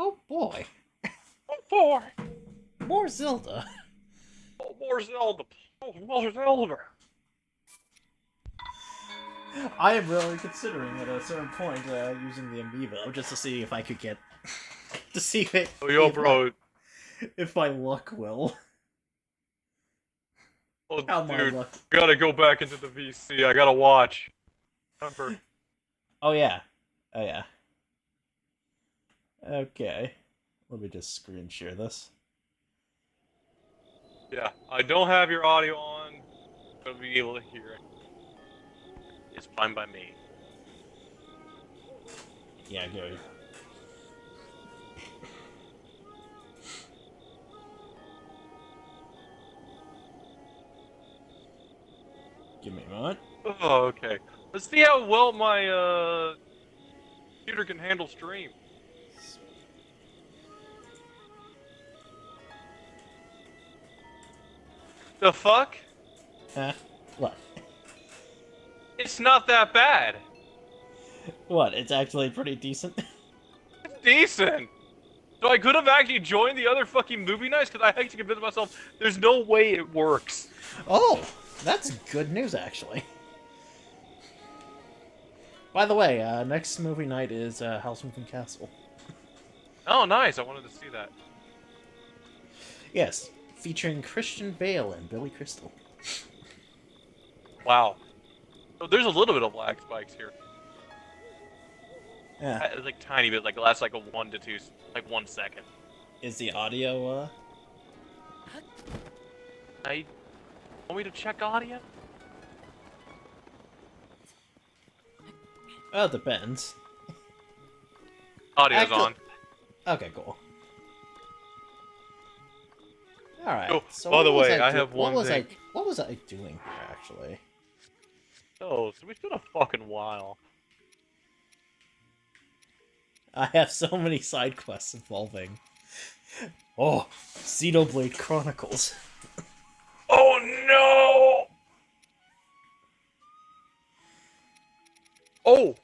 Oh boy. Oh boy! More Zelda. Oh, more Zelda! Oh, more Zelda! I am really considering at a certain point using the amiibo just to see if I could get to see Oh, yo, bro. if my luck will. Oh, How my dude. luck. Gotta go back into the VC. I gotta watch. Remember. Oh yeah. Oh yeah. Okay. Let me just screen share this. Yeah, I don't have your audio on. Gonna be able to hear it. It's fine by me. Yeah, go. Give me a moment. Oh, okay. Let's see how well my computer can handle stream. The fuck? Huh? What? It's not that bad. What? It's actually pretty decent. It's decent. So I could have actually joined the other fucking movie nights because I actually convinced myself there's no way it works. Oh, that's good news actually. By the way, next movie night is House Moving Castle. Oh, nice. I wanted to see that. Yes, featuring Christian Bale and Billy Crystal. Wow. So there's a little bit of lag spikes here. Yeah. It's like tiny bit, like it lasts like a 1 to 2, like 1 second. Is the audio, I want me to check audio? Oh, it depends. Audio's Actually... on. Okay, cool. Alright, Oh, so by the what was way, I I have one thing. What was I doing here, actually? Oh, so we spent a fucking while. I have so many side quests involving... Oh, Xenoblade Chronicles. Oh no! Oh!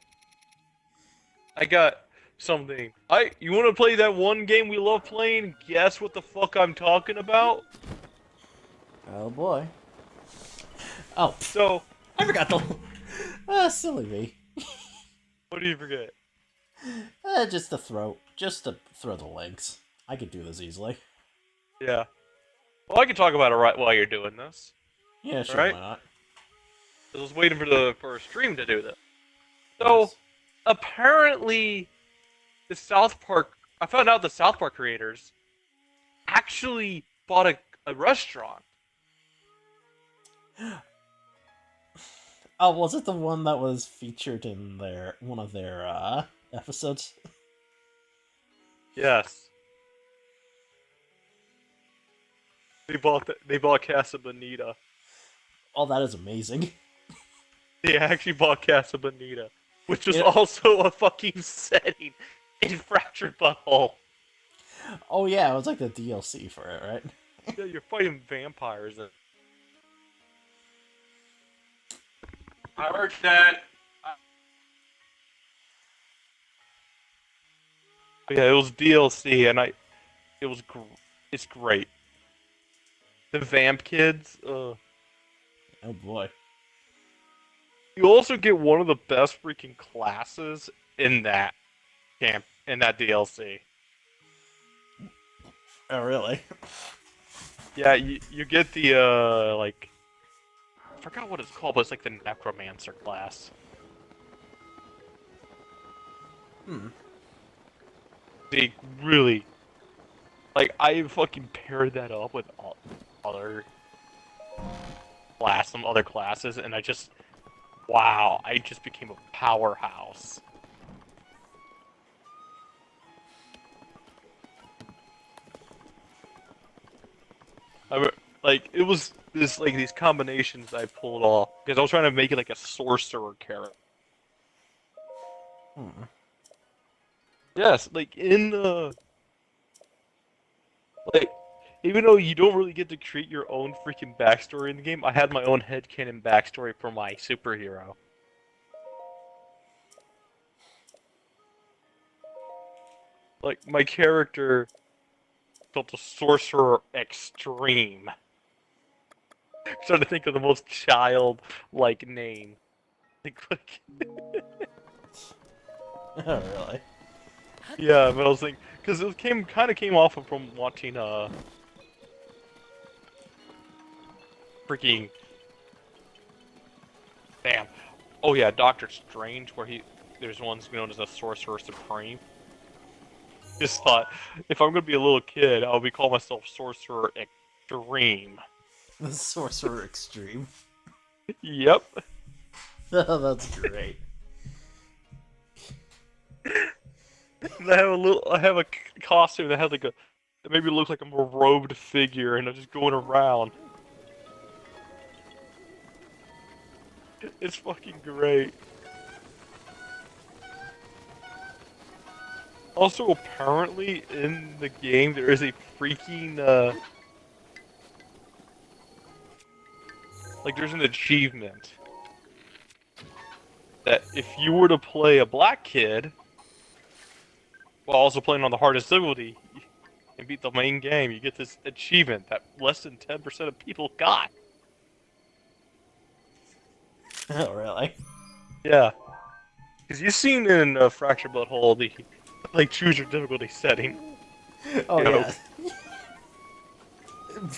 I got something. You wanna play that one game we love playing? Guess what the fuck I'm talking about? Oh boy. Oh, So, I forgot the... silly me. what do you forget? Just to throw the links. I could do this easily. Yeah. Well, I can talk about it right while you're doing this. Yeah, sure, Alright? why not? I was waiting for a stream to do this. So, Yes. apparently, I found out the South Park creators actually bought a restaurant. Oh, was it the one that was featured in one of their episodes? Yes. They bought Casa Bonita. Oh, that is amazing. They actually bought Casa Bonita, which was You know, also a fucking setting in Fractured Butthole. oh yeah, it was like the DLC for it, right? Yeah, you're fighting vampires. I heard that. Yeah, it was DLC, and it's great. The vamp kids. Oh boy. You also get one of the best freaking classes in that in that DLC. Oh really? Yeah, you get the like I forgot what it's called, but it's like the necromancer class. Hmm. They really I fucking paired that up with other some other classes, and wow, I just became a powerhouse. It was these combinations I pulled off because I was trying to make it like a sorcerer character. Hmm. Yes, like in the like even though you don't really get to create your own freaking backstory in the game, I had my own headcanon backstory for my superhero. Like, my character built a sorcerer extreme. I'm trying to think of the most child-like name. Like, Oh, really? yeah, but I was thinking, because it kind of came off from watching, freaking, damn. Oh yeah, Doctor Strange, where there's ones known as a Sorcerer Supreme. Just thought, if I'm gonna be a little kid, I'll be call myself Sorcerer Extreme. The Sorcerer Extreme. Yep. Oh, that's great. And I have a costume that has like that maybe looks like I'm a robed figure, and I'm just going around. It's fucking great. Also, apparently, in the game, there is a freaking, like, there's an achievement that if you were to play a black kid, while also playing on the hardest difficulty, and beat the main game, you get this achievement that less than 10% of people got. Oh, really? Yeah. Because you've seen in Fractured But Whole, the, like, choose your difficulty setting. Oh, You know, yeah.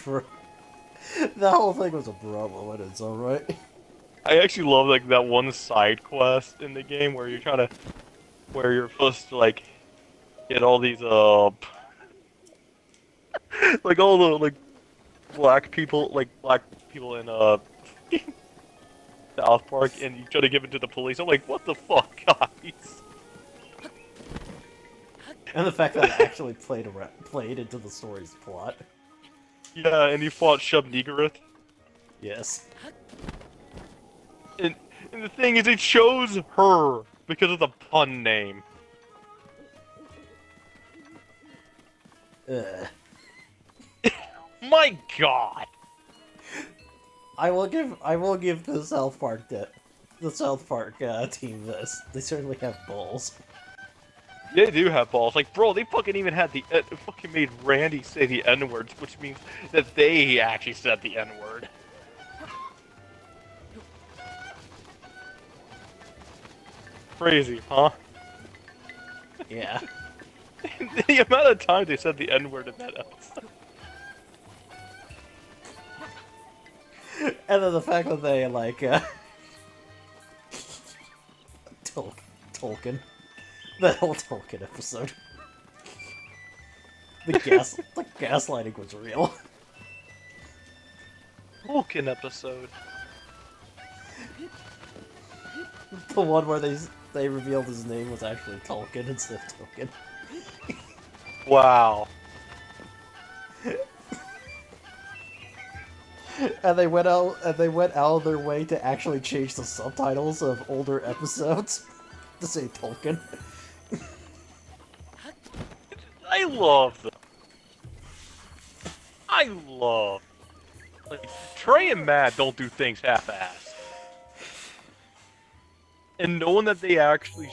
Bro. The whole thing was a bro moment in its own right. I actually love, like, that one side quest in the game where you're trying to, where you're supposed to, like, get all these, like, all the, like, black people in, South Park, and you try to give it to the police. I'm like, what the fuck, guys? And the fact that it actually played into the story's plot. Yeah, and you fought Shub Niggurath. Yes. And the thing is, it chose her because of the pun name. Ugh. My god! I will give the South Park team this. They certainly have balls. They do have balls. Like, bro, they fucking even had fucking made Randy say the N-words, which means that they actually said the N-word. Crazy, huh? Yeah. The amount of times they said the N-word in that episode. And then the fact that they, like, Tolkien. The whole Tolkien episode. The gaslighting was real. Vulcan episode. The one where they revealed his name was actually Tolkien instead of Tolkien. Wow. And they went out of their way to actually change the subtitles of older episodes to say Tolkien. I love them. I love. Like, Trey and Matt don't do things half-assed. And knowing that they actually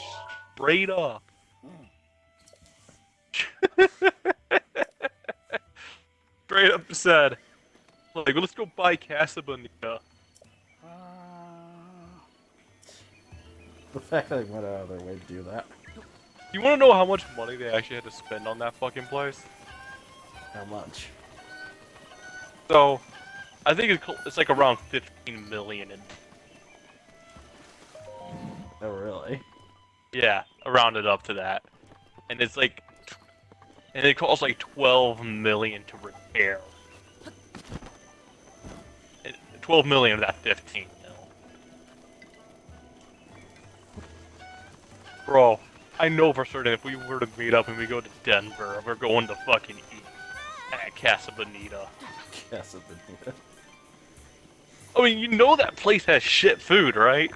straight up straight up said, like, let's go buy Casa Bonita. The fact that they went out of their way to do that. You want to know how much money they actually had to spend on that fucking place? How much? So, I think it's like around 15 million. Oh, really? Yeah, around it up to that. And it's like, and it costs like 12 million to repair. 12 million of that 15 mil. Bro, I know for certain if we were to meet up and we go to Denver, we're going to fucking eat at Casa Bonita. Casa Bonita. I mean, you know that place has shit food, right?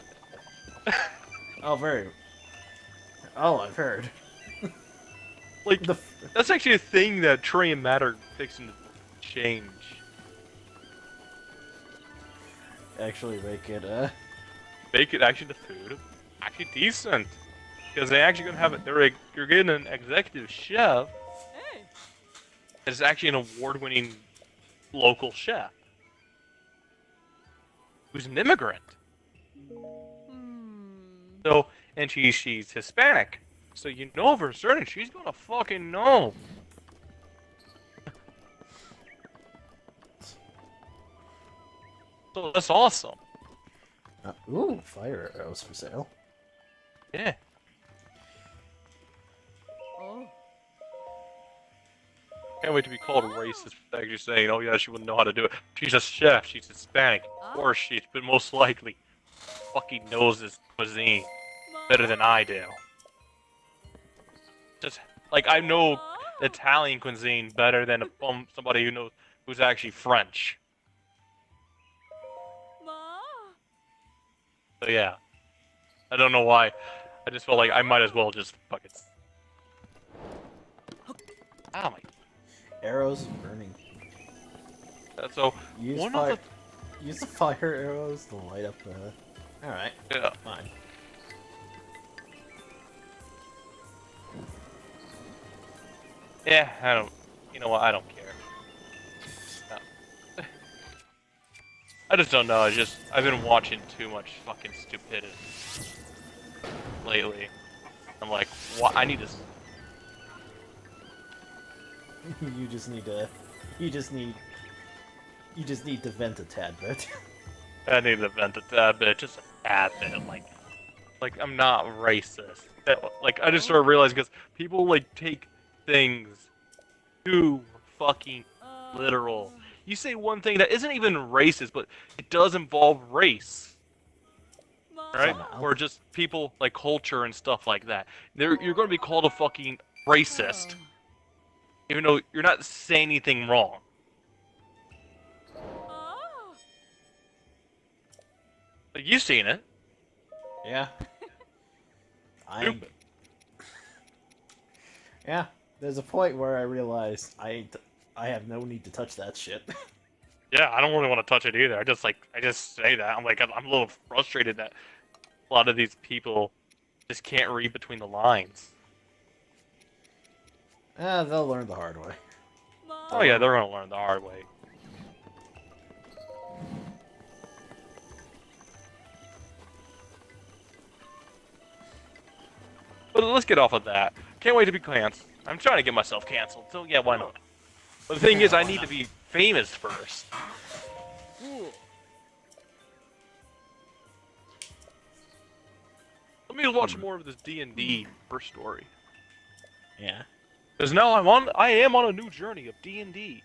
Oh, very. Oh, I've heard. Like, that's actually a thing that Trey and Matt are fixing to change. Actually make it, Make it actually the food actually decent. because they actually gonna have it. You're getting an executive chef. It's actually an award-winning local chef who's an immigrant. So, and she's Hispanic. So you know for certain she's gonna fucking know. So that's awesome. Ooh, fire arrows for sale. Yeah. Can't wait to be called racist for actually saying, oh yeah, she wouldn't know how to do it. She's a chef, she's Hispanic. Or she's, but most likely fucking knows this cuisine better than I do. Just, like, I know Italian cuisine better than somebody who knows, who's actually French. So yeah. I don't know why. I just felt like I might as well just fucking... Oh my... Arrows burning. So, Use the fire arrows to light up the... Alright. Yeah. Fine. Yeah, I don't... You know what, I don't care. No. I just don't know, I've been watching too much fucking stupidity lately. I'm like, what? I need to... You just need to vent a tad bit. I need to vent a tad bit, just a tad bit, like I'm not racist. Like, I just started realizing, because people, like, take things too fucking literal. You say one thing that isn't even racist, but it does involve race. Right? Or just people, like, culture and stuff like that. You're going to be called a fucking racist. Even though you're not saying anything wrong. Like, you've seen it. Yeah. Yeah. There's a point where I realized I have no need to touch that shit. Yeah, I don't really want to touch it either. I just say that. I'm like, I'm a little frustrated that a lot of these people just can't read between the lines. They'll learn the hard way. Oh yeah, they're gonna learn the hard way. But let's get off of that. Can't wait to be canceled. I'm trying to get myself canceled, so yeah, why not? But the thing is, I need to be famous first. Let me watch more of this D&D first story. Yeah. Because now I am on a new journey of D&D.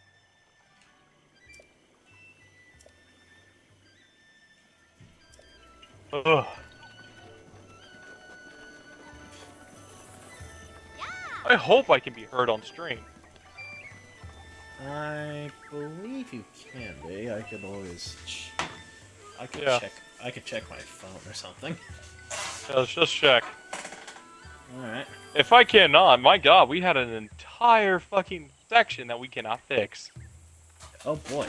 Ugh. I hope I can be heard on stream. I believe you can be. I could always... I could check my phone or something. Yeah, let's just check. Alright. If I cannot, my god, we had an entire fucking section that we cannot fix. Oh boy.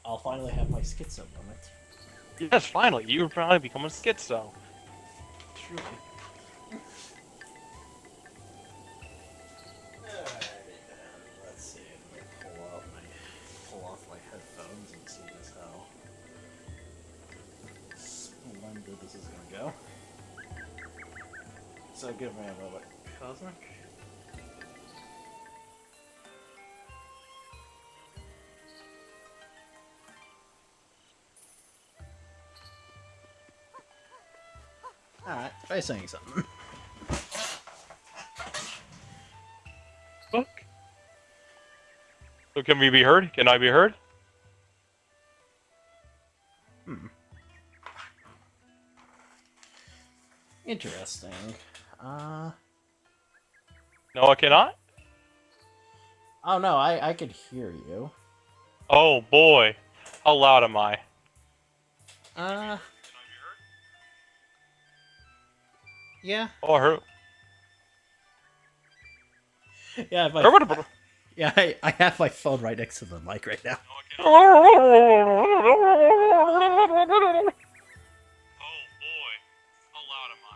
I'll finally have my schizo moment. Yes, finally, you're finally becoming schizo. Truly. Let's see. Let me pull off my headphones and see just how splendid this is gonna go. So give me a moment, Cosmic. Alright, try saying something. Fuck. So can we be heard? Can I be heard? Interesting. No, I cannot? Oh no, I could hear you. Oh boy. How loud am I? Yeah. Oh, I heard. Yeah, yeah, I have my phone right next to the mic right now. Oh boy. How loud am I?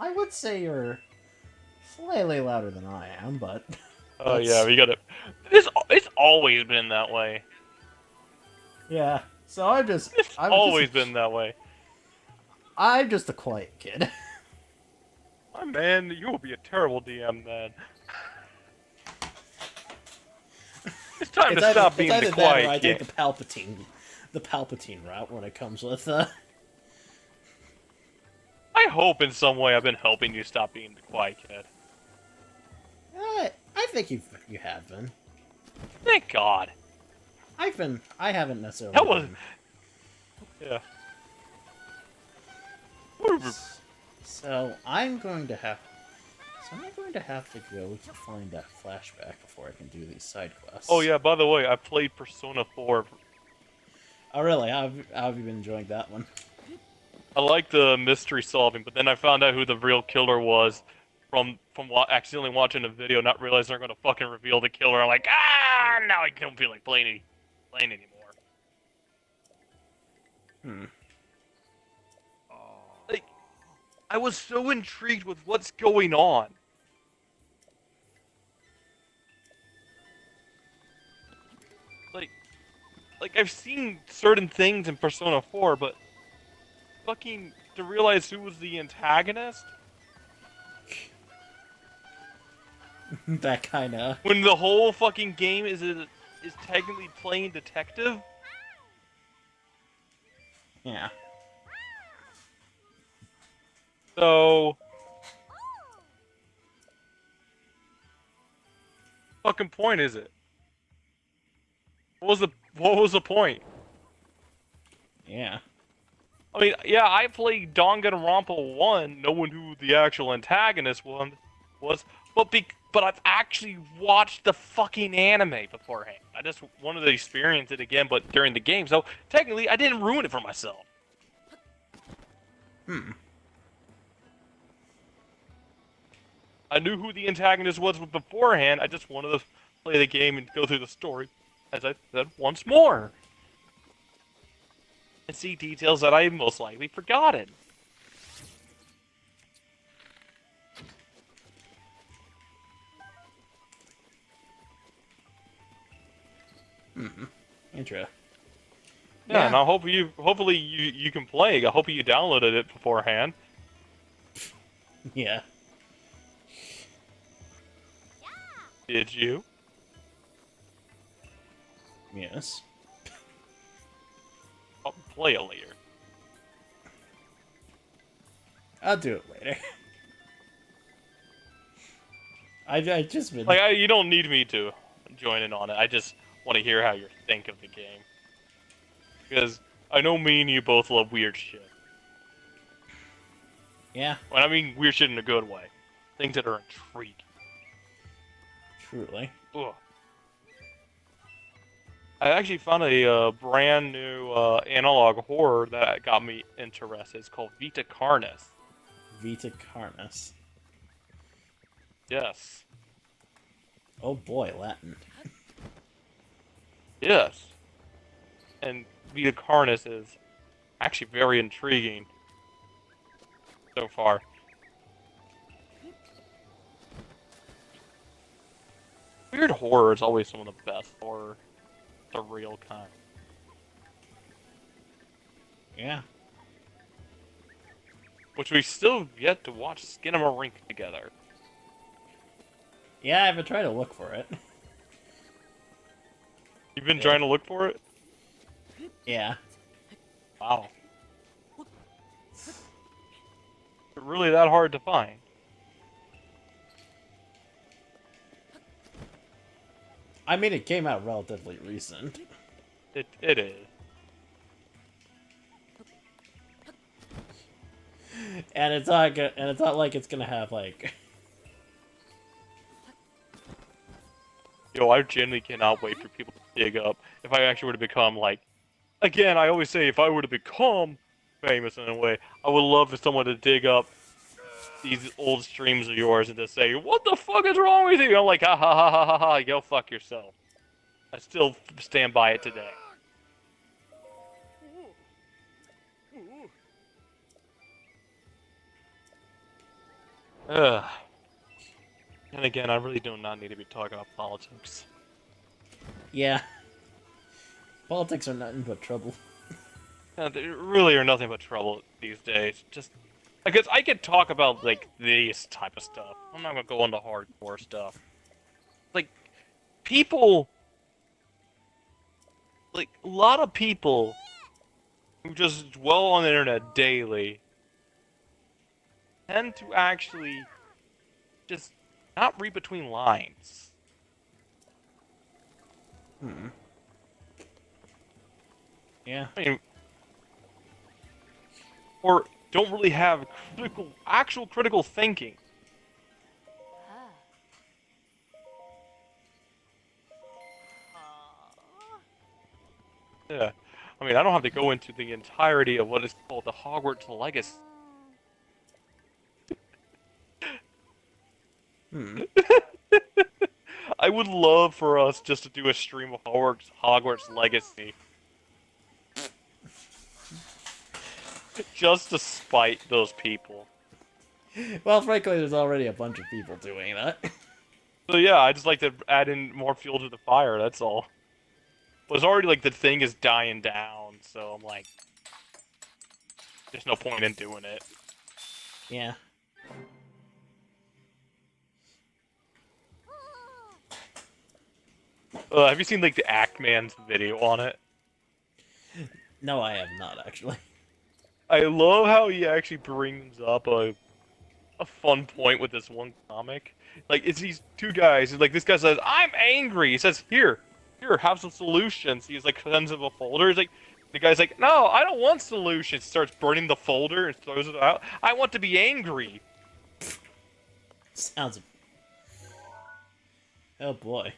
I would say you're slightly louder than I am, but Oh yeah, we got it. It's always been that way. yeah. So It's always been that way. I'm just a quiet kid. My man, you will be a terrible DM then. It's time to stop being the either that or quiet I take kid. the Palpatine route when it comes with I hope in some way I've been helping you stop being the quiet kid. I think you have been. Thank God. I haven't necessarily. That was. Yeah. So I'm going to have to go to find that flashback before I can do these side quests. Oh yeah, by the way, I played Persona 4. Oh really? How have you been enjoying that one? I like the mystery solving, but then I found out who the real killer was from accidentally watching a video, not realizing they're gonna fucking reveal the killer. I'm like, now I don't feel like playing anymore. Hmm. Like, I was so intrigued with what's going on. Like I've seen certain things in Persona 4, but fucking to realize who was the antagonist That kind of. when the whole fucking game is technically playing detective. Yeah. So fucking point is it? What was the point? Yeah. I mean, yeah, I played Danganronpa 1 knowing who the actual antagonist was, but I've actually watched the fucking anime beforehand. I just wanted to experience it again, but during the game, so technically I didn't ruin it for myself. I knew who the antagonist was beforehand, I just wanted to play the game and go through the story, as I said, once more. And see details that I most likely forgotten. Intro. Yeah, and I hope hopefully you can play. I hope you downloaded it beforehand. Yeah. Did you? Yes. I'll play it later. I'll do it later. I just been Like, you don't need me to join in on it. I just want to hear how you think of the game. Because I know me and you both love weird shit. Yeah. Well, I mean weird shit in a good way. Things that are intriguing. Truly. Ugh. I actually found a brand new analog horror that got me interested. It's called Vita Carnis. Vita Carnis. Yes. Oh boy, Latin. Yes. And Vita Carnis is actually very intriguing so far. Weird horror is always some of the best horror. The real kind. Yeah. Which we still yet to watch Skinamarink together. Yeah, I've been trying to look for it. You've been trying to look for it? Yeah. Wow. Is it really that hard to find? I mean, it came out relatively recent. It is. And it's not good, and it's not like it's gonna have like Yo, I genuinely cannot wait for people to dig up. If I actually were to become like, again, I always say if I were to become famous in a way, I would love for someone to dig up these old streams of yours and to say, "What the fuck is wrong with you?" I'm like, ha ha ha ha ha ha. Go fuck yourself. I still stand by it today. Ugh. And again, I really do not need to be talking about politics. Yeah. Politics are nothing but trouble. They really are nothing but trouble these days. Just because I could talk about like this type of stuff. I'm not gonna go into hardcore stuff. Like people, like a lot of people who just dwell on the internet daily tend to actually just not read between lines. Hmm. Yeah. I mean, or don't really have actual critical thinking. Yeah. I mean, I don't have to go into the entirety of what is called the Hogwarts Legacy. Hmm. I would love for us just to do a stream of Hogwarts Legacy. Just to spite those people. Well, frankly, there's already a bunch of people doing that. So yeah, I just like to add in more fuel to the fire, that's all. But it's already like the thing is dying down, so I'm like, there's no point in doing it. Yeah. Have you seen like the Act-Man's video on it? No, I have not, actually. I love how he actually brings up a fun point with this one comic. Like, it's these two guys. Like, this guy says, "I'm angry." He says, here, have some solutions." He's like, sends him a folder. He's like, the guy's like, "No, I don't want solutions." Starts burning the folder and throws it out. "I want to be angry." Sounds... Oh, boy.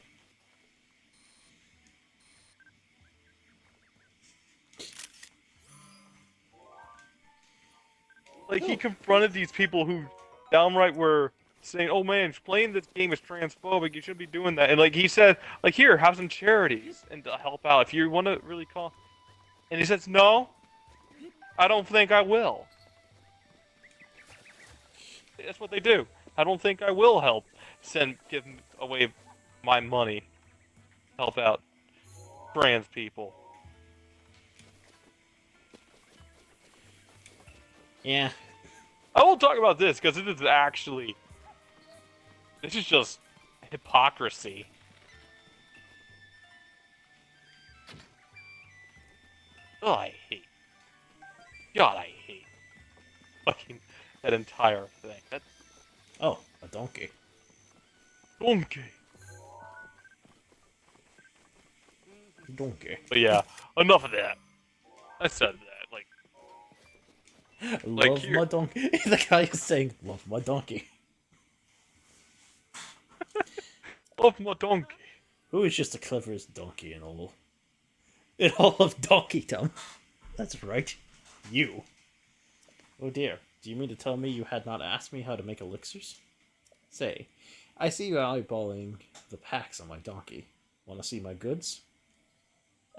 Like, he confronted these people who downright were saying, "Oh man, playing this game is transphobic. You shouldn't be doing that." And like he said, like, "Here, have some charities and to help out if you want to really call." And he says, "No, I don't think I will." That's what they do. "I don't think I will help. Give away my money. Help out trans people." Yeah. I won't talk about this because this is just hypocrisy. Oh, I hate fucking that entire thing. That Oh, a donkey. donkey. Donkey. But yeah, enough of that. I said that. Like Love here, my donkey. The guy is saying, love my donkey. love my donkey. Who is just the cleverest donkey in all of donkeydom? That's right. You. Oh dear. Do you mean to tell me you had not asked me how to make elixirs? Say, I see you eyeballing the packs on my donkey. Want to see my goods?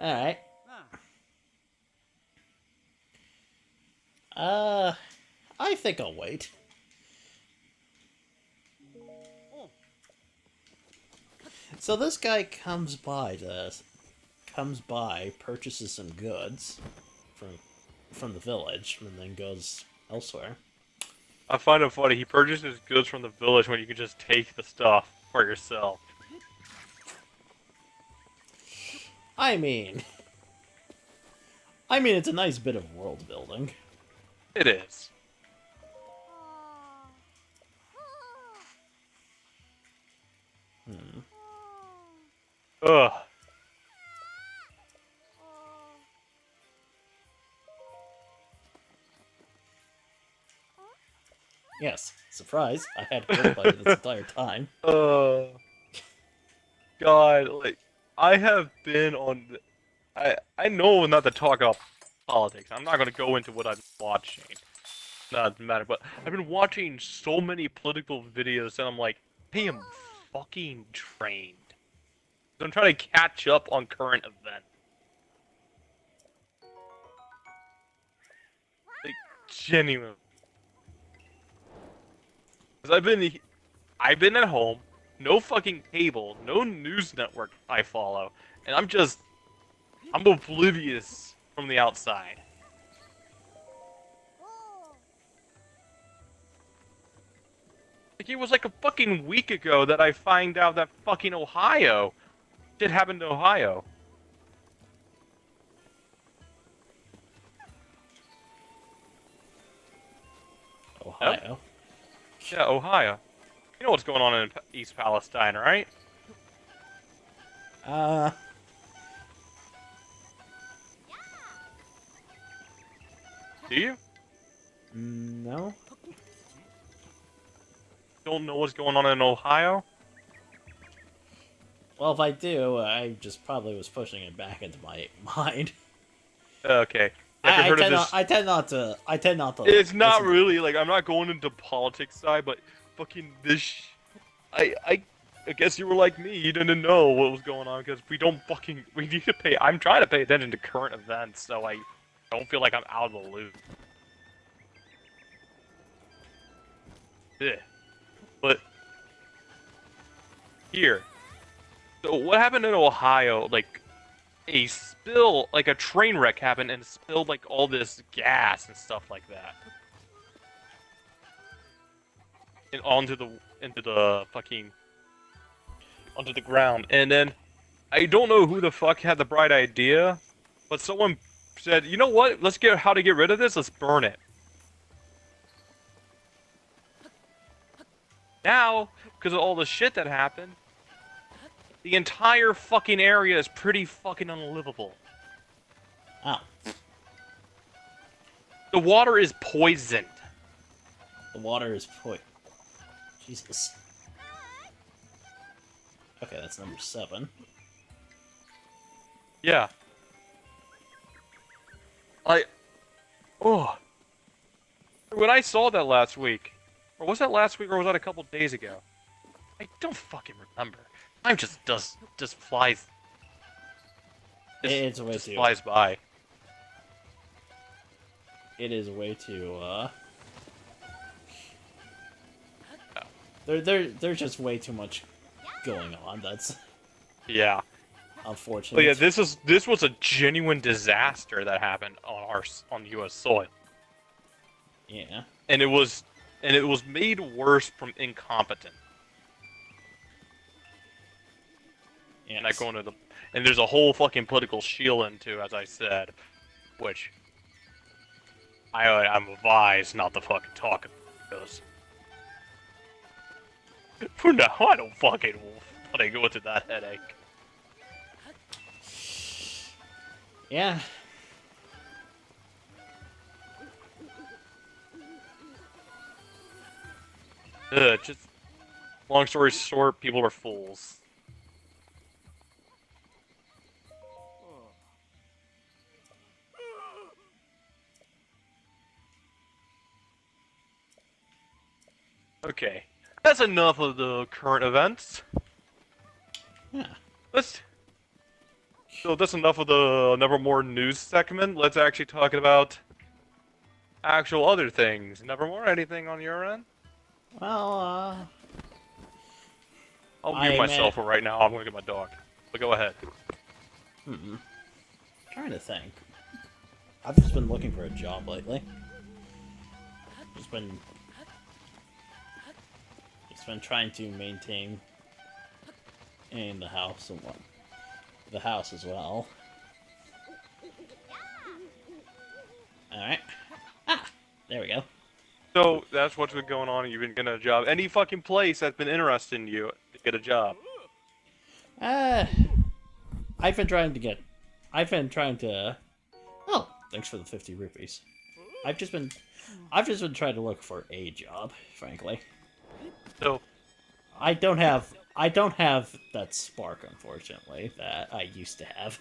Alright. I think I'll wait. So this guy comes by, purchases some goods from the village, and then goes elsewhere. I find it funny. He purchases goods from the village when you can just take the stuff for yourself. I mean, it's a nice bit of world building. It is. Ugh. Yes, surprise, I had heard about it this entire time. God, like, I have been on... I know not to talk about politics. I'm not going to go into what I'm watching. No, it doesn't matter, but I've been watching so many political videos that I'm like, I am fucking trained. I'm trying to catch up on current events. Like, genuine. Because I've been at home, no fucking cable, no news network I follow, and I'm oblivious from the outside. Like, it was like a fucking week ago that I find out that fucking Ohio shit happened to Ohio. Ohio. Yep. Yeah, Ohio. You know what's going on in East Palestine, right? Uh, Do you? no. Don't know what's going on in Ohio? Well, if I do, I just probably was pushing it back into my mind. Okay. Have you heard of this? I tend not to. I tend not to. It's not listen- really like I'm not going into politics side, but fucking this. I guess you were like me. You didn't know what was going on because we need to pay. I'm trying to pay attention to current events, so I don't feel like I'm out of the loop. Yeah. But here, so what happened in Ohio? Like a spill, like a train wreck happened and spilled like all this gas and stuff like that, and onto the ground. And then I don't know who the fuck had the bright idea, but someone said, "You know what? Let's get how to get rid of this. Let's burn it." Now, because of all the shit that happened, the entire fucking area is pretty fucking unlivable. Oh, The water is poisoned. the water is Jesus. Okay, that's number 7. Yeah. Oh. When I saw that last week, or was that last week, or was that a couple days ago? I don't fucking remember. Time just flies. It's way Just too. flies by. It is way too. There's just way too much going on. That's Yeah. unfortunate. But yeah, this was a genuine disaster that happened on U.S. soil, Yeah. and it was made worse from incompetence. Yes. And I go into and there's a whole fucking political shield into, as I said, which I'm advised not to fucking talk about those. For now, I don't fucking want to go into that headache. Yeah. Just long story short, people are fools. Okay, that's enough of the current events. Yeah. So that's enough of the Nevermore news segment. Let's actually talk about actual other things. Nevermore, anything on your end? Well, I'll mute myself for right now. I'm gonna get my dog. But go ahead. trying to think. I've just been looking for a job lately. Just been trying to maintain in the house and the house as well. Alright. Ah, there we go. So that's what's been going on. You've been getting a job. Any fucking place that's been interested in you to get a job. I've been trying to. Oh, thanks for the 50 rupees. I've just been trying to look for a job, frankly. So I don't have that spark, unfortunately, that I used to have.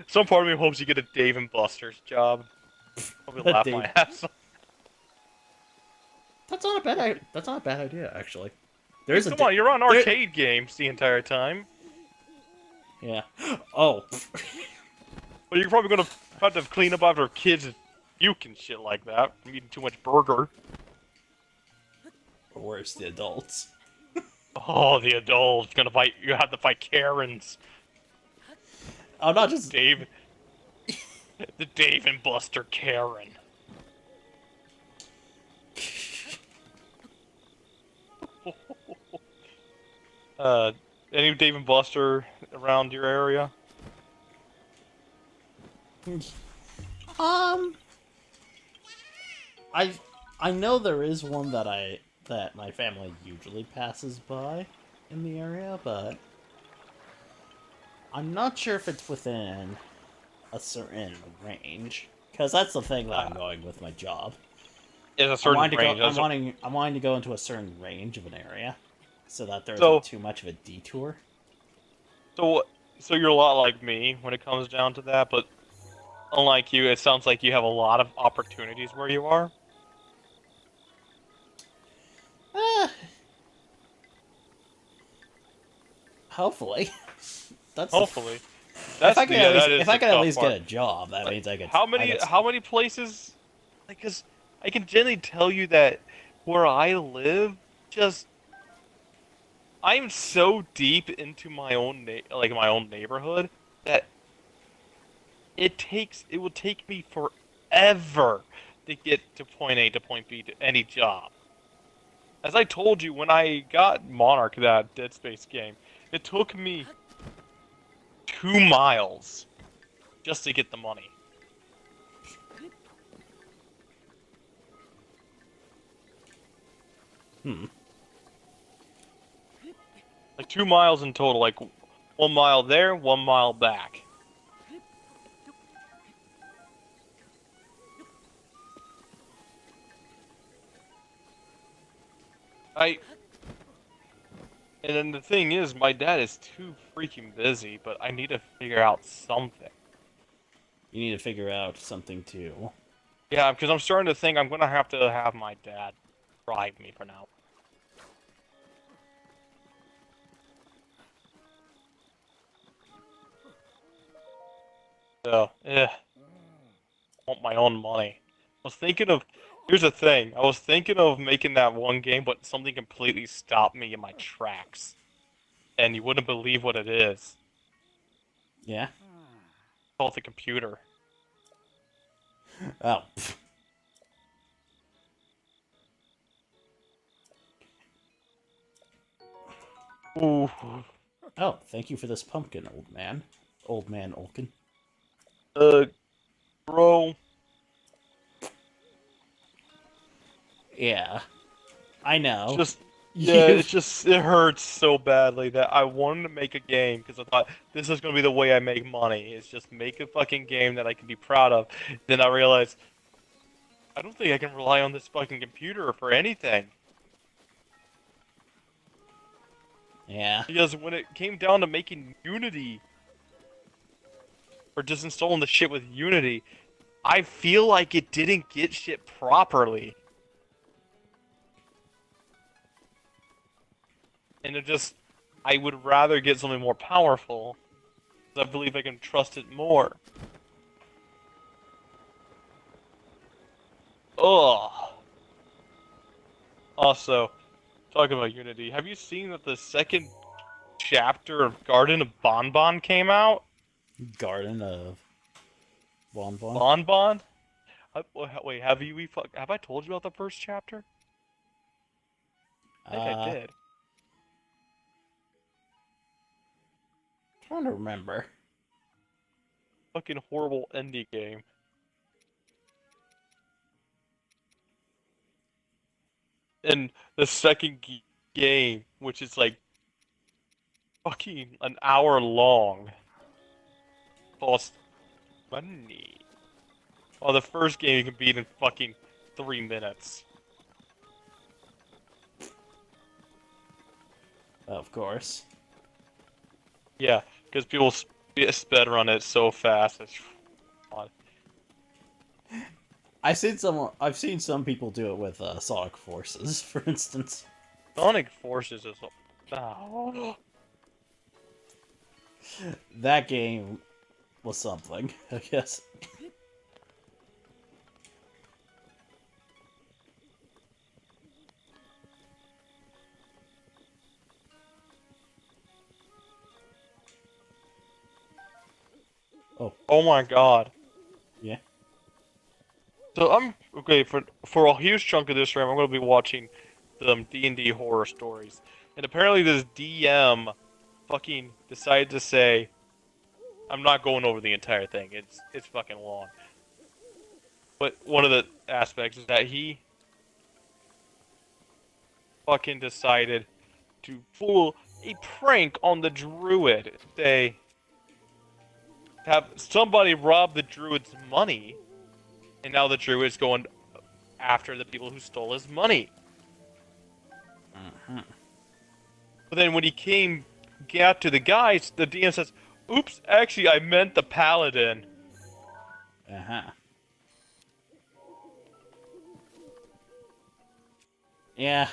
some part of me hopes you get a Dave and Buster's job. I'll be laughing my ass off. That's not a bad idea, actually. There's Come on, you're on arcade games the entire time. Yeah. Oh. But you're probably gonna have to clean up after kids puke and shit like that from eating too much burger. worse, the adults. Oh, the adults gonna fight. You have to fight Karens. Oh, not just Dave, the Dave and Buster Karen. uh, any Dave and Buster around your area? um, I I know there is one that my family usually passes by in the area, but I'm not sure if it's within a certain range. Because that's the thing that I'm going with my job. Is a certain range. I'm wanting to go into a certain range of an area, so that there So, isn't too much of a detour. so, so you're a lot like me when it comes down to that, but unlike you, it sounds like you have a lot of opportunities where you are. Ah, hopefully, that's the. Hopefully, that's yeah, that is If I the could at tough least get part. a job, that Like, means I how could. how many places? Like, 'cause I can generally tell you that where I live, just I'm so deep into my own like my own neighborhood that it will take me forever to get to point A to point B to any job. As I told you, when I got Monarch, that Dead Space game, it took me 2 miles just to get the money. Hmm. Like 2 miles in total, like 1 mile there, 1 mile back. I And then the thing is, my dad is too freaking busy, but I need to figure out something. You need to figure out something too. Yeah, because I'm starting to think I'm gonna have to have my dad drive me for now. So, I want my own money. I was thinking of, here's the thing, I was thinking of making that one game, but something completely stopped me in my tracks. And you wouldn't believe what it is. It's Yeah. called the computer. Oh. Ooh. Oh, thank you for this pumpkin, old man. Old man Olkin. Uh, bro. Yeah. I know. Just yeah, You. it hurts so badly that I wanted to make a game because I thought this is gonna be the way I make money. Is just make a fucking game that I can be proud of. Then I realized I don't think I can rely on this fucking computer for anything. Yeah. Because when it came down to making Unity or just installing the shit with Unity, I feel like it didn't get shit properly. And it just I would rather get something more powerful. I believe I can trust it more. Ugh. Also, talking about Unity, have you seen that the second chapter of Garden of Bonbon came out? Garden of Bonbon. Bonbon? Wait, have I told you about the first chapter? I think I Uh, did. Trying to remember. Fucking horrible indie game. And the second game, which is like fucking an hour long, cost money. While the first game you can beat in fucking 3 minutes. Of course. Yeah, because people sped run it so fast. It's fun. I've seen some people do it with Sonic Forces, for instance. Sonic Forces is. Oh. That game was something, I guess. Oh, Oh my god. yeah. So I'm okay for a huge chunk of this stream. I'm gonna be watching the D&D horror stories, and apparently this DM fucking decided to say, I'm not going over the entire thing. It's fucking long. But one of the aspects is that he fucking decided to pull a prank on the druid. Say, have somebody rob the druid's money, and now the druid's going after the people who stole his money. Uh-huh. But then when he got to the guys, the DM says, "Oops, actually, I meant the paladin." Uh-huh. Yeah.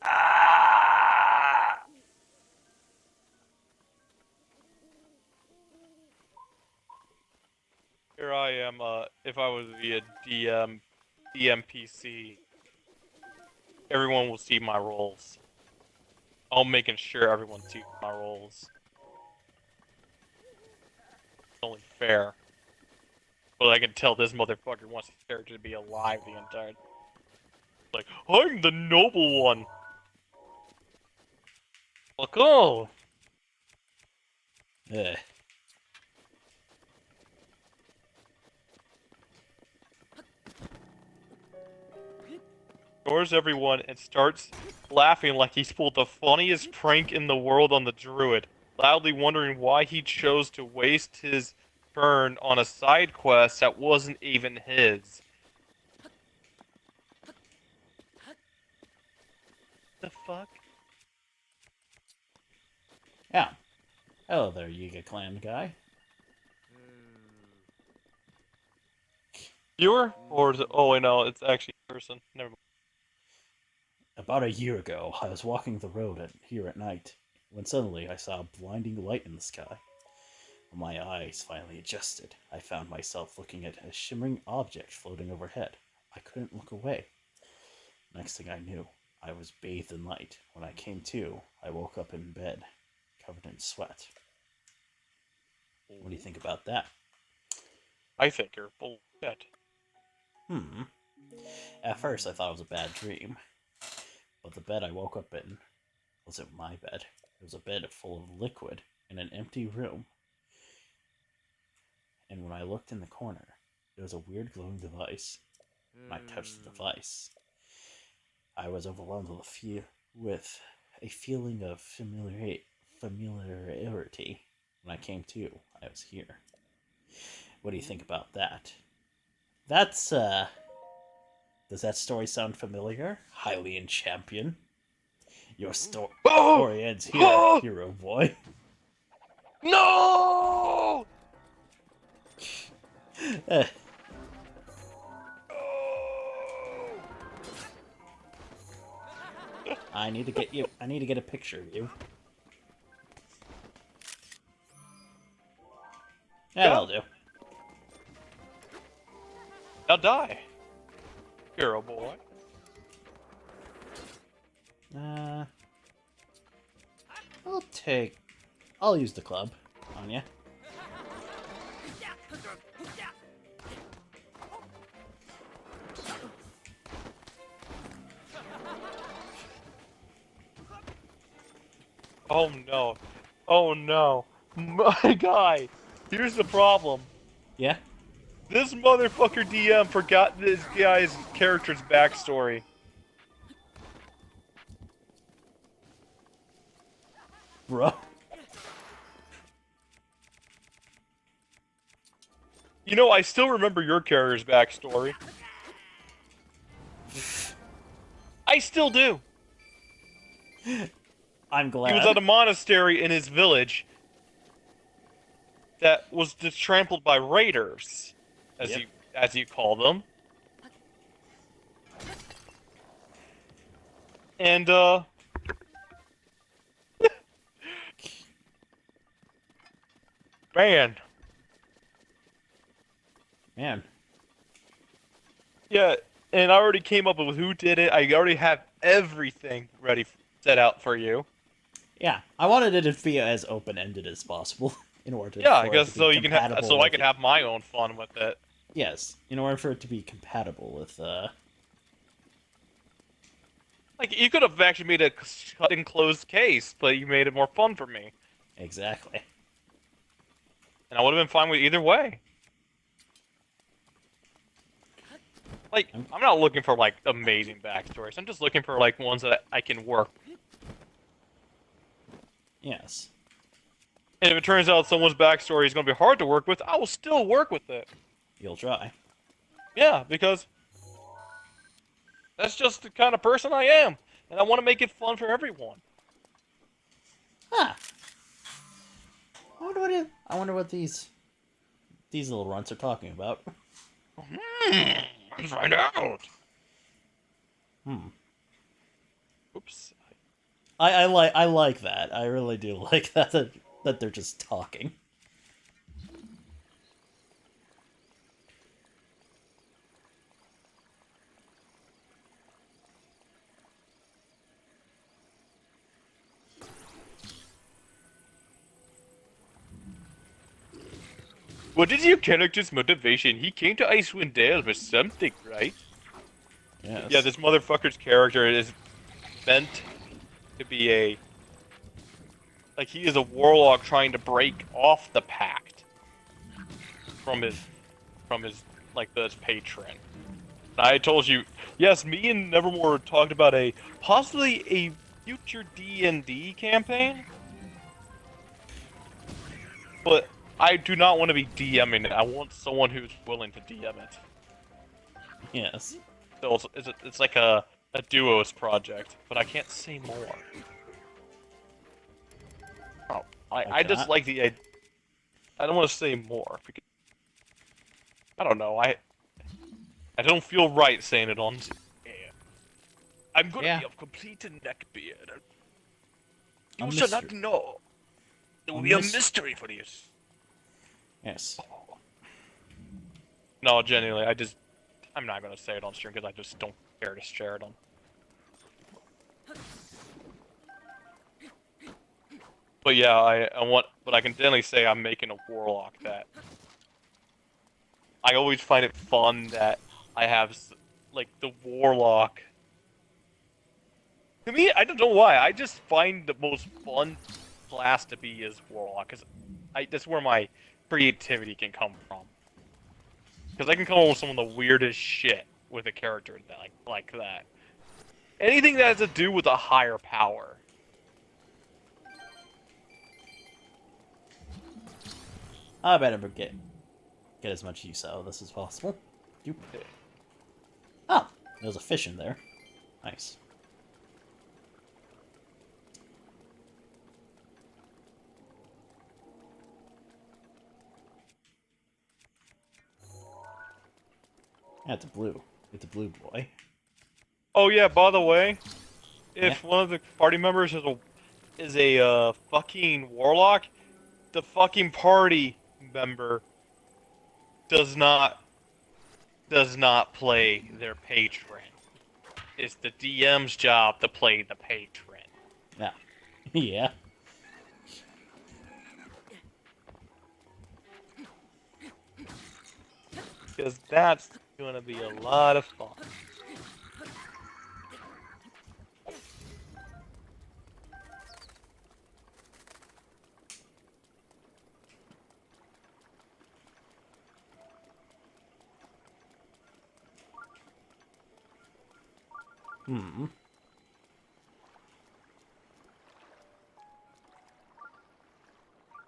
Ah! Here I am. If I was to be a DMPC, everyone will see my roles. I'm making sure everyone sees my roles. It's only fair. But I can tell this motherfucker wants his character to be alive the entire. Like, I'm the noble one. Like, oh. Ugh. Ignores everyone and starts laughing like he's pulled the funniest prank in the world on the druid, loudly wondering why he chose to waste his turn on a side quest that wasn't even his. The fuck? Yeah. Hello there, Yiga Clan guy. Viewer? Or is it? Oh, wait, no, it's actually a person. Never mind. About a year ago, I was walking the road here at night, when suddenly I saw a blinding light in the sky. When my eyes finally adjusted, I found myself looking at a shimmering object floating overhead. I couldn't look away. Next thing I knew, I was bathed in light. When I came to, I woke up in bed, covered in sweat. What do you think about that? I think you're bullshit. At first, I thought it was a bad dream, but the bed I woke up in wasn't my bed. It was a bed full of liquid in an empty room. And when I looked in the corner, there was a weird glowing device. When I touched the device, I was overwhelmed with a feeling of familiarity. When I came to, I was here. What do you think about that? That's, does that story sound familiar? Hylian champion. Your Oh! story ends here, Oh! hero boy. No! Eh, I need to get you. I need to get a picture of you. Yeah, that'll do. Now die, hero boy. Uh, I'll take. I'll use the club on ya. Oh no. Oh no. My guy. Here's the problem. Yeah. This motherfucker DM forgot this guy's character's backstory. Bro. You know, I still remember your character's backstory. I still do. I'm glad. He was at a monastery in his village that was just trampled by raiders, Yep. as you call them. And man. Man. Yeah, and I already came up with who did it. I already have everything ready, set out for you. Yeah, I wanted it to be as open-ended as possible in order Yeah, I for it to guess be so. You can compatible so I with can it. have my own fun with it. Yes, in order for it to be compatible with Like you could have actually made a cut and closed case, but you made it more fun for me, exactly. and I would have been fine with either way. Like I'm, I'm not looking for like amazing backstories. I'm just looking for like ones that I can work. yes. And if it turns out someone's backstory is going to be hard to work with, I will still work with it. You'll try. Yeah, because that's just the kind of person I am, and I want to make it fun for everyone. Huh. I wonder what these little runts are talking about. Let's find out. Hmm. Oops. I like that. I really do like that they're just talking. What is your character's motivation? He came to Icewind Dale for something, right? Yeah, Yes. this motherfucker's character is meant to be like he is a warlock trying to break off the pact from his like his patron. I told you, yes, me and Nevermore talked about possibly a future D&D campaign, but I do not want to be DMing it. I want someone who's willing to DM it. Yes. So it's like a duos project, but I can't say more. Oh, I I just cannot. like I don't want to say more because I don't know. I don't feel right saying it on air. I'm gonna Yeah. be of complete neckbeard. A You shall not mystery. know. It A will be a mystery. mystery for you. Yes. No, genuinely, I'm not gonna say it on stream because I just don't care to share it on. But yeah, but I can definitely say I'm making a warlock that I always find it fun that I have like the warlock. To me, I don't know why. I just find the most fun class to be is warlock because that's where my creativity can come from. Because I can come up with some of the weirdest shit with a character like that. Anything that has to do with a higher power. I better get as much use out of this as possible. Doop. Oh, there's a fish in there. Nice. Yeah, it's a blue. It's a blue boy. Oh yeah, by the way, Yeah. if one of the party members is a fucking warlock, the fucking party member does not play their patron. It's the DM's job to play the patron. Yeah. Yeah. Because that's gonna be a lot of fun. Hmm.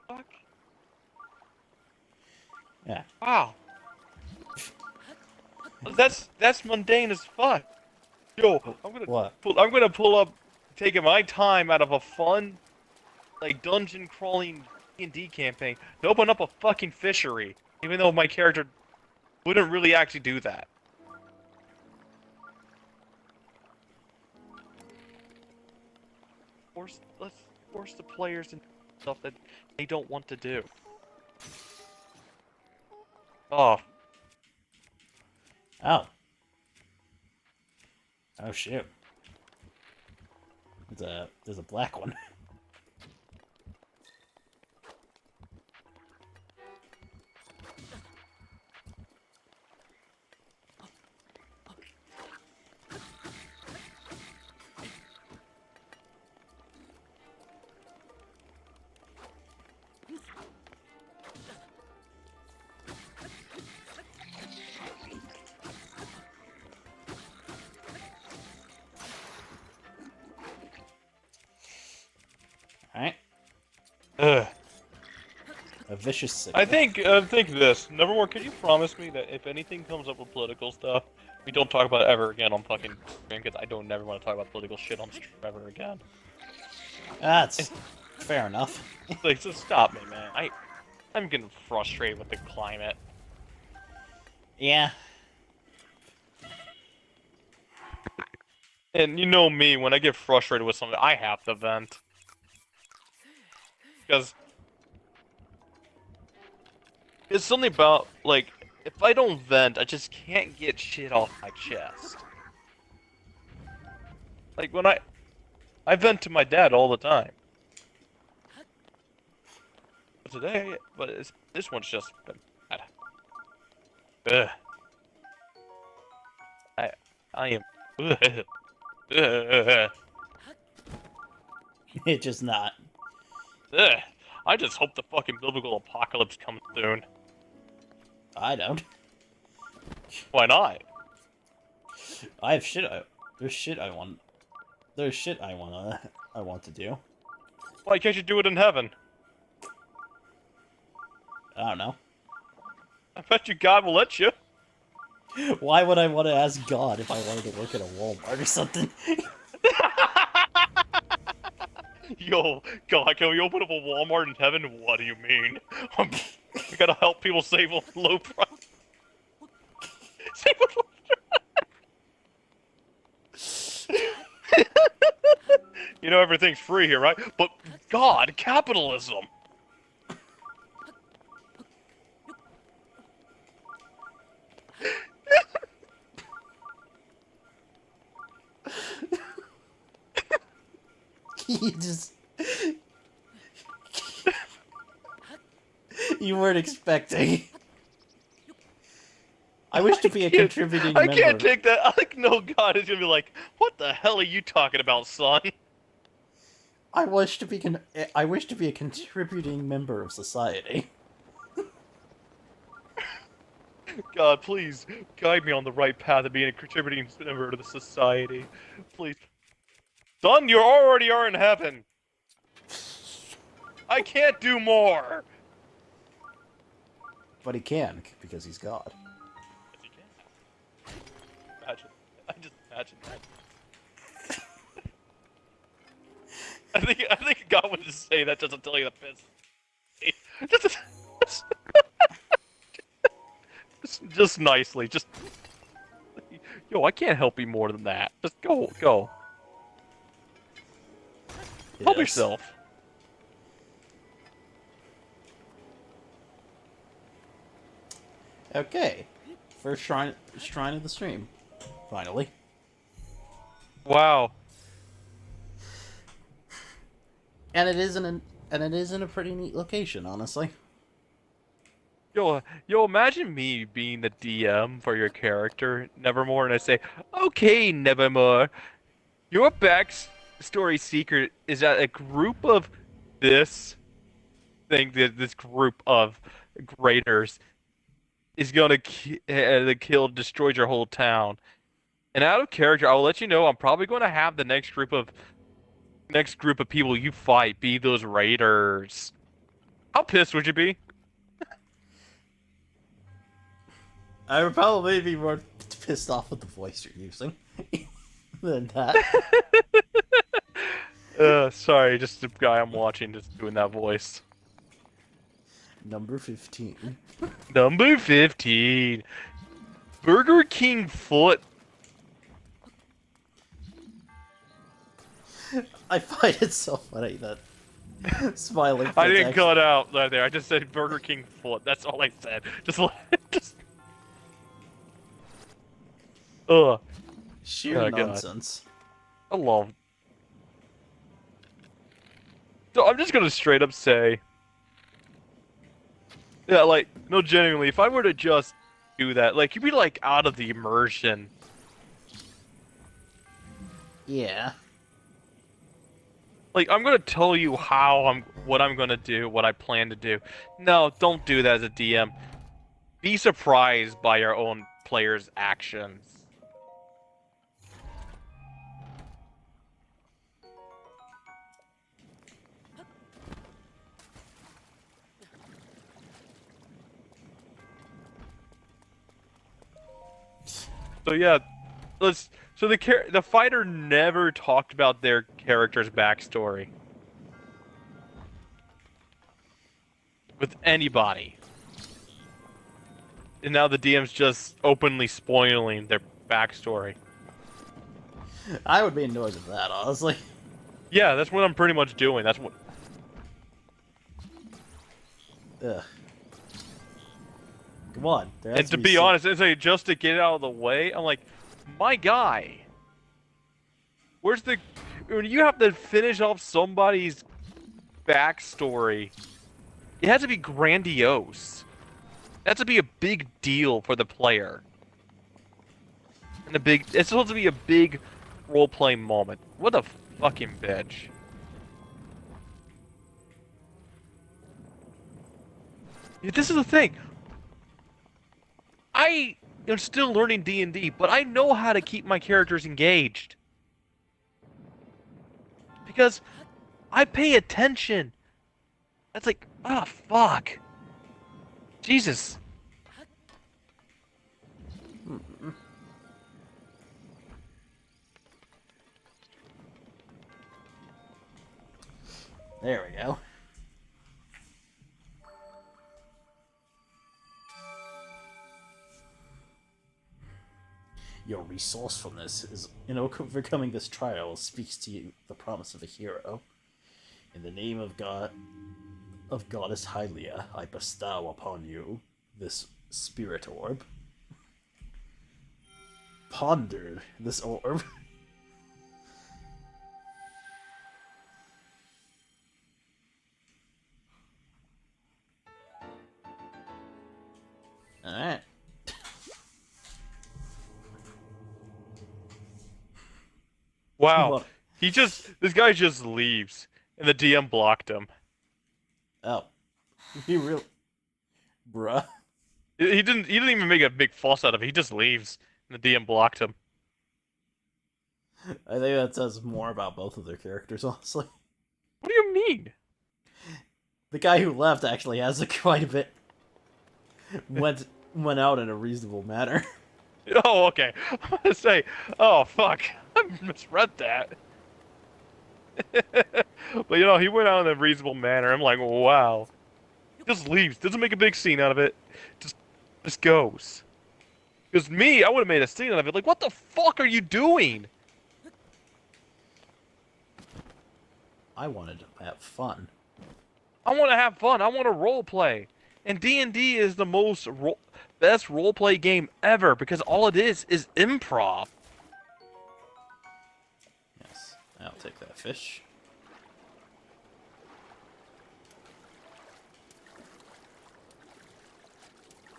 Fuck. Yeah. Wow. That's mundane as fuck. Yo, What? I'm gonna pull up, taking my time out of a fun, like dungeon crawling D&D campaign to open up a fucking fishery, even though my character wouldn't really actually do that. Let's force the players into stuff that they don't want to do. Oh, Oh. Oh shit. There's a black one. Ugh. A vicious I sickle. think this. Nevermore, can you promise me that if anything comes up with political stuff, we don't talk about it ever again on fucking stream? Because I don't never want to talk about political shit on stream ever again. That's fair enough. Like, just stop me, man. I'm getting frustrated with the climate. Yeah. And you know me, when I get frustrated with something, I have to vent. Because it's something about, like, if I don't vent, I just can't get shit off my chest. Like, when I vent to my dad all the time. But today, this one's just been bad. Ugh. I am. Ugh. Ugh. It's just not. Ugh. I just hope the fucking biblical apocalypse comes soon. I don't. Why not? I have shit. There's shit I want. There's shit I want to do. Why can't you do it in heaven? I don't know. I bet you God will let you. Why would I want to ask God if I wanted to work at a Walmart or something? Yo, God, can we open up a Walmart in heaven? What do you mean? We gotta help people save on low price. Save on low price. You know everything's free here, right? But God, capitalism. You just... You weren't expecting. I wish to be a contributing I member. can't take that. I like, no, God is gonna be like, what the hell are you talking about, son? I wish to be a contributing member of society. God, please guide me on the right path of being a contributing member to the society. Please. Son, you already are in heaven. I can't do more. But he can, because he's God. Yes, you can. Imagine. I just imagine that. I think God would just say that just to tell you the piss. Just nicely, just. Yo, I can't help you more than that. Just go. Help Yes. yourself. Okay. First shrine of the stream. Finally. Wow. And it is in a pretty neat location, honestly. Yo, imagine me being the DM for your character, Nevermore, and I say, okay, Nevermore, your backstory secret is that a group of this this group of graders is gonna destroy your whole town. And out of character, I'll let you know I'm probably going to have the next group of people you fight be those raiders. How pissed would you be? I would probably be more pissed off with the voice you're using than that. Sorry, just the guy I'm watching just doing that voice. Number 15. Number 15. Burger King foot. I find it so funny that smiling. I didn't cut out there. I just said Burger King foot. That's all I said. Just. Ugh. Sheer nonsense. God. I love. So I'm just gonna straight up say. Yeah, like, no, genuinely, if I were to just do that, like, you'd be, like, out of the immersion. Yeah. Like, I'm gonna tell you what I'm gonna do, what I plan to do. No, don't do that as a DM. Be surprised by your own player's actions. So yeah, let's. So the fighter never talked about their character's backstory with anybody, and now the DM's just openly spoiling their backstory. I would be annoyed with that, honestly. Yeah, that's what I'm pretty much doing. That's what. Ugh. Come on, there has And to to be be some. honest, it's like just to get it out of the way, I'm like, my guy, where's the? When you have to finish off somebody's backstory, it has to be grandiose. It has to be a big deal for the player. And it's supposed to be a big role-play moment. What a fucking bitch. Yeah, this is the thing. I am still learning D&D, but I know how to keep my characters engaged. Because I pay attention. That's like, ah, fuck. Jesus. There we go. Your resourcefulness is in overcoming this trial speaks to you the promise of a hero. In the name of God, of Goddess Hylia, I bestow upon you this spirit orb. Ponder this orb. Alright. Wow. What? This guy just leaves. And the DM blocked him. Oh. He really. Bruh. He didn't even make a big fuss out of it. He just leaves. And the DM blocked him. I think that says more about both of their characters, honestly. What do you mean? The guy who left actually has quite a bit. Went out in a reasonable manner. Oh, okay. I'm gonna say, oh, fuck. I misread that. But, he went out in a reasonable manner. I'm like, wow. He just leaves. Doesn't make a big scene out of it. Just goes. Because me, I would have made a scene out of it. Like, what the fuck are you doing? I wanted to have fun. I want to have fun. I want to role play. And D&D is the best role play game ever because all it is improv. Yes, I'll take that fish.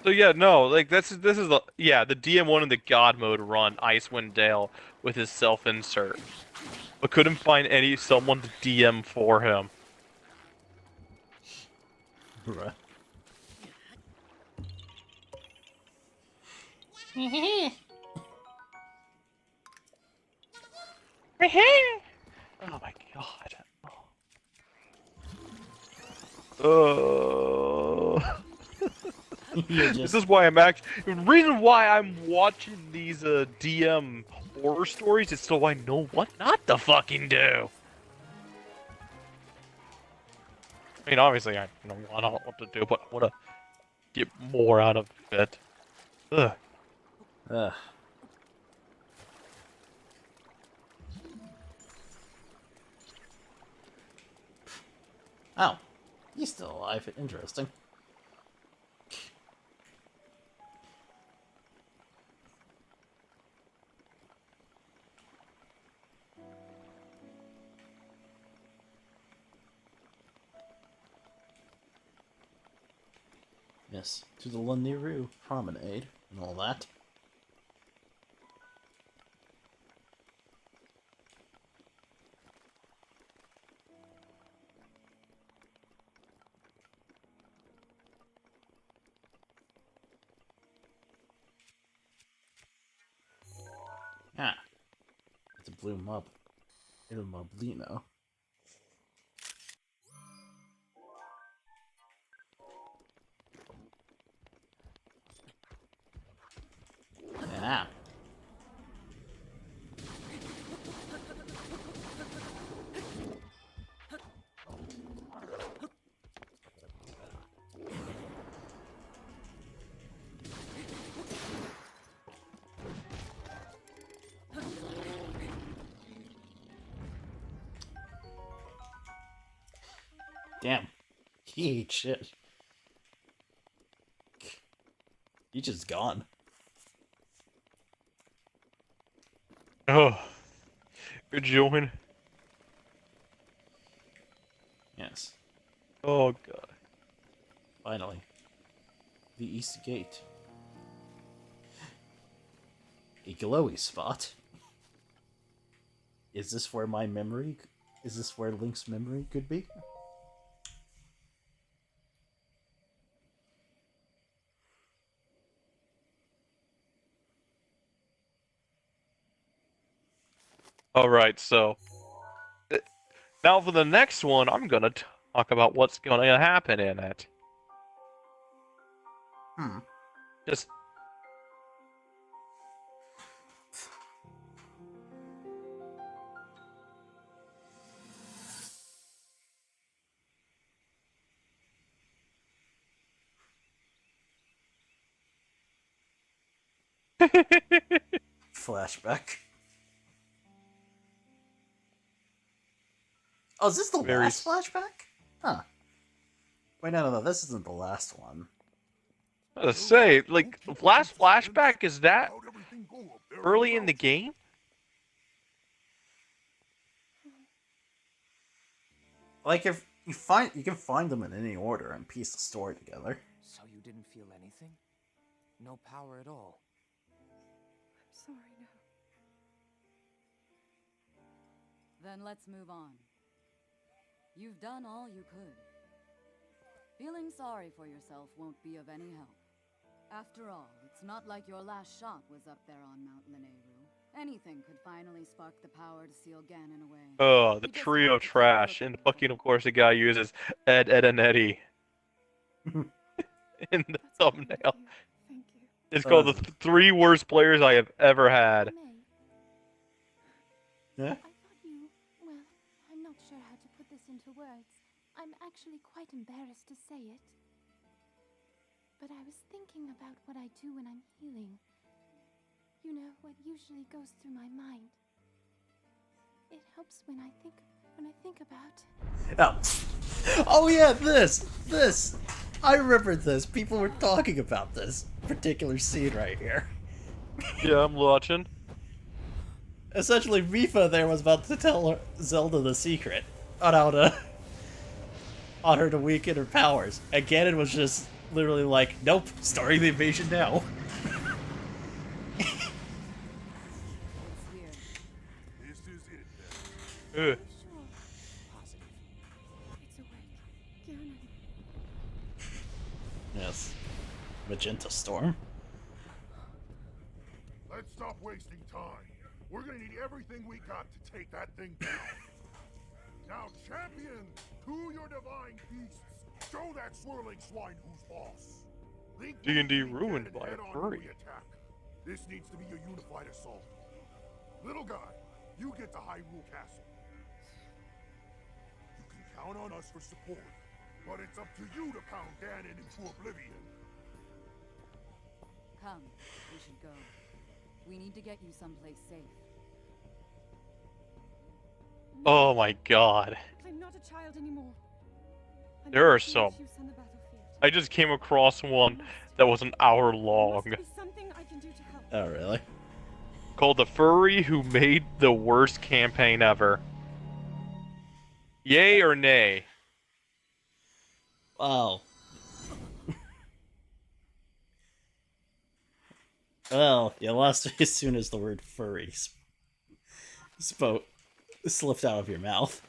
So yeah, no, like this is the DM wanted the God mode run Icewind Dale with his self-insert, but couldn't find someone to DM for him. Bruh. Oh my god. Oh. You're This just. is why the reason why I'm watching these DM horror stories is so I know what not to fucking do. I mean, obviously I know what to do, but I want to get more out of it. Ugh. Ugh. Oh. He's still alive. Interesting. Yes, to the Laniru promenade and all that. Ah, it's a blue mob. It'll moblino. Ah. Damn. He ate shit. He's just gone. Oh, good join. Yes. Oh god. Finally. The East Gate. A glowy spot. Is this where my memory... Is this where Link's memory could be? All right, so now for the next one, I'm gonna talk about what's gonna happen in it. Hmm. Just Flashback. Oh, is this the very. last flashback? Huh. Wait, no, this isn't the last one. I was say, like, last flashback is that early in the game? Like, if you can find them in any order and piece the story together. So you didn't feel anything? No power at all? I'm sorry now. Then let's move on. You've done all you could. Feeling sorry for yourself won't be of any help. After all, it's not like your last shot was up there on Mount Lineru. Anything could finally spark the power to seal Ganon away. Oh, the You just trio have to keep trash, looking and for fucking, them. of course, the guy uses Ed, Ed, and Eddie in the That's thumbnail. kind of you. Thank you. It's called the three worst players I have ever had. May, Yeah? I thought you... Well, I'm not sure how to put this into words. I'm actually quite embarrassed to say it. But I was thinking about what I do when I'm healing. You know, what usually goes through my mind. It helps when I think about... Oh yeah, this! I remember this. People were talking about this particular scene right here. Yeah, I'm watching. Essentially, Rifa there was about to tell Zelda the secret on her to weaken her powers. And Ganon was just literally like, nope, starting the invasion now. It's here. This is it then. Ugh. Sure, Positive. it's awake. Ganon. Yes. Magenta Storm. Let's stop wasting time. We're gonna need everything we got to take that thing down. Now, champion, to your divine beasts, show that swirling swine who's boss. Link will D&D lead ruined Ganon by a head-on furry. when we attack. This needs to be a unified assault. Little guy, you get to Hyrule Castle. You can count on us for support, but it's up to you to pound Ganon into oblivion. Come, we should go. We need to get you someplace safe. Oh my god. I'm not a child anymore. I'm There are not some. use on the battlefield. I just came across one that was an hour There long, must be something I can do to help. Oh, really? called The Furry Who Made the Worst Campaign Ever. Yay or nay? Wow. Well, you lost me as soon as the word furry slipped out of your mouth.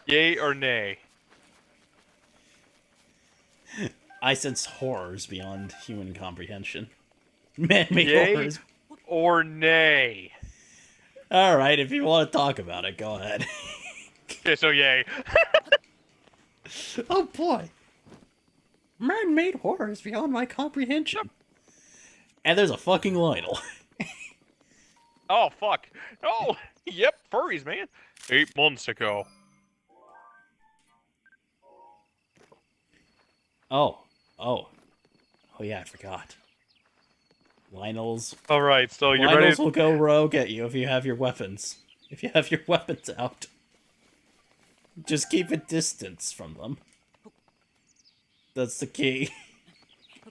Yay or nay? I sense horrors beyond human comprehension. Man-made Yay horrors. or nay? Alright, if you want to talk about it, go ahead. Okay, so yay. Oh boy. Man-made horrors beyond my comprehension. And there's a fucking Lionel. Oh, fuck. No! Yep, furries, man. 8 months ago. Oh yeah, I forgot. Lionel's Alright, so you ready? Lionel's will go rogue at you if you have your weapons. If you have your weapons out. Just keep a distance from them. That's the key.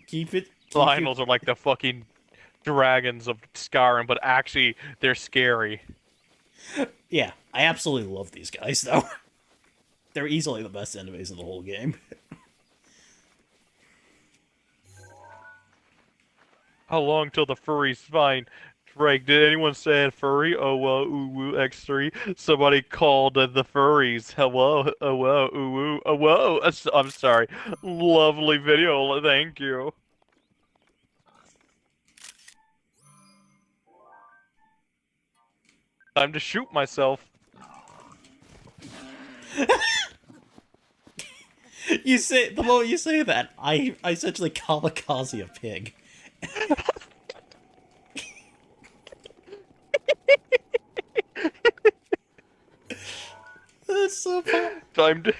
Keep it. Lionels are like the fucking dragons of Skyrim, but actually they're scary. Yeah, I absolutely love these guys though. They're easily the best enemies in the whole game. How long till the furries find Drake? Did anyone say furry? Oh well, ooh woo X3. Somebody called the furries. Hello, oh whoa, ooh woo, oh whoa. I'm sorry. Lovely video, thank you. Time to shoot myself. You say the moment you say that, I essentially kamikaze a pig. That's so fun. Time to.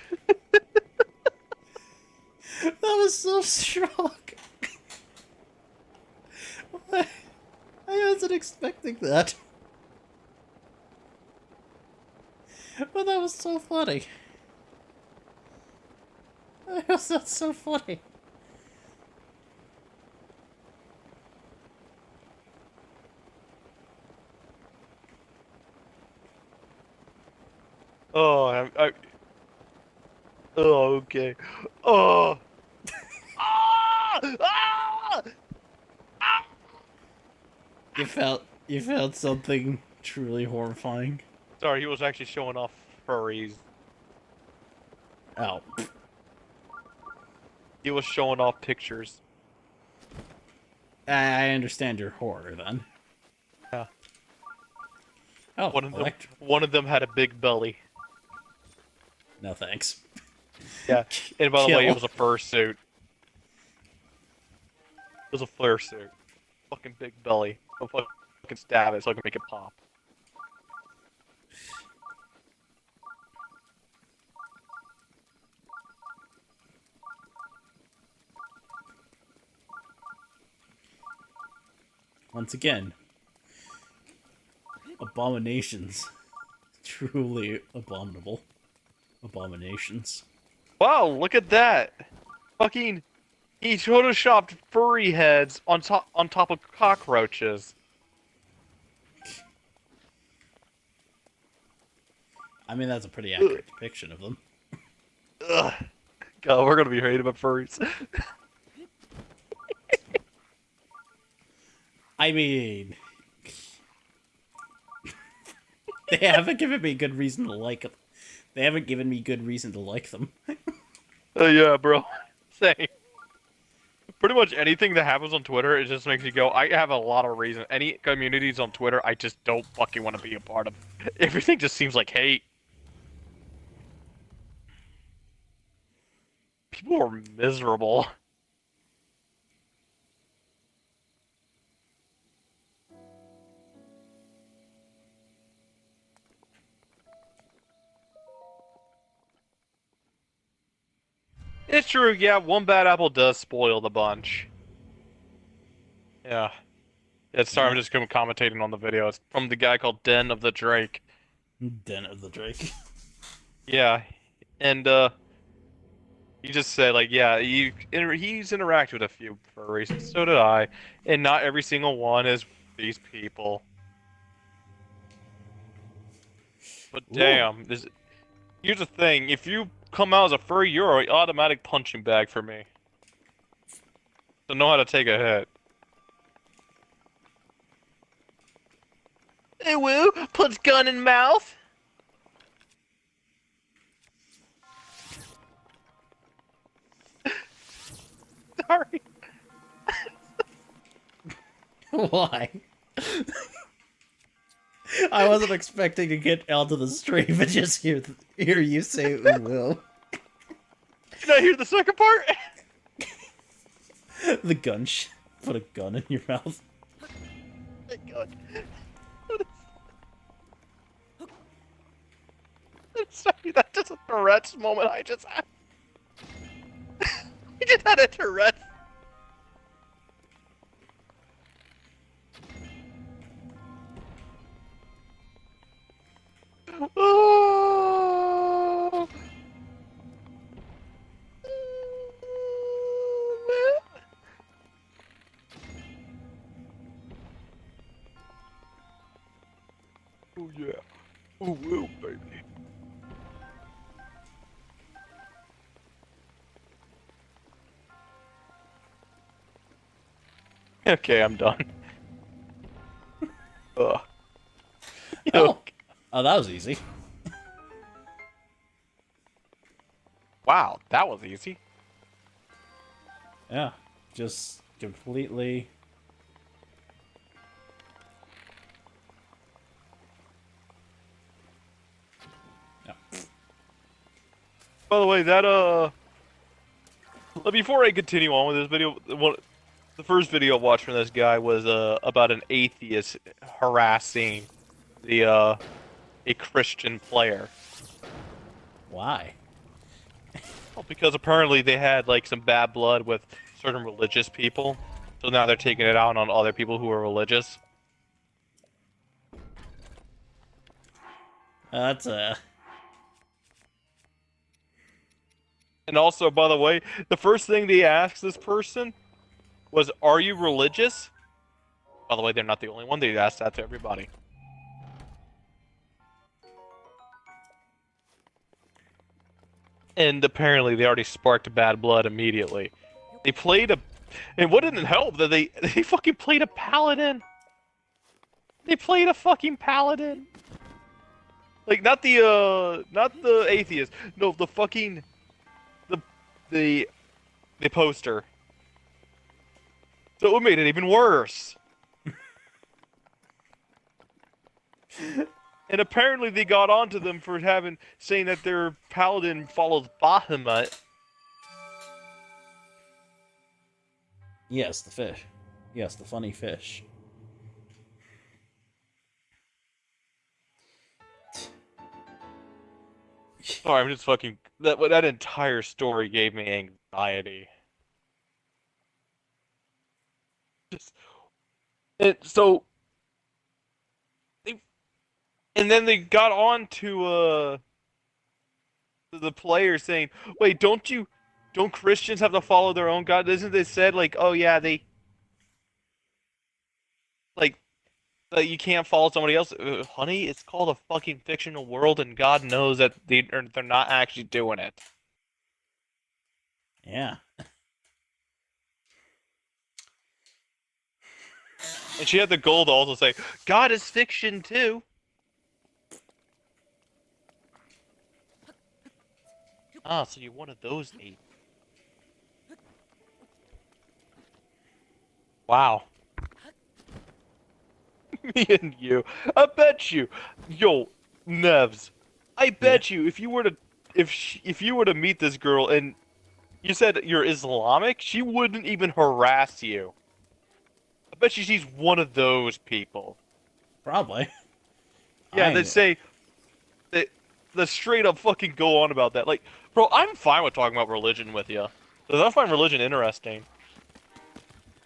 That was so strong. I wasn't expecting that. But that was so funny. That's so funny. Oh, oh, okay. Oh. Ah! Ah! You felt something truly horrifying. Sorry, he was actually showing off furries. Oh. He was showing off pictures. I understand your horror then. Yeah. Oh, One of them had a big belly. No thanks. Yeah, and by the way, Kill. it was a fursuit. It was a flare suit. Fucking big belly. I'll fucking stab it so I can make it pop. Once again, abominations. Truly abominable. Abominations. Wow, look at that! Fucking, he photoshopped furry heads on top of cockroaches. I mean, that's a pretty accurate depiction of them. Ugh. God, we're gonna be hated about furries. I mean, they haven't given me good reason to like them. They haven't given me good reason to like them. Yeah, bro. Same. Pretty much anything that happens on Twitter, it just makes you go, I have a lot of reasons. Any communities on Twitter, I just don't fucking want to be a part of. Everything just seems like hate. People are miserable. It's true, yeah, one bad apple does spoil the bunch. Yeah. Yeah, sorry, I'm just commentating on the video. It's from the guy called Den of the Drake. Den of the Drake. Yeah, and he just said like, yeah, he's interacted with a few furries, and so did I, and not every single one is these people. But damn, here's the thing: if you come out as a furry, you're an automatic punching bag for me. So know how to take a hit. Hey, woo! Puts gun in mouth. Sorry. Why? I wasn't expecting to get onto the stream and just hear you say "ooh will." Did I hear the second part? The gun. Put a gun in your mouth. Thank God. I'm sorry, that's just a Tourette's moment I just had. I just had a Tourette's. Oh, Oh yeah. Oh well, baby. Okay, I'm done. Ugh. Oh, oh, that was easy. Wow, that was easy. Yeah, just completely. Yeah. By the way, that before I continue on with this video, the first video I watched from this guy was about an atheist harassing the a Christian player. Why? Well, because apparently they had like some bad blood with certain religious people, so now they're taking it out on other people who are religious. That's And also, by the way, the first thing they asked this person was, "Are you religious?" By the way, they're not the only one. They asked that to everybody. And apparently, they already sparked bad blood immediately. They played a, and what didn't help that they fucking played a paladin. They played a fucking paladin. Like not the atheist. No, the fucking the poster. So it made it even worse. And apparently they got onto them for saying that their paladin follows Bahamut. yes, the fish. Yes, the funny fish. Sorry, I'm just fucking that entire story gave me anxiety. Just and so they and then they got on to the player saying, "Wait, don't Christians have to follow their own God? Isn't it said like, oh yeah, they like you can't follow somebody else, honey? It's called a fucking fictional world, and God knows that they're not actually doing it." Yeah. And she had the goal to also say, "God is fiction too." Ah, so you're one of those eight. Wow. Me and you. I bet you. Yo, Nevs. I bet you if you were to if you were to meet this girl and you said you're Islamic, she wouldn't even harass you. I bet you she's one of those people. Probably. Yeah, they'd say they straight up fucking go on about that. Like, bro, I'm fine with talking about religion with you. Because I find religion interesting.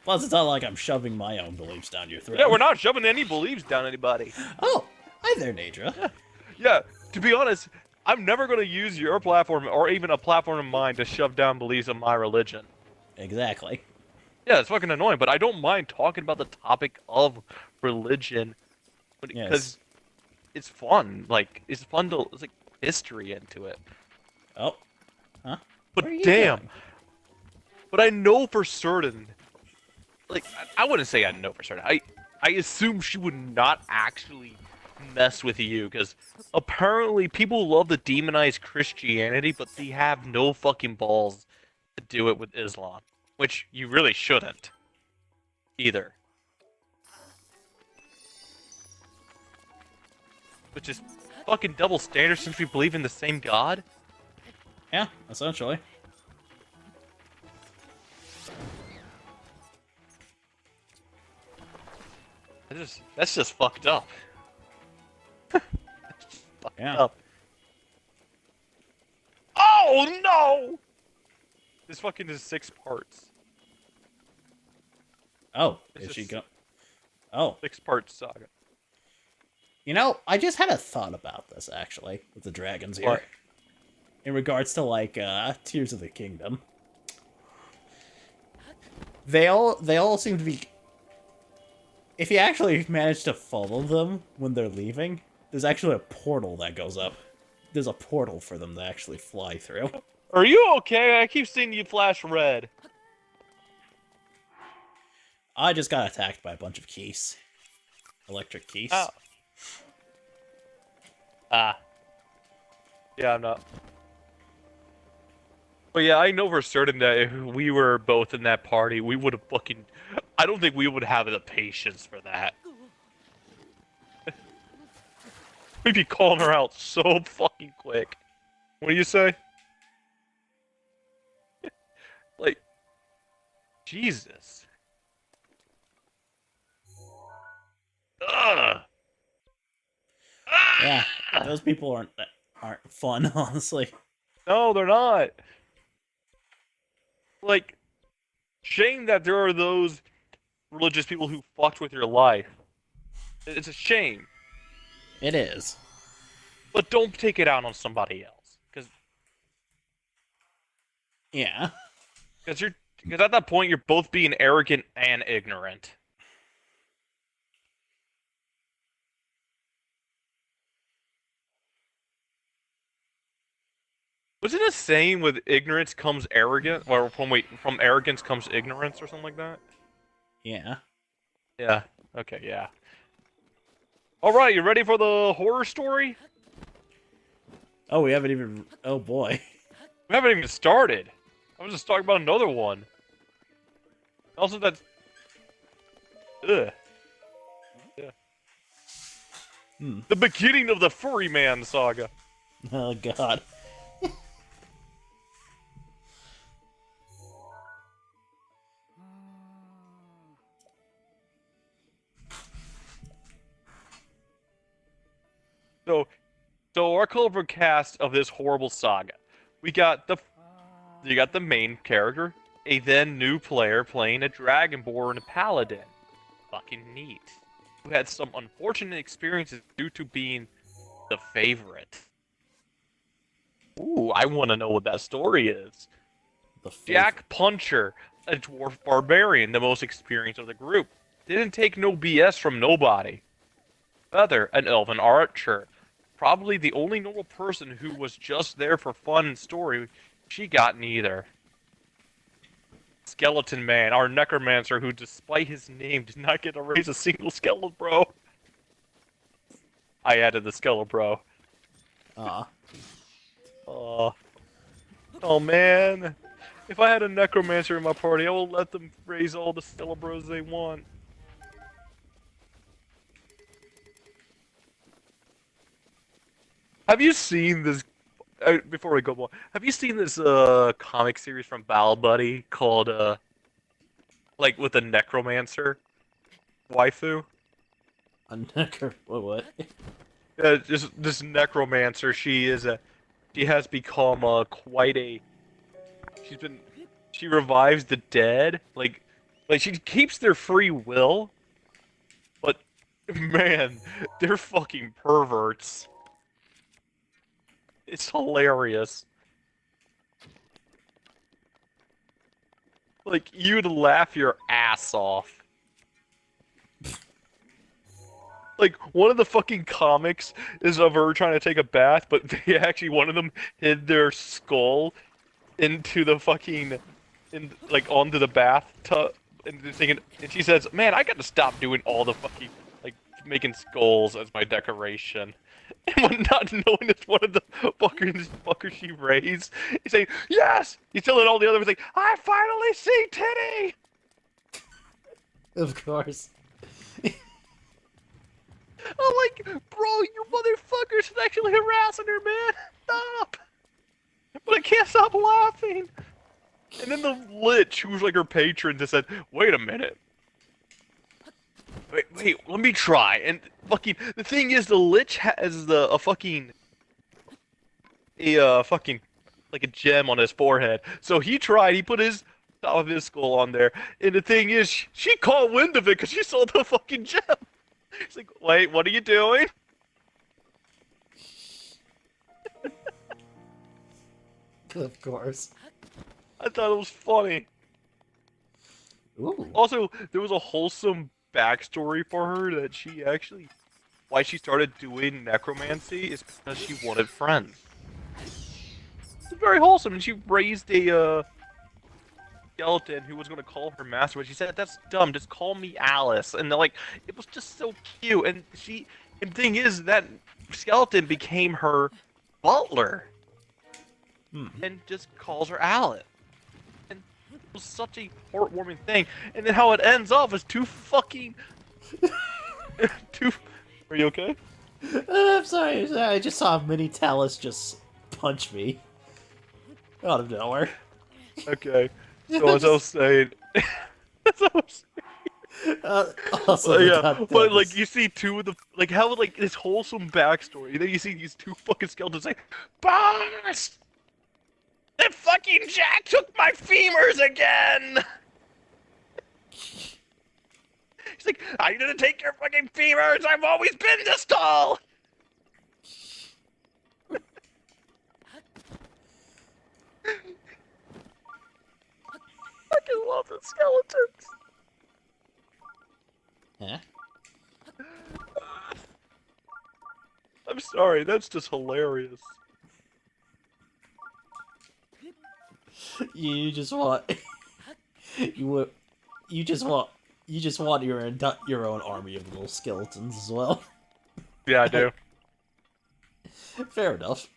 Plus, it's not like I'm shoving my own beliefs down your throat. Yeah, we're not shoving any beliefs down anybody. Oh, hi there, Nadra. Yeah, to be honest, I'm never going to use your platform or even a platform of mine to shove down beliefs of my religion. Exactly. Yeah, it's fucking annoying, but I don't mind talking about the topic of religion because Yes. it's fun. Like, it's fun to it's like history into it. Oh. Huh? But Where are you damn, going? but I know for certain. Like, I wouldn't say I know for certain. I assume she would not actually mess with you because apparently people love to demonize Christianity, but they have no fucking balls to do it with Islam, which you really shouldn't either. Which is fucking double standard since we believe in the same God. Yeah, essentially. That's just fucked up. Fucked Yeah. up. Oh no! This fucking is 6 parts. Oh, It's is she just- go? Oh, 6-part saga. you know, I just had a thought about this actually with the dragons here. What? In regards to like Tears of the Kingdom, they all seem to be. If you actually manage to follow them when they're leaving, There's actually a portal that goes up. There's a portal for them to actually fly through. Are you okay? I keep seeing you flash red. I just got attacked by a bunch of keys. Electric keys. Oh. Ah. Yeah, I'm not. But yeah, I know for certain that if we were both in that party, we would have fucking... I don't think we would have the patience for that. We'd be calling her out so fucking quick. What do you say? Like... Jesus. Ugh. Yeah, those people aren't fun, honestly. No, they're not. Like, shame that there are those religious people who fucked with your life. It's a shame. It is. But don't take it out on somebody else. Yeah. Because at that point, you're both being arrogant and ignorant. Wasn't it a saying with ignorance comes arrogant? Or from arrogance comes ignorance or something like that? Yeah. Yeah. Okay, yeah. Alright, you ready for the horror story? Oh, we haven't even... Oh, boy. We haven't even started. I was just talking about another one. Also, that's... Ugh. Yeah. The beginning of the Furry Man saga. Oh, God. So our colorful cast of this horrible saga. You got the main character, a then new player playing a Dragonborn paladin. Fucking neat. Who had some unfortunate experiences due to being the favorite. Ooh, I want to know what that story is. Jack Puncher, a dwarf barbarian, the most experienced of the group. Didn't take no BS from nobody. Feather, an elven archer. Probably the only normal person who was just there for fun and story. She got neither. Skeleton Man, our necromancer who, despite his name, did not get to raise a single skeleton bro. I added the skeleton bro. Oh man. If I had a necromancer in my party, I will let them raise all the skeleton bros they want. Have you seen this? Before we go on, have you seen this comic series from Battle Buddy called like with a necromancer waifu? What? Just this necromancer. She has become quite a. She revives the dead. Like she keeps their free will, but man, they're fucking perverts. It's hilarious. Like, you'd laugh your ass off. Like, one of the fucking comics is of her trying to take a bath, but they actually, one of them hid their skull into the fucking, onto the bathtub, and she says, man, I gotta stop doing all the fucking, making skulls as my decoration. And not knowing it's one of the fuckers she raised, he's saying, yes! He's telling all the others, like, I finally see titty! Of course. I'm like, bro, you motherfucker's sexually harassing her, man! Stop! But I can't stop laughing! And then the Lich, who's like her patron, just said, wait a minute. Wait, let me try. And fucking, the thing is, the Lich has a fucking, like a gem on his forehead. So he tried, he put his top of his skull on there. And the thing is, she caught wind of it because she saw the fucking gem. She's like, wait, what are you doing? Of course. I thought it was funny. Ooh. Also, there was a wholesome backstory for her that she actually why she started doing necromancy is because she wanted friends. It's very wholesome, and she raised a skeleton who was going to call her master, but she said, "That's dumb. Just call me Alice." And they're like, it was just so cute. And the thing is, that skeleton became her butler, and just calls her Alice. And it was such a heartwarming thing. And then how it ends off is two fucking two. Are you okay? I'm sorry. I just saw Mini Talus just punch me out of nowhere. Okay. So as I was saying, as I was Also, yeah, but like you see two of the like how like this wholesome backstory, and then you see these two fucking skeletons like, "Boss, that fucking Jack took my femurs again." He's like, "I'm gonna take your fucking femurs. I've always been this tall." I fucking love the skeletons. Huh? I'm sorry, that's just hilarious. You just want you just want your own army of little skeletons as well. Yeah, I do. Fair enough.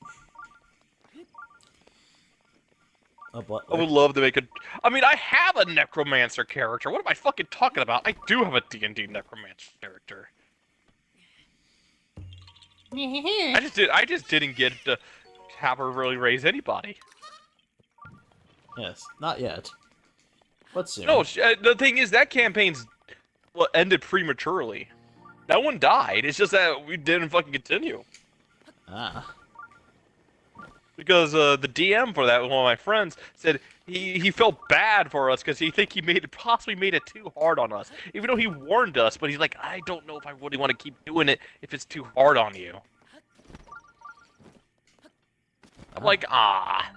But I would love to make a... I mean, I have a necromancer character. What am I fucking talking about? I do have a D&D necromancer character. I just didn't get to have her really raise anybody. Yes, not yet. But soon. No, the thing is, that campaign's ended prematurely. That one died. It's just that we didn't fucking continue. Ah. Because the DM for that, one of my friends, said he felt bad for us because he possibly made it too hard on us. Even though he warned us, but he's like, I don't know if I really want to keep doing it if it's too hard on you. I'm like, ah.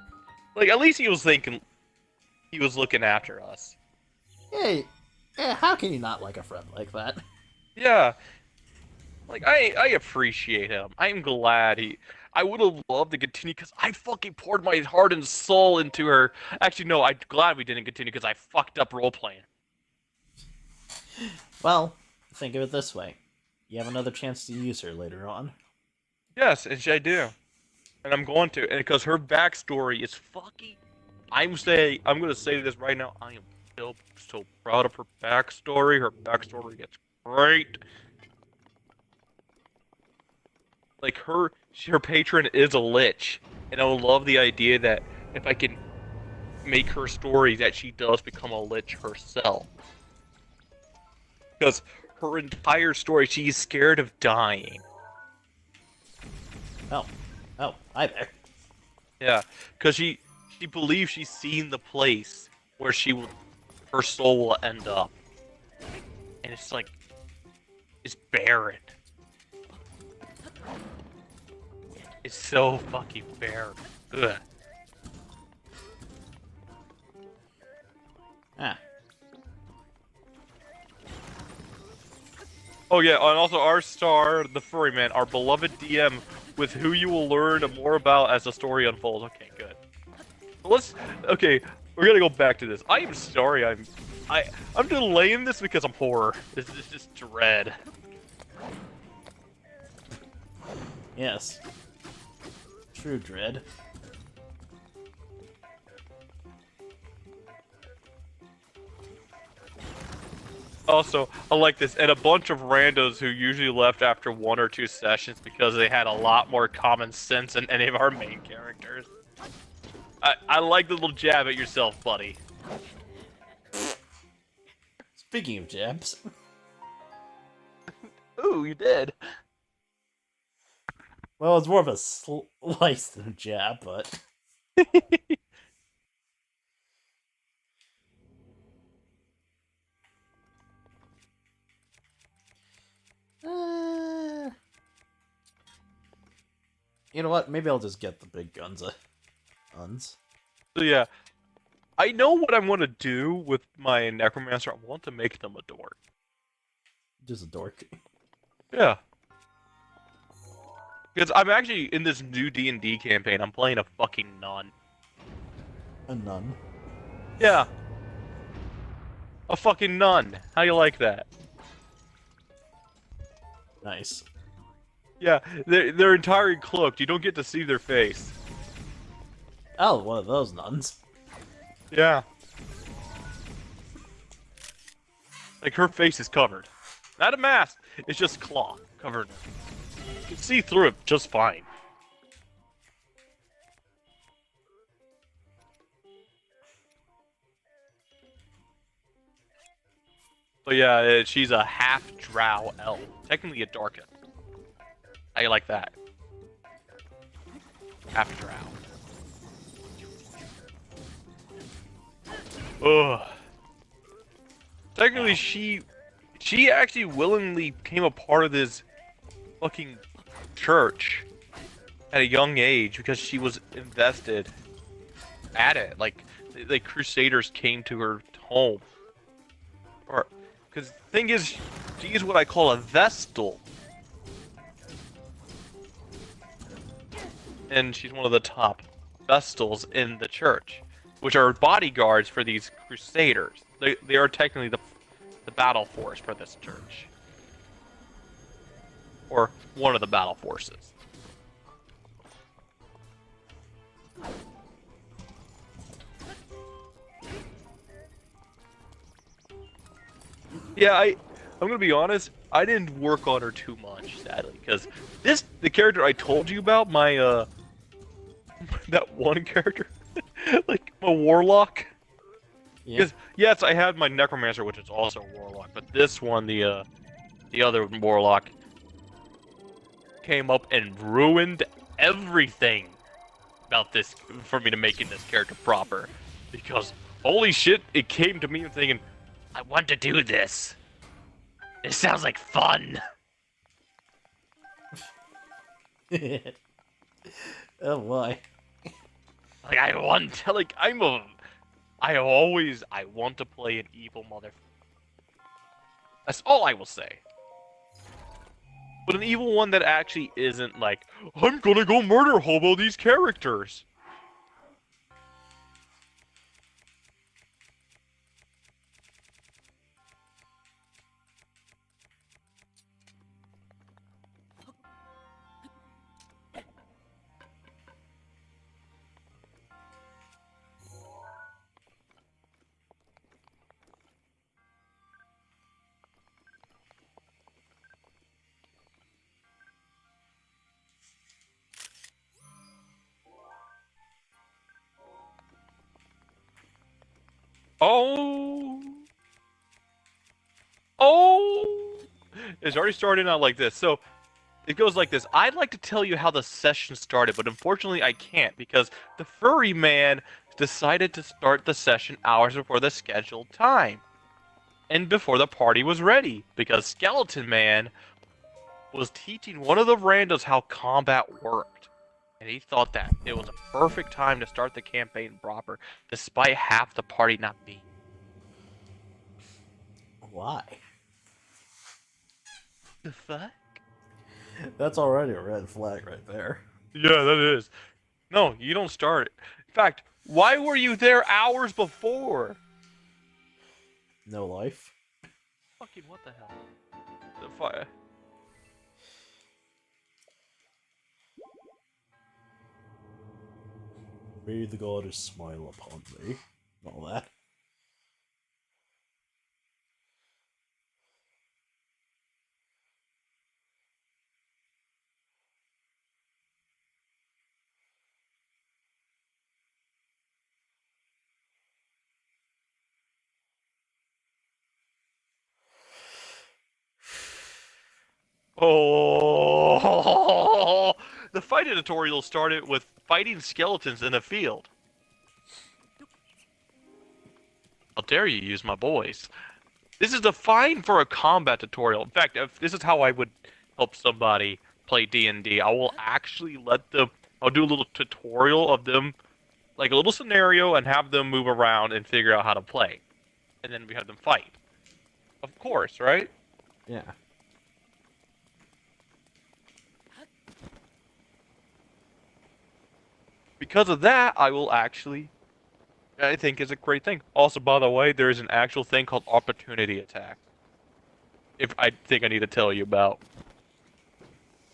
Like, at least he was thinking, he was looking after us. Hey, how can you not like a friend like that? Yeah. Like, I appreciate him. I'm glad I would have loved to continue because I fucking poured my heart and soul into her. Actually, no, I'm glad we didn't continue because I fucked up role-playing. Well, think of it this way. You have another chance to use her later on. Yes, and I do. And I'm going to. And because her backstory is fucking... I'm going to say this right now. I am so proud of her backstory. Her backstory gets great. Like, her patron is a lich, and I would love the idea that if I can make her story that she does become a lich herself. Because her entire story, she's scared of dying. Oh, hi there. Yeah, because she believes she's seen the place where her soul will end up. And it's like, it's barren. It's so fucking barren. Ugh. Ah. Oh yeah, and also our star, the furry man, our beloved DM, with who you will learn more about as the story unfolds. Okay, good. Okay, we're gonna go back to this. I am sorry, I'm delaying this because I'm horror. This is just dread. Yes. True dread. Also, I like this, and a bunch of randos who usually left after 1 or 2 sessions because they had a lot more common sense than any of our main characters. I like the little jab at yourself, buddy. Speaking of jabs. Ooh, you did. Well, it's more of a slice than a jab, but... You know what? Maybe I'll just get the big guns. So yeah, I know what I'm gonna do with my necromancer. I want to make them a dork. Just a dork. Yeah. Because I'm actually in this new D&D campaign. I'm playing a fucking nun. A nun. Yeah, a fucking nun. How you like that? Nice. Yeah, they're entirely cloaked. You don't get to see their face. Oh, one of those nuns. Yeah. Like, her face is covered. Not a mask. It's just cloth covered. You can see through it just fine. But yeah, she's a half drow elf. Technically a dark elf. How you like that? Half drow. Ugh. Technically, she actually willingly became a part of this fucking church at a young age because she was invested at it. Like crusaders came to her home. Or, because the thing is, she is what I call a vestal. And she's one of the top vestals in the church, which are bodyguards for these crusaders. They are technically the battle force for this church. Or one of the battle forces. Yeah, I'm gonna be honest, I didn't work on her too much, sadly, because the character I told you about, my, that one character, like, a warlock. Yeah. Because, yes, I had my necromancer, which is also a warlock, but this one, the other warlock, came up and ruined everything about this for me to making this character proper. Because, holy shit, it came to me thinking, I want to do this. It sounds like fun. Oh boy. Like, I want to play an evil mother. That's all I will say. But an evil one that actually isn't like, I'm gonna go murder hobo these characters. Oh. Oh. It's already starting out like this. So, it goes like this. I'd like to tell you how the session started, but unfortunately I can't because the furry man decided to start the session hours before the scheduled time. And before the party was ready, because Skeleton Man was teaching one of the randos how combat worked. And he thought that it was a perfect time to start the campaign proper, despite half the party not being. Why? The fuck? That's already a red flag right there. Yeah, that is. No, you don't start it. In fact, why were you there hours before? No life. Fucking what the hell? The fire. May the goddess smile upon me. All that. Oh, the fight tutorial started with fighting skeletons in a field. How dare you use my voice? This is fine for a combat tutorial. In fact, if this is how I would help somebody play D&D, I will actually I'll do a little tutorial of them, like a little scenario, and have them move around and figure out how to play. And then we have them fight. Of course, right? Yeah. Because of that, I think is a great thing. Also, by the way, there is an actual thing called opportunity attack. If I think I need to tell you about.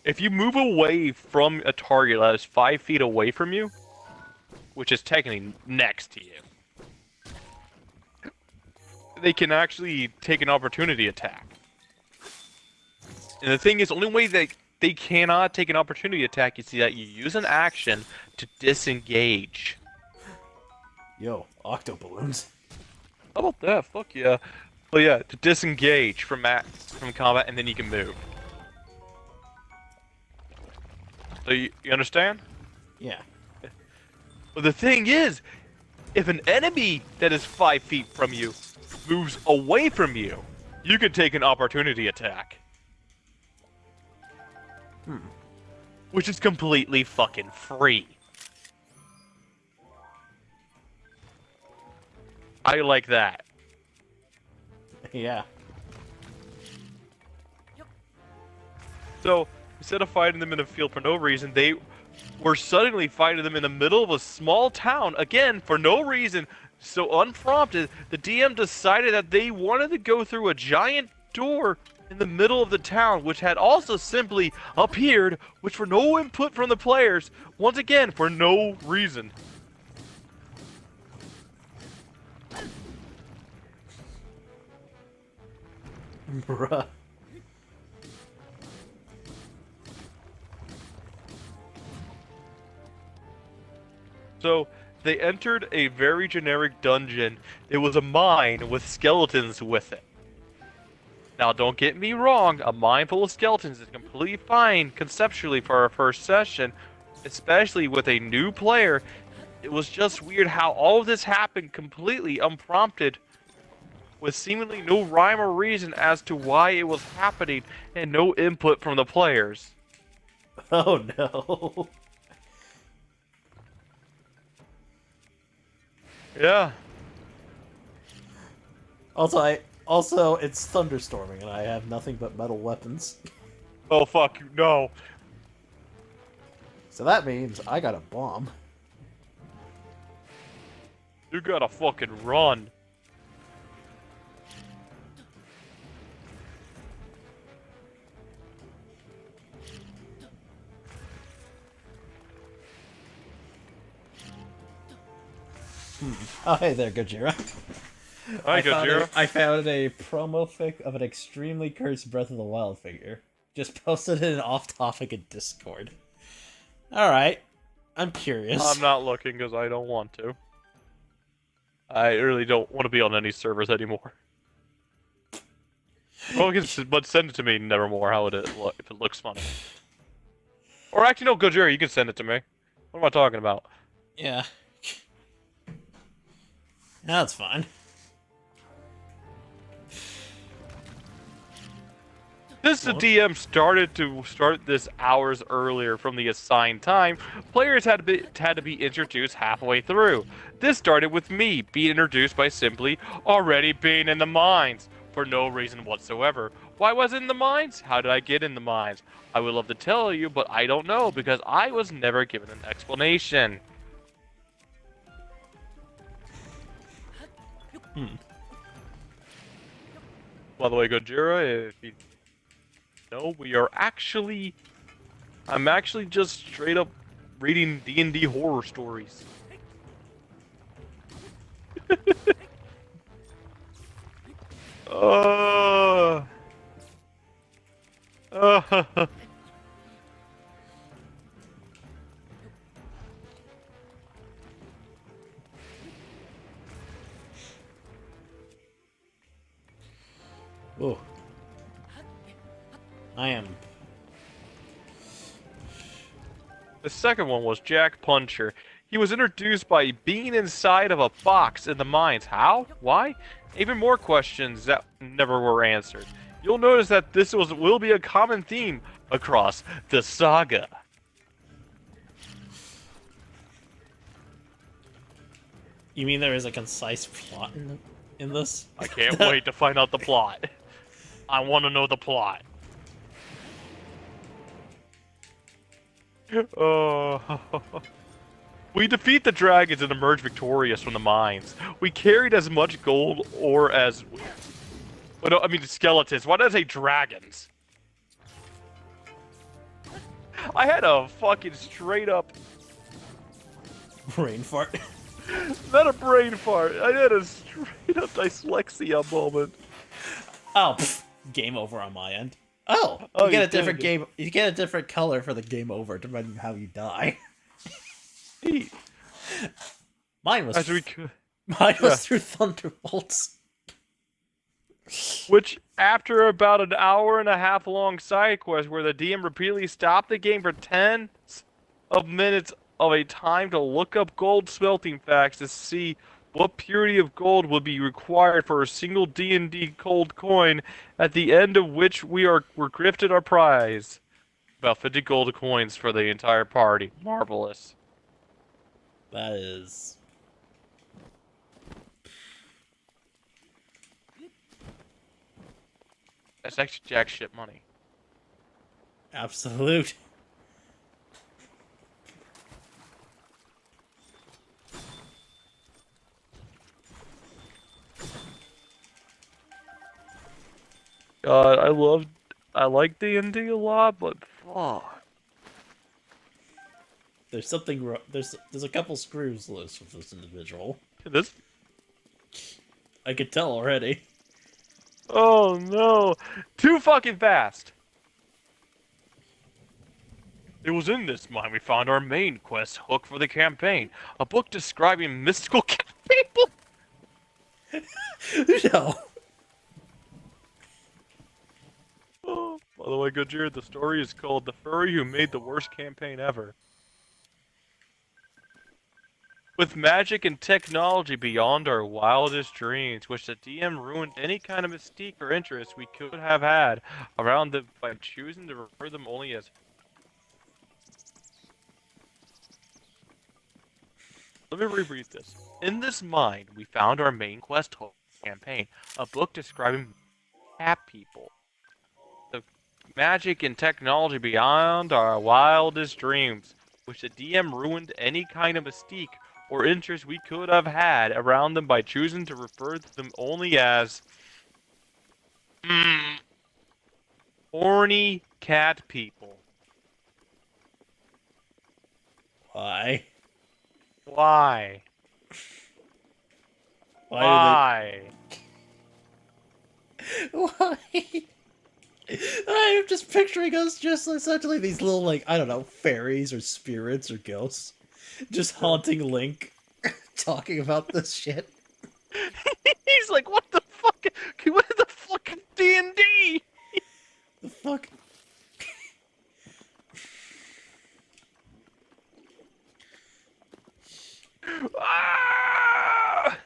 If you move away from a target that is 5 feet away from you, which is technically next to you, they can actually take an opportunity attack. And the thing is, the only way they cannot take an opportunity attack is that you use an action to disengage. Yo, octo balloons. How about that? Fuck yeah. But yeah, to disengage from combat, and then you can move. So you understand? Yeah. But the thing is, if an enemy that is 5 feet from you moves away from you, you can take an opportunity attack. Which is completely fucking free. I like that. Yeah. So, instead of fighting them in a field for no reason, they were suddenly fighting them in the middle of a small town, again, for no reason. So unprompted, the DM decided that they wanted to go through a giant door in the middle of the town, which had also simply appeared, which for no input from the players, once again, for no reason. Bruh. So, they entered a very generic dungeon. It was a mine with skeletons with it. Now, don't get me wrong, a mine full of skeletons is completely fine conceptually for our first session, especially with a new player. It was just weird how all of this happened completely unprompted, with seemingly no rhyme or reason as to why it was happening, and no input from the players. Oh no. Yeah. Also it's thunderstorming and I have nothing but metal weapons. Oh fuck, no. So that means I got a bomb. You gotta fucking run. Oh hey there, Gojira. Hi, Gojira. I found a promo fic of an extremely cursed Breath of the Wild figure. Just posted it off topic in Discord. Alright. I'm curious. I'm not looking because I don't want to. I really don't want to be on any servers anymore. Well, but send it to me, nevermore. How would it look if it looks funny? Or actually, no, Gojira, you can send it to me. What am I talking about? Yeah. That's fine. Since the DM started this hours earlier from the assigned time, players had to be introduced halfway through. This started with me being introduced by simply already being in the mines for no reason whatsoever. Why was it in the mines? How did I get in the mines? I would love to tell you, but I don't know because I was never given an explanation. By the way, Gojira, if you know, I'm actually just straight up reading D&D horror stories. uh, Ooh. I am. The second one was Jack Puncher. He was introduced by being inside of a box in the mines. How? Why? Even more questions that never were answered. You'll notice that this will be a common theme across the saga. You mean there is a concise plot in this? I can't wait to find out the plot. I want to know the plot. We defeat the dragons and emerge victorious from the mines. We carried as much gold ore as... Well, no, I mean skeletons. Why did I say dragons? I had a fucking straight up... Brain fart. Not a brain fart. I had a straight up dyslexia moment. Oh, pff, game over on my end. Oh, Oh, you get you a different did. game. You get a different color for the game over, depending on how you die. Neat. Mine was. As we could. Mine was yeah. through thunderbolts. Which, after about an hour and a half long side quest where the DM repeatedly stopped the game for tens of minutes of a time to look up gold smelting facts to see what purity of gold would be required for a single D&D gold coin, at the end of which were grifted our prize. About 50 gold coins for the entire party. Marvelous. That is. That's actually jack shit money. Absolute. God, I like D&D a lot, but fuck. There's something. There's a couple screws loose with this individual. This? I could tell already. Oh no! Too fucking fast! It was in this mine we found our main quest hook for the campaign. A book describing mystical cat people! No. Oh, by the way, Gojira, the story is called The Furry Who Made the Worst Campaign Ever. With magic and technology beyond our wildest dreams, which the DM ruined any kind of mystique or interest we could have had around them by choosing to refer them only as... Let me reread this. In this mine, we found our main quest hook campaign, a book describing cat people. The magic and technology beyond our wildest dreams, which the DM ruined any kind of mystique or interest we could have had around them by choosing to refer to them only as horny cat people. Why? Why? Why? Why? I'm just picturing us just essentially these little, like, I don't know, fairies or spirits or ghosts just haunting Link, talking about this shit. He's like, what the fuck? What is the fucking D&D? The fuck? Ah!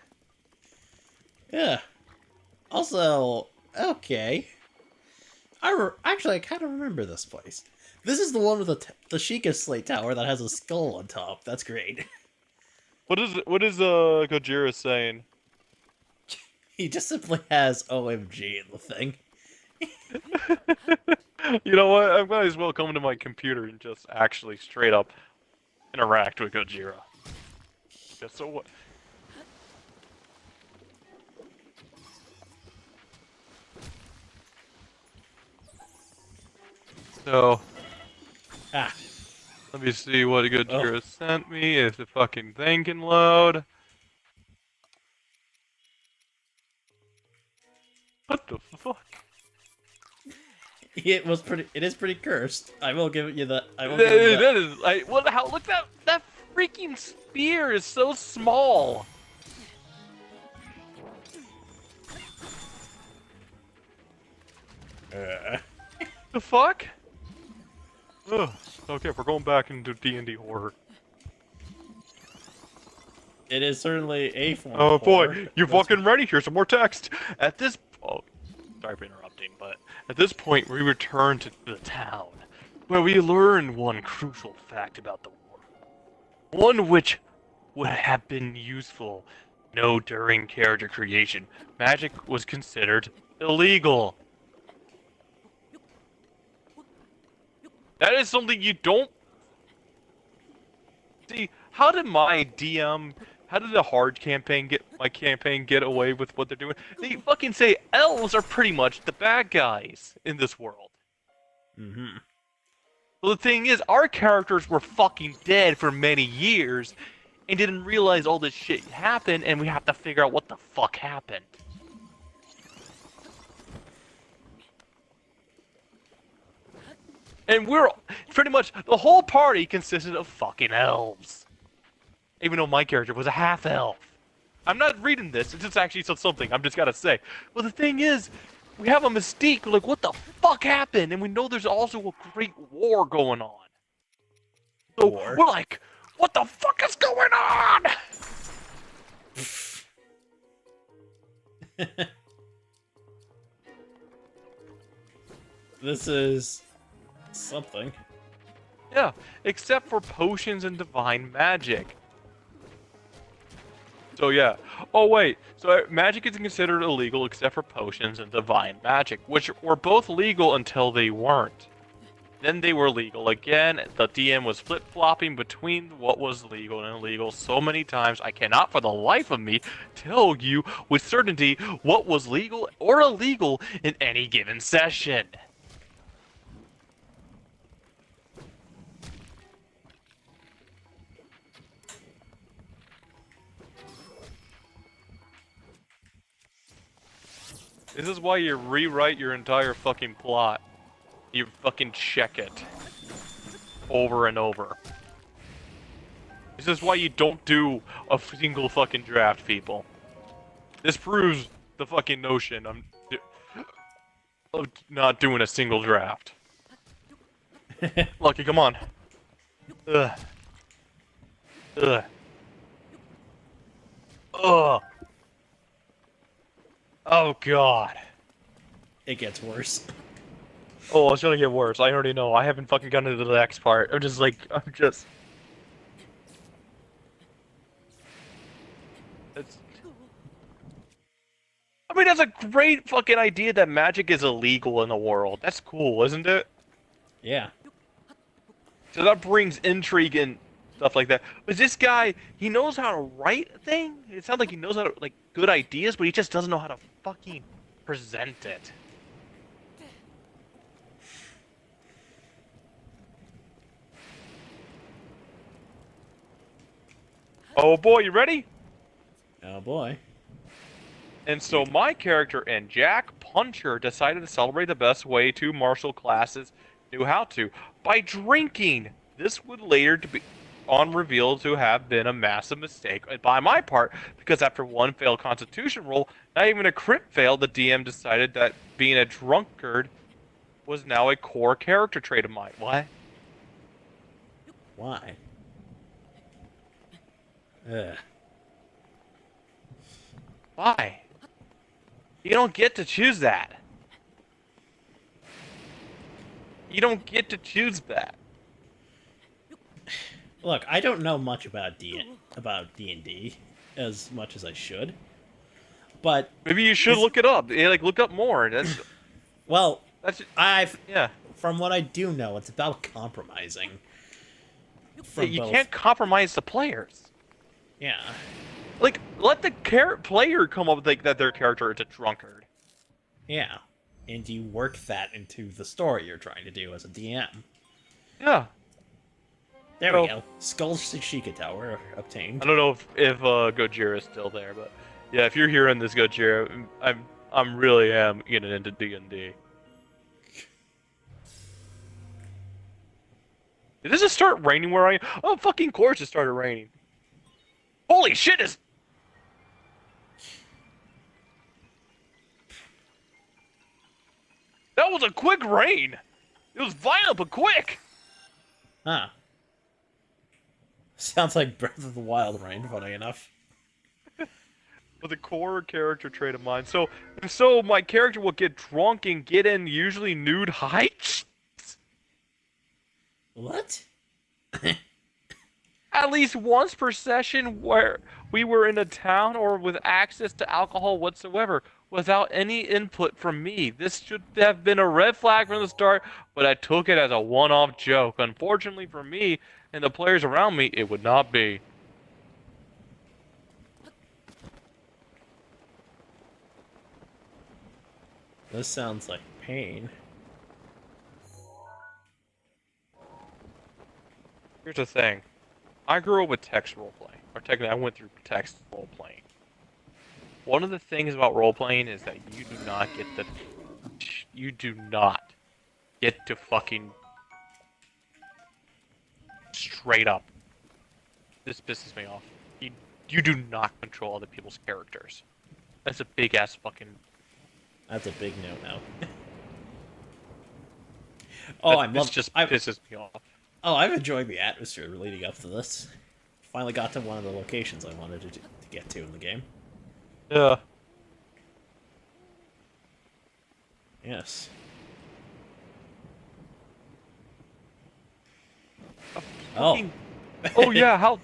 Yeah. Also, okay. Actually, I kind of remember this place. This is the one with the Sheikah Slate Tower that has a skull on top. That's great. What is Gojira saying? He just simply has OMG in the thing. You know what? I might as well come to my computer and just actually straight up interact with Gojira. Yeah, so what? So, Ah. let me see what Gojira sent me, if the fucking thing can load. What the fuck? It is pretty cursed. I will give you that. I will give you that. That is, look, that freaking spear is so small. The fuck? Ugh. Okay, we're going back into D&D horror. It is certainly a form Oh of boy, horror. you fucking ready? Here's some more text. Sorry for interrupting, but at this point we return to the town, where we learn one crucial fact about the war. One which would have been useful. No, during character creation, magic was considered illegal. That is something you don't... See, how did my DM, how did the hard campaign get away with what they're doing? They fucking say elves are pretty much the bad guys in this world. Mm-hmm. Well, the thing is, our characters were fucking dead for many years and didn't realize all this shit happened, and we have to figure out what the fuck happened. And we're pretty much the whole party consisted of fucking elves. Even though my character was a half elf. I'm not reading this, it just actually said something, I'm just gotta say. Well, the thing is, we have a mystique, we're like, what the fuck happened? And we know there's also a great war going on. So War? we're like, what the fuck is going on? This is something. Yeah, except for potions and divine magic. So yeah. Oh wait, so magic is considered illegal except for potions and divine magic, which were both legal until they weren't. Then they were legal again. The DM was flip-flopping between what was legal and illegal so many times I cannot for the life of me tell you with certainty what was legal or illegal in any given session. This is why you rewrite your entire fucking plot. You fucking check it. Over and over. This is why you don't do a single fucking draft, people. This proves the fucking notion of not doing a single draft. Lucky, come on. Ugh. Ugh. Ugh. Oh god. It gets worse. Oh, it's gonna get worse. I already know. I haven't fucking gotten to the next part. I'm just... It's... I mean, that's a great fucking idea that magic is illegal in the world. That's cool, isn't it? Yeah. So that brings intrigue and stuff like that. But this guy, he knows how to write a thing. It sounds like he knows how to, like, good ideas, but he just doesn't know how to fucking present it. Oh boy, you ready? Oh boy. And so my character and Jack Puncher decided to celebrate the best way two martial classes knew how to, by drinking. This would later to be revealed to have been a massive mistake by my part, because after one failed constitution roll, not even a crit fail, the DM decided that being a drunkard was now a core character trait of mine. What? Why? Ugh. Why? You don't get to choose that. You don't get to choose that. Look, I don't know much about D&D as much as I should, but Maybe you should look it up. Yeah, like, look up more. That's well, that's yeah. yeah. From what I do know, it's about compromising. From You both. can't compromise the players. Yeah. Like, let the player come up with like that their character is a drunkard. Yeah. And you work that into the story you're trying to do as a DM. Yeah. There So- we go. Skull Shika Tower obtained. I don't know if Gojira is still there, but yeah, if you're hearing this, Gojira, I'm really am getting into D&D. Did this just start raining where I am? Oh, fucking course it started raining. Holy shit! That was a quick rain. It was violent but quick. Huh. Sounds like Breath of the Wild rain, funny enough. With a core character trait of mine. So my character will get drunk and get in usually nude heights. What? At least once per session where we were in a town or with access to alcohol whatsoever, without any input from me. This should have been a red flag from the start, but I took it as a one-off joke. Unfortunately for me, and the players around me, it would not be. This sounds like pain. Here's the thing. I grew up with text roleplaying. Or technically, I went through text roleplaying. One of the things about roleplaying is that you do not get the... You do not get to fucking... Straight up. This pisses me off. You do not control other people's characters. That's a big-ass fucking... That's a big no-no. Oh, This just pisses me off. Oh, I've enjoyed the atmosphere leading up to this. Finally got to one of the locations I wanted to get to in the game. Yeah. Yes. Oh. Oh yeah, how...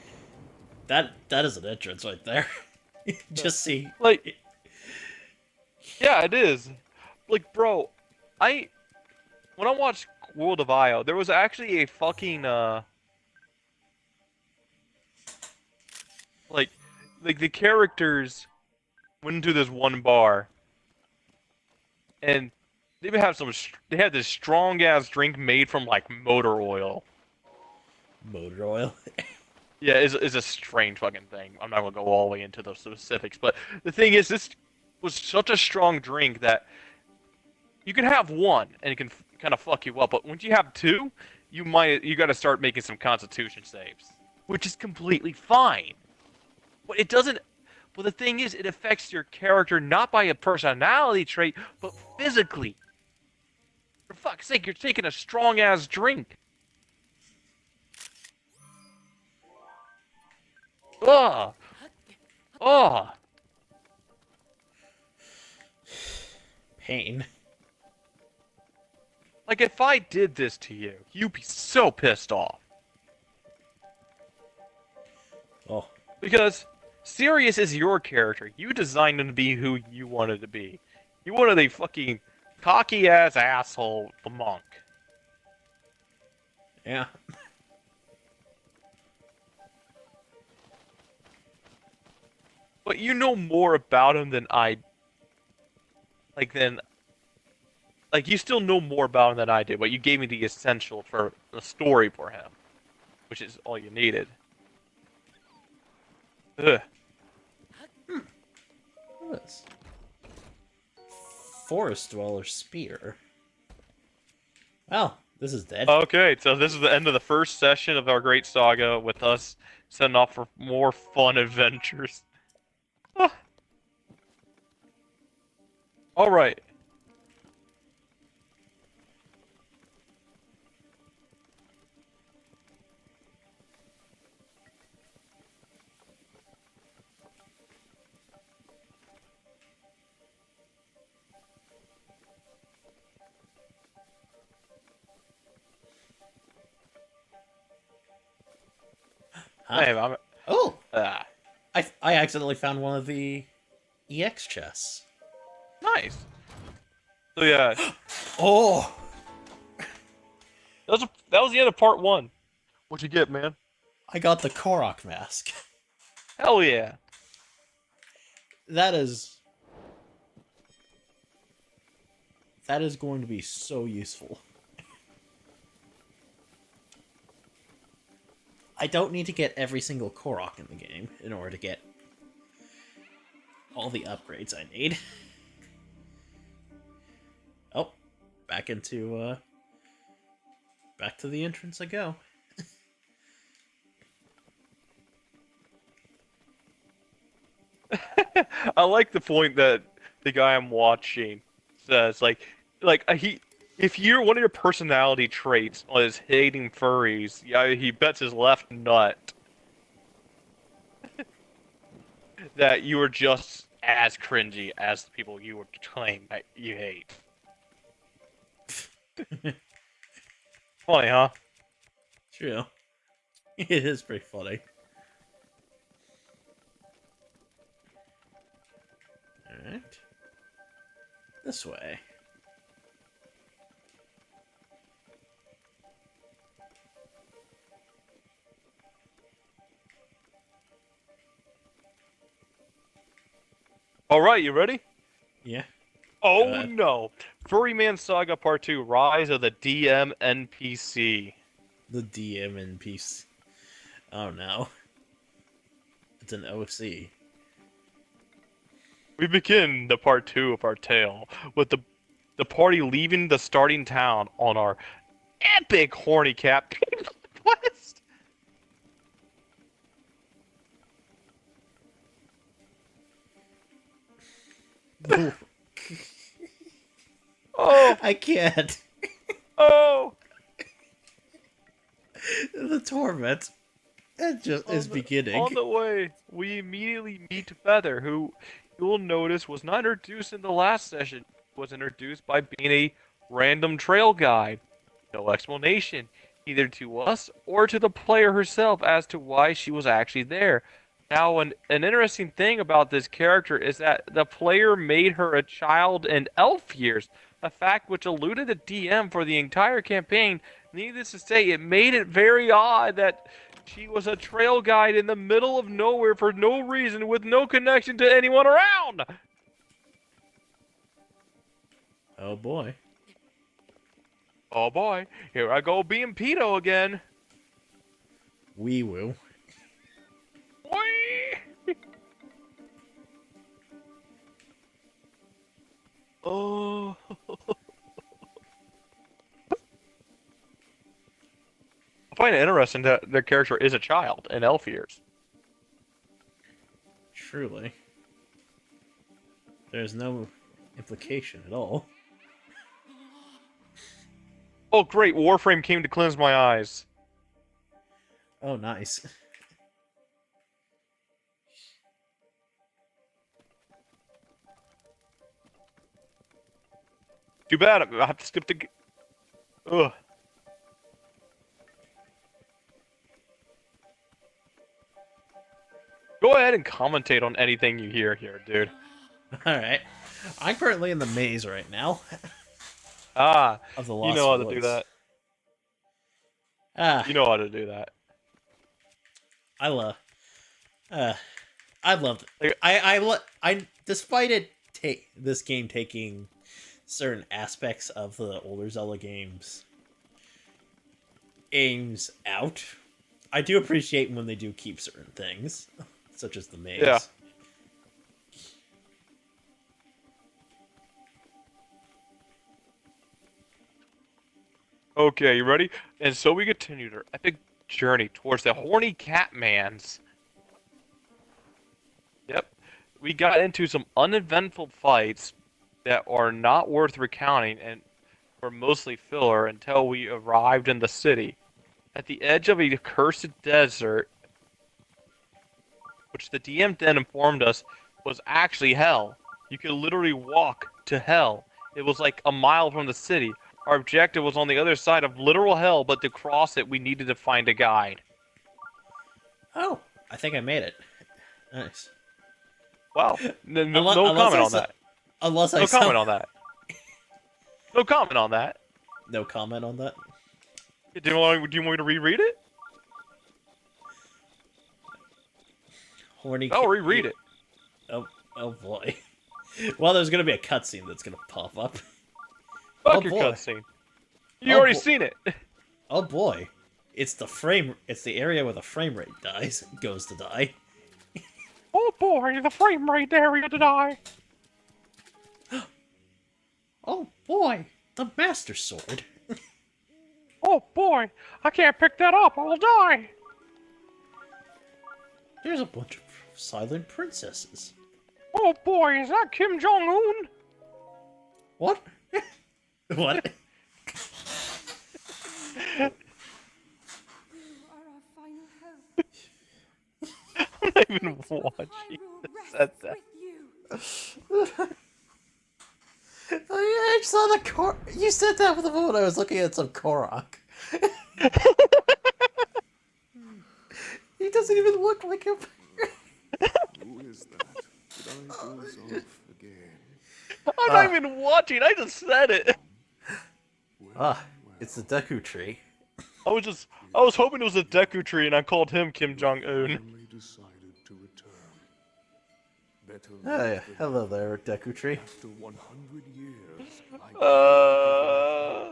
That is an entrance right there. Just see. Like... Yeah, it is. Like, bro, when I watched World of Io, there was actually a fucking, like the characters went into this one bar, and they would have they had this strong-ass drink made from, like, motor oil. Motor oil? Yeah, it's a strange fucking thing. I'm not gonna go all the way into the specifics, but the thing is, this was such a strong drink that you can have one and it can kind of fuck you up, but once you have two, you got to start making some Constitution saves, which is completely fine. But it doesn't. But the thing is, it affects your character not by a personality trait, but physically. For fuck's sake, you're taking a strong ass drink. Ugh. Ugh. Pain. Like, if I did this to you, you'd be so pissed off. Oh. Because Sirius is your character. You designed him to be who you wanted to be. You wanted a fucking cocky-ass asshole monk. Yeah. But you know more about him than I... Like, you still know more about him than I did, but you gave me the essential for the story for him. Which is all you needed. Ugh. What is this? Forest Dweller Spear. Well, this is dead. Okay, so this is the end of the first session of our great saga with us setting off for more fun adventures. Ah. Alright. Huh? Hey, I'm... Oh! Ah. I accidentally found one of the EX chests. Nice. So yeah, Oh! that was the end of part 1. What'd you get, man? I got the Korok mask. Hell yeah. That is going to be so useful. I don't need to get every single Korok in the game in order to get all the upgrades I need. Oh, back to the entrance I go. I like the point that the guy I'm watching says, if you're one of your personality traits is hating furries, yeah, he bets his left nut that you are just as cringy as the people you would claim that you hate. Funny, huh? True. It is pretty funny. Alright. This way. All right, you ready? Yeah. Oh ahead. no! Furryman Saga Part 2: Rise of the DM NPC. The DM in peace. Oh no. It's an OC. We begin the Part 2 of our tale with the party leaving the starting town on our epic horny cat quest. Oh, I can't. oh! The torment. It just is beginning. On the way, we immediately meet Feather, who you will notice was not introduced in the last session. Was introduced by being a random trail guide. No explanation, either to us or to the player herself, as to why she was actually there. Now, an interesting thing about this character is that the player made her a child in elf years, a fact which eluded the DM for the entire campaign. Needless to say, it made it very odd that she was a trail guide in the middle of nowhere for no reason, with no connection to anyone around. Oh boy. Oh boy, here I go being pedo again. Wee woo. Whee! Oh. I find it interesting that their character is a child in elf years. Truly. There's no implication at all. Oh great, Warframe came to cleanse my eyes. Oh, nice. Too bad, I have to skip the... Ugh. Go ahead and commentate on anything you hear here, dude. Alright. I'm currently in the maze right now. Ah, Of the you Lost know how to Woods. do that. Ah, You know how to do that. I loved it. Like- Despite it this game taking certain aspects of the older Zelda games aims out, I do appreciate when they do keep certain things, such as the maze. Yeah. Okay, you ready? And so we continued our epic journey towards the horny Catmans. Yep. We got into some uneventful fights that are not worth recounting and were mostly filler until we arrived in the city. At the edge of a cursed desert, which the DM then informed us was actually hell. You could literally walk to hell. It was like a mile from the city. Our objective was on the other side of literal hell, but to cross it, we needed to find a guide. Oh, I think I made it. Nice. Wow. No Unless comment I on sa- that. Unless I No sound- comment on that. No comment on that. No comment on that. Do you want me to reread it? Horny. I'll reread it. Oh boy. Well, there's gonna be a cutscene that's gonna pop up. Fuck Oh, your boy. cutscene. You Oh, already boy. seen it. Oh boy. It's the area where the frame rate goes to die. Oh boy, the frame rate area to die. Oh boy, the Master Sword. Oh boy, I can't pick that up. I'll die. There's a bunch of silent princesses. Oh boy, is that Kim Jong-un? What? What? I'm not even watching. Said that. I saw the You said that with the moment I was looking at some Korok. He doesn't even look like him. Who is that? Did I doze off again? I'm not even watching. I just said it. Ah, it's the Deku tree. I was hoping it was a Deku tree, and I called him Kim Jong-un. Finally decided to return. Then better Oh, yeah. late than Hello there, Deku Tree. after 100 years. I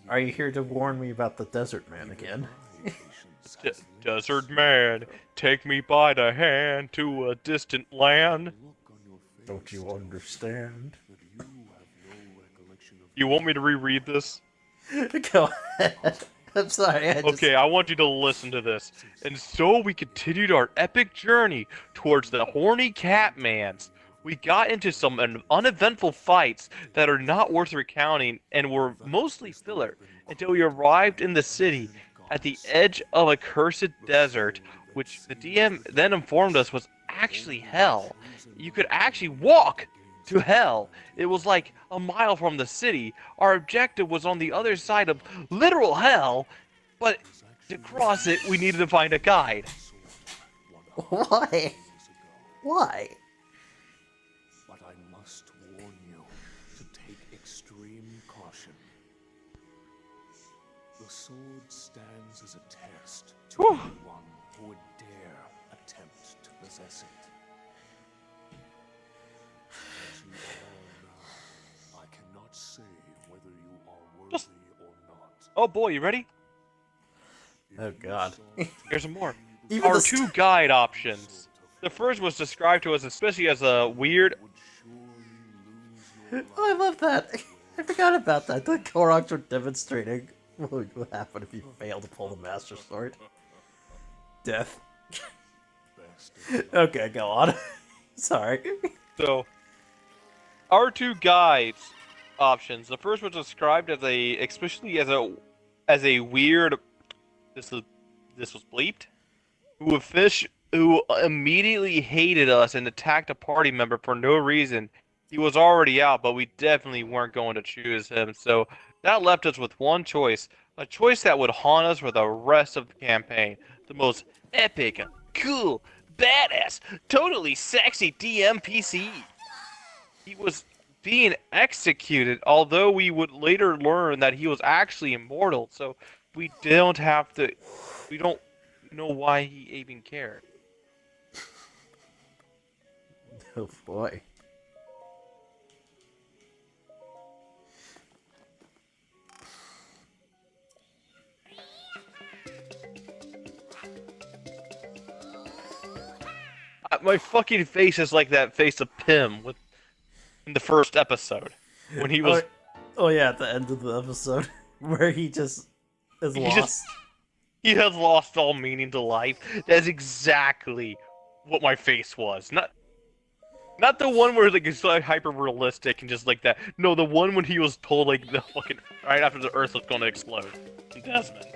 Are you here to warn me about the Desert Man again? Desert man, take me by the hand to a distant land. Don't you understand? You want me to reread this? Go ahead. I'm sorry. Okay, I want you to listen to this. And so we continued our epic journey towards the horny Catmans. We got into some uneventful fights that are not worth recounting and were mostly filler until we arrived in the city at the edge of a cursed desert, which the DM then informed us was actually hell. You could actually walk to hell. It was like a mile from the city. Our objective was on the other side of literal hell, but to cross it, we needed to find a guide. Why? Why? But I must warn you to take extreme caution. The sword stands as a test to Whew. anyone who would dare attempt to possess it. As you are now, I cannot say whether you are worthy Just- or not. Oh boy, you ready? Oh, God. Here's some more. Even Our the two guide options. The first was described to us especially as a weird. Oh, I love that. I forgot about that. The Koroks were demonstrating what would happen if you fail to pull the Master Sword. Death. Okay, go on. Sorry. So, our two guides options. The first was described as especially as a weird. This was bleeped. Who immediately hated us and attacked a party member for no reason. He was already out, but we definitely weren't going to choose him. So that left us with one choice, a choice that would haunt us for the rest of the campaign. The most epic, cool, badass, totally sexy DMPC. He was being executed, although we would later learn that he was actually immortal. So we don't know why he even cared. Oh, boy. My fucking face is like that face of Pym in the first episode when he was. Oh, yeah, at the end of the episode, where he just is lost. He has lost all meaning to life. That's exactly what my face was. Not the one where like it's like hyper realistic and just like that. No, the one when he was told like the fucking right after the Earth was gonna explode. Desmond.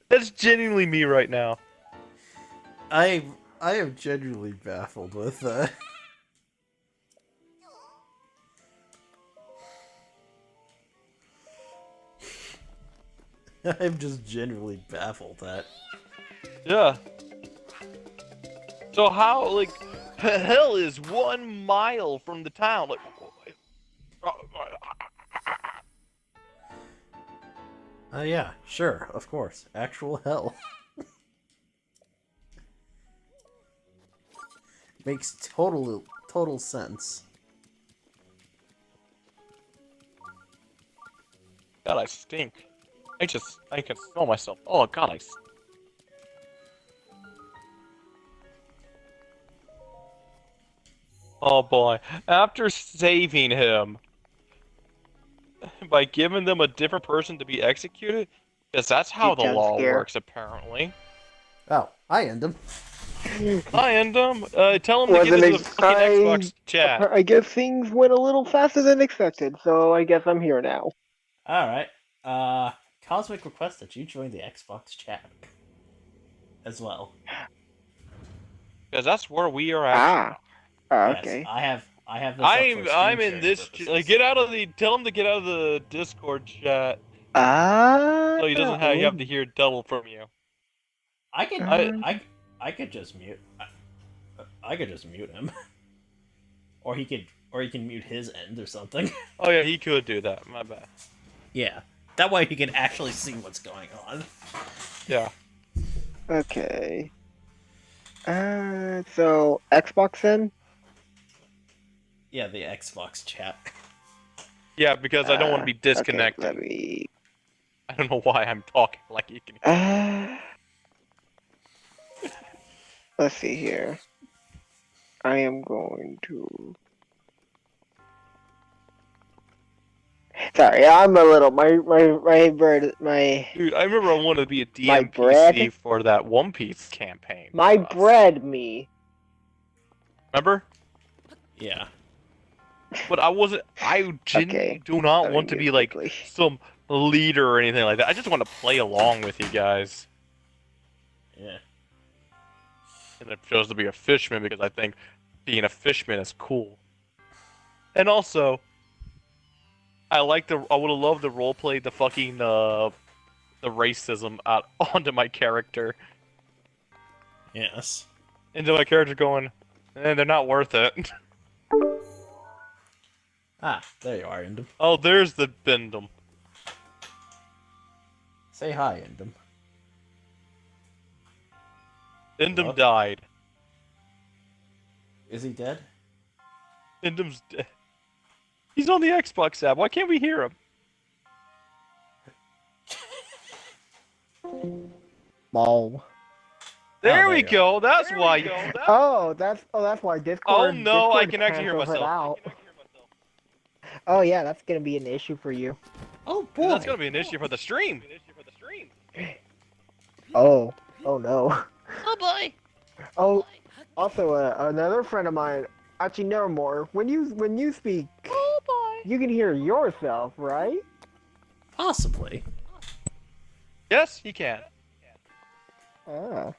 that's genuinely me right now. I am genuinely baffled with that. I'm just genuinely baffled at. Yeah. So how like hell is 1 mile from the town? Like. Yeah, sure, of course. Actual hell. Makes total sense. God, I stink. I can smell myself. Oh God, Oh boy. After saving him by giving them a different person to be executed, because that's how the law works apparently. Oh, I end him. Hi, Endem. Tell him to get into the fucking Xbox chat. I guess things went a little faster than expected, so I guess I'm here now. Alright. Cosmic request that you join the Xbox chat. As well. Because that's where we are at. Okay. Yes, I have this up for I'm screen in this. sharing Like, purposes. tell him to get out of the Discord chat, so he doesn't have to hear double from you. I could just mute. I could just mute him, or he can mute his end or something. Oh yeah, he could do that. My bad. Yeah, that way he can actually see what's going on. Yeah. Okay. So Xbox then? Yeah, the Xbox chat. Yeah, because I don't want to be Okay, disconnected. let me. I don't know why I'm talking like you can. Let's see here. I am going to. Sorry, I'm a little. My bird. Dude, I remember I wanted to be a My DMPC bread. for that One Piece campaign. My for us. bread, me. Remember? Yeah. But I wasn't. I genuinely Okay. do not Let me want to move be like quickly. some leader or anything like that. I just want to play along with you guys. Yeah. And I chose to be a fishman because I think being a fishman is cool. And also, I would have loved to roleplay the fucking the racism out onto my character. Yes. Into my character going, they're not worth it. Ah, there you are, Indum. Oh, there's the Bindum. Say hi, Indum. Indum Hello? died. Is he dead? Indum's dead. He's on the Xbox app. Why can't we hear him? Lol. There we you go. That's why. That's why Discord. Oh no, I Discord can actually hear cancels it myself. out. Oh yeah, that's gonna be an issue for you. Oh boy. That's gonna be an issue for the stream. Oh. Oh no. Oh boy. Oh. Also, another friend of mine. Actually, never more. When you speak, you can hear yourself, right? Possibly. Yes, he can. Ah.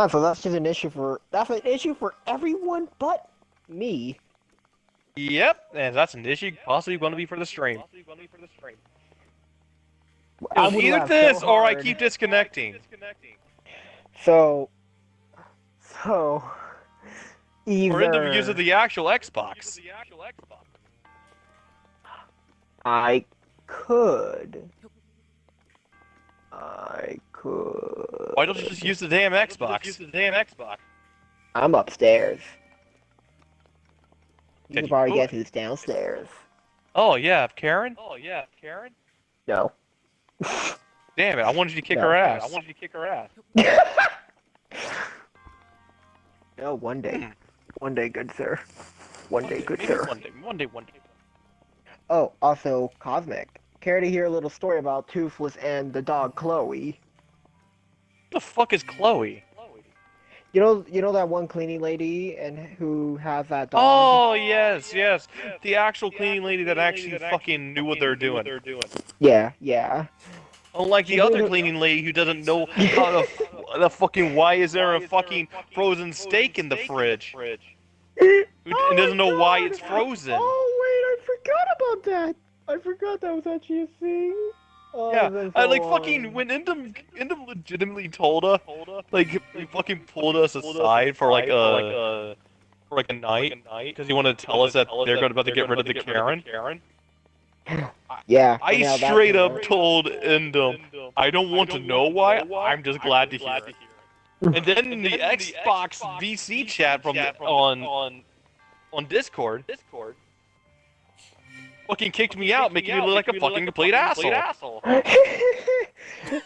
So that's just an issue for everyone but me. Yep, and that's an issue possibly going to be for the stream. It I was would either laugh this so or I hard. keep disconnecting. So Or end up either using the actual Xbox. I could. Why don't you just use the damn Xbox? I'm upstairs. You Then can you probably could. guess who's downstairs. Oh yeah, Karen? No. Damn it, I wanted you to kick No. her ass. No, one day. Hmm. One day, good sir. One day, good Maybe sir. one day. Oh, also, Cosmic. Care to hear a little story about Toothless and the dog Chloe? Who the fuck is Chloe? You know that one cleaning lady and who has that dog? Oh, yes. The actual cleaning lady that actually fucking knew what they're doing. Yeah. Unlike the other cleaning lady who doesn't know how the fucking why is there a fucking frozen steak in the fridge? And doesn't know why it's frozen. Oh wait, I forgot about that. I forgot that was actually a thing. Oh, Yeah, that's I so like fucking when Indum legitimately told us, like he fucking pulled us aside for like a night because he wanted to tell us that they're about to get rid of the Karen. Yeah. I now that straight can up work. told Indum, I don't want to know why. I'm just glad to hear it. And then in the Xbox VC chat from on Discord, fucking kicked me out, making me look like a fucking complete asshole.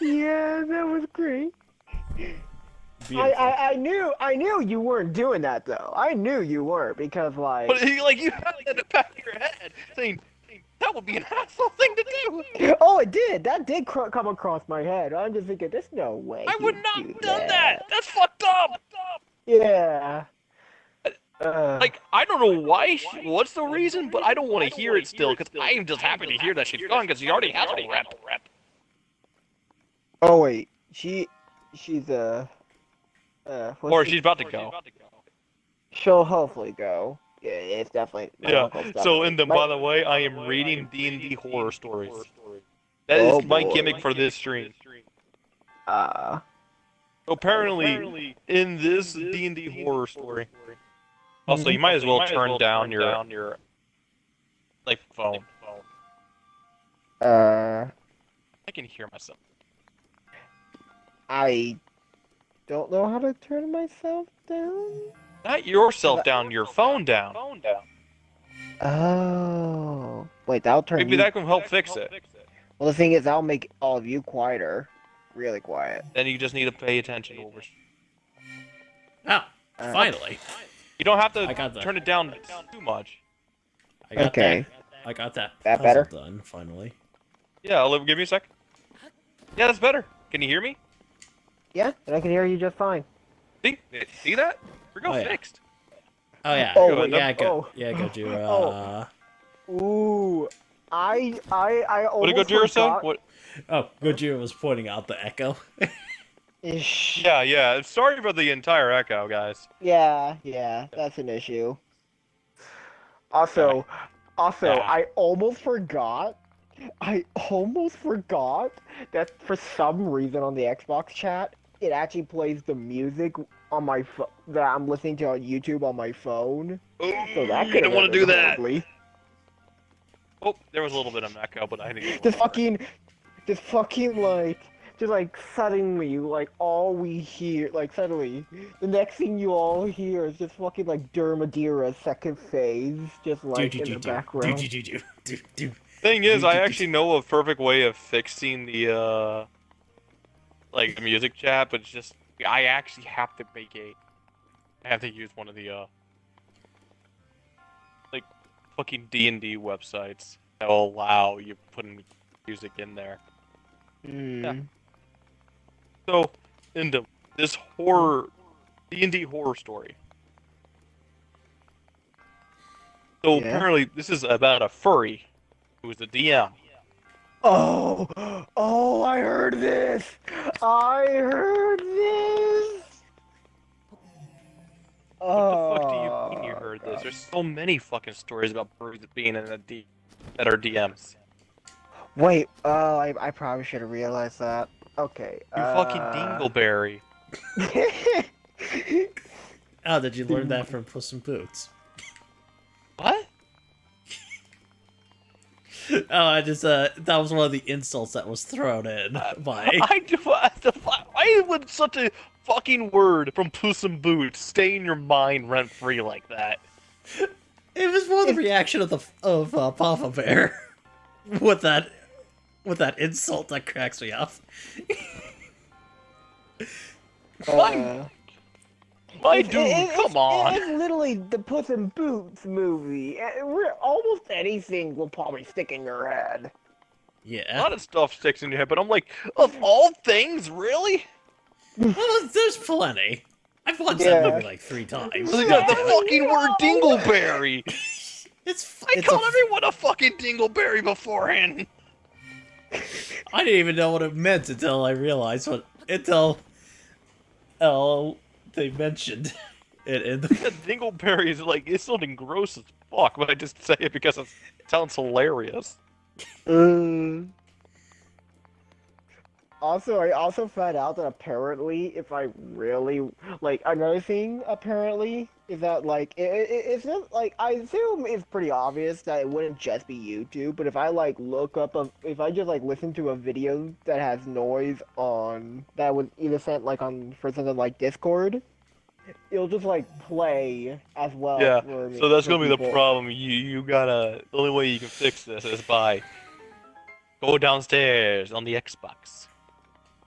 Yeah, that was great. Beautiful. I knew you weren't doing that though. I knew you weren't because like. But you had that in the back of your head, saying that would be an asshole thing to do. Oh, it did. That did come across my head. I'm just thinking, there's no way. I would he'd not do have done that. That's fucked up. Yeah. Like, I don't know why. What's the reason? But I don't want to hear it still, because I am just happy to hear that she's gone, because she already has a rep. Oh wait, she's Or she's about to go. She'll hopefully go. Yeah, it's definitely. My Yeah. uncle's So, definitely- by the way, I am reading D&D horror stories. That is Oh, my boy. gimmick for this stream. Apparently, in this D&D horror story. Also, you might as well turn down your like phone. Uh. I can hear myself. I don't know how to turn myself down. Not yourself down, your phone down. Oh, wait, that'll turn Maybe you. that can help fix it. Well, the thing is, that'll make all of you quieter, really quiet. Then you just need to pay attention to what we're. Oh, Uh, finally. You don't have I got to that. turn it down too much. I got Okay. I got that That puzzle better? done, finally. Yeah, give me a sec. Yeah, that's better. Can you hear me? Yeah, and I can hear you just fine. See that? We're Oh, yeah. fixed. Oh, yeah. Oh, wait, yeah, go. oh. Yeah, go do, Oh. Ooh, I What did almost Gojira say? forgot. What? Oh, Gojira was pointing out the echo. Ish. Yeah. Sorry about the entire echo, guys. Yeah, that's an issue. Also, Yeah. I almost forgot. I almost forgot that for some reason on the Xbox chat, it actually plays the music on my that I'm listening to on YouTube on my phone. So that You could don't want to do that. horribly. Oh, there was a little bit of an echo, but I didn't. Just fucking like, just like suddenly, like all we hear, like suddenly, the next thing you all hear is just fucking like Dermadira's second phase, just like in the background. Thing is, I actually know a perfect way of fixing the like the music chat, but it's just I actually have to I have to use one of the like fucking D&D websites that will allow you putting music in there. Yeah. So, into this horror D&D horror story. So Yeah. apparently, this is about a furry who is a DM. Oh, I heard this! I heard this! What the fuck do you mean you heard this? There's so many fucking stories about furries being in that are DMs. Wait, I probably should have realized that. Okay. You fucking dingleberry. Oh, did you learn that from Puss in Boots? What? Oh, I just, that was one of the insults that was thrown in by... Why would such a fucking word from Puss in Boots stay in your mind rent-free like that? It was more the reaction of Papa Bear with that insult that cracks me up. My dude, come on. It's literally the Puss in Boots movie. Almost anything will probably stick in your head. A Yeah. lot of stuff sticks in your head, but I'm like, of all things, really? Well, there's plenty. I've watched Yeah. that movie like 3 times. They got the fucking word dingleberry. I It's called everyone a fucking dingleberry beforehand. I didn't even know what it meant until I realized until they mentioned it in the... The dingleberry is like, it's something gross as fuck, but I just say it because it sounds hilarious. Also, I also found out that apparently, if I really like another thing, apparently is that like it's not like I assume it's pretty obvious that it wouldn't just be YouTube, but if I like look up if I just like listen to a video that has noise on that was either sent like on for something like Discord, it'll just like play as well. Yeah, for so that's for gonna be the people. problem. You gotta, the only way you can fix this is by go downstairs on the Xbox.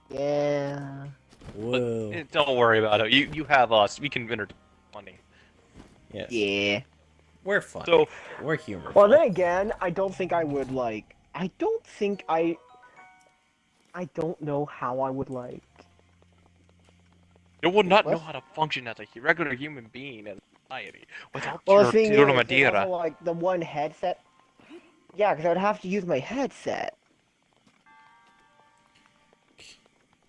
Yeah. Whoa. But don't worry about it. You have us. We can entertain money. Yes. Yeah. We're funny. So We're humorful. Well, then again, I don't think I would like. I don't think I don't know how I would like. you would not know What? how to function as a regular human being in society without Well, the your thing Tiro is, it's Madeira. also, like the one headset. Yeah, because I'd have to use my headset.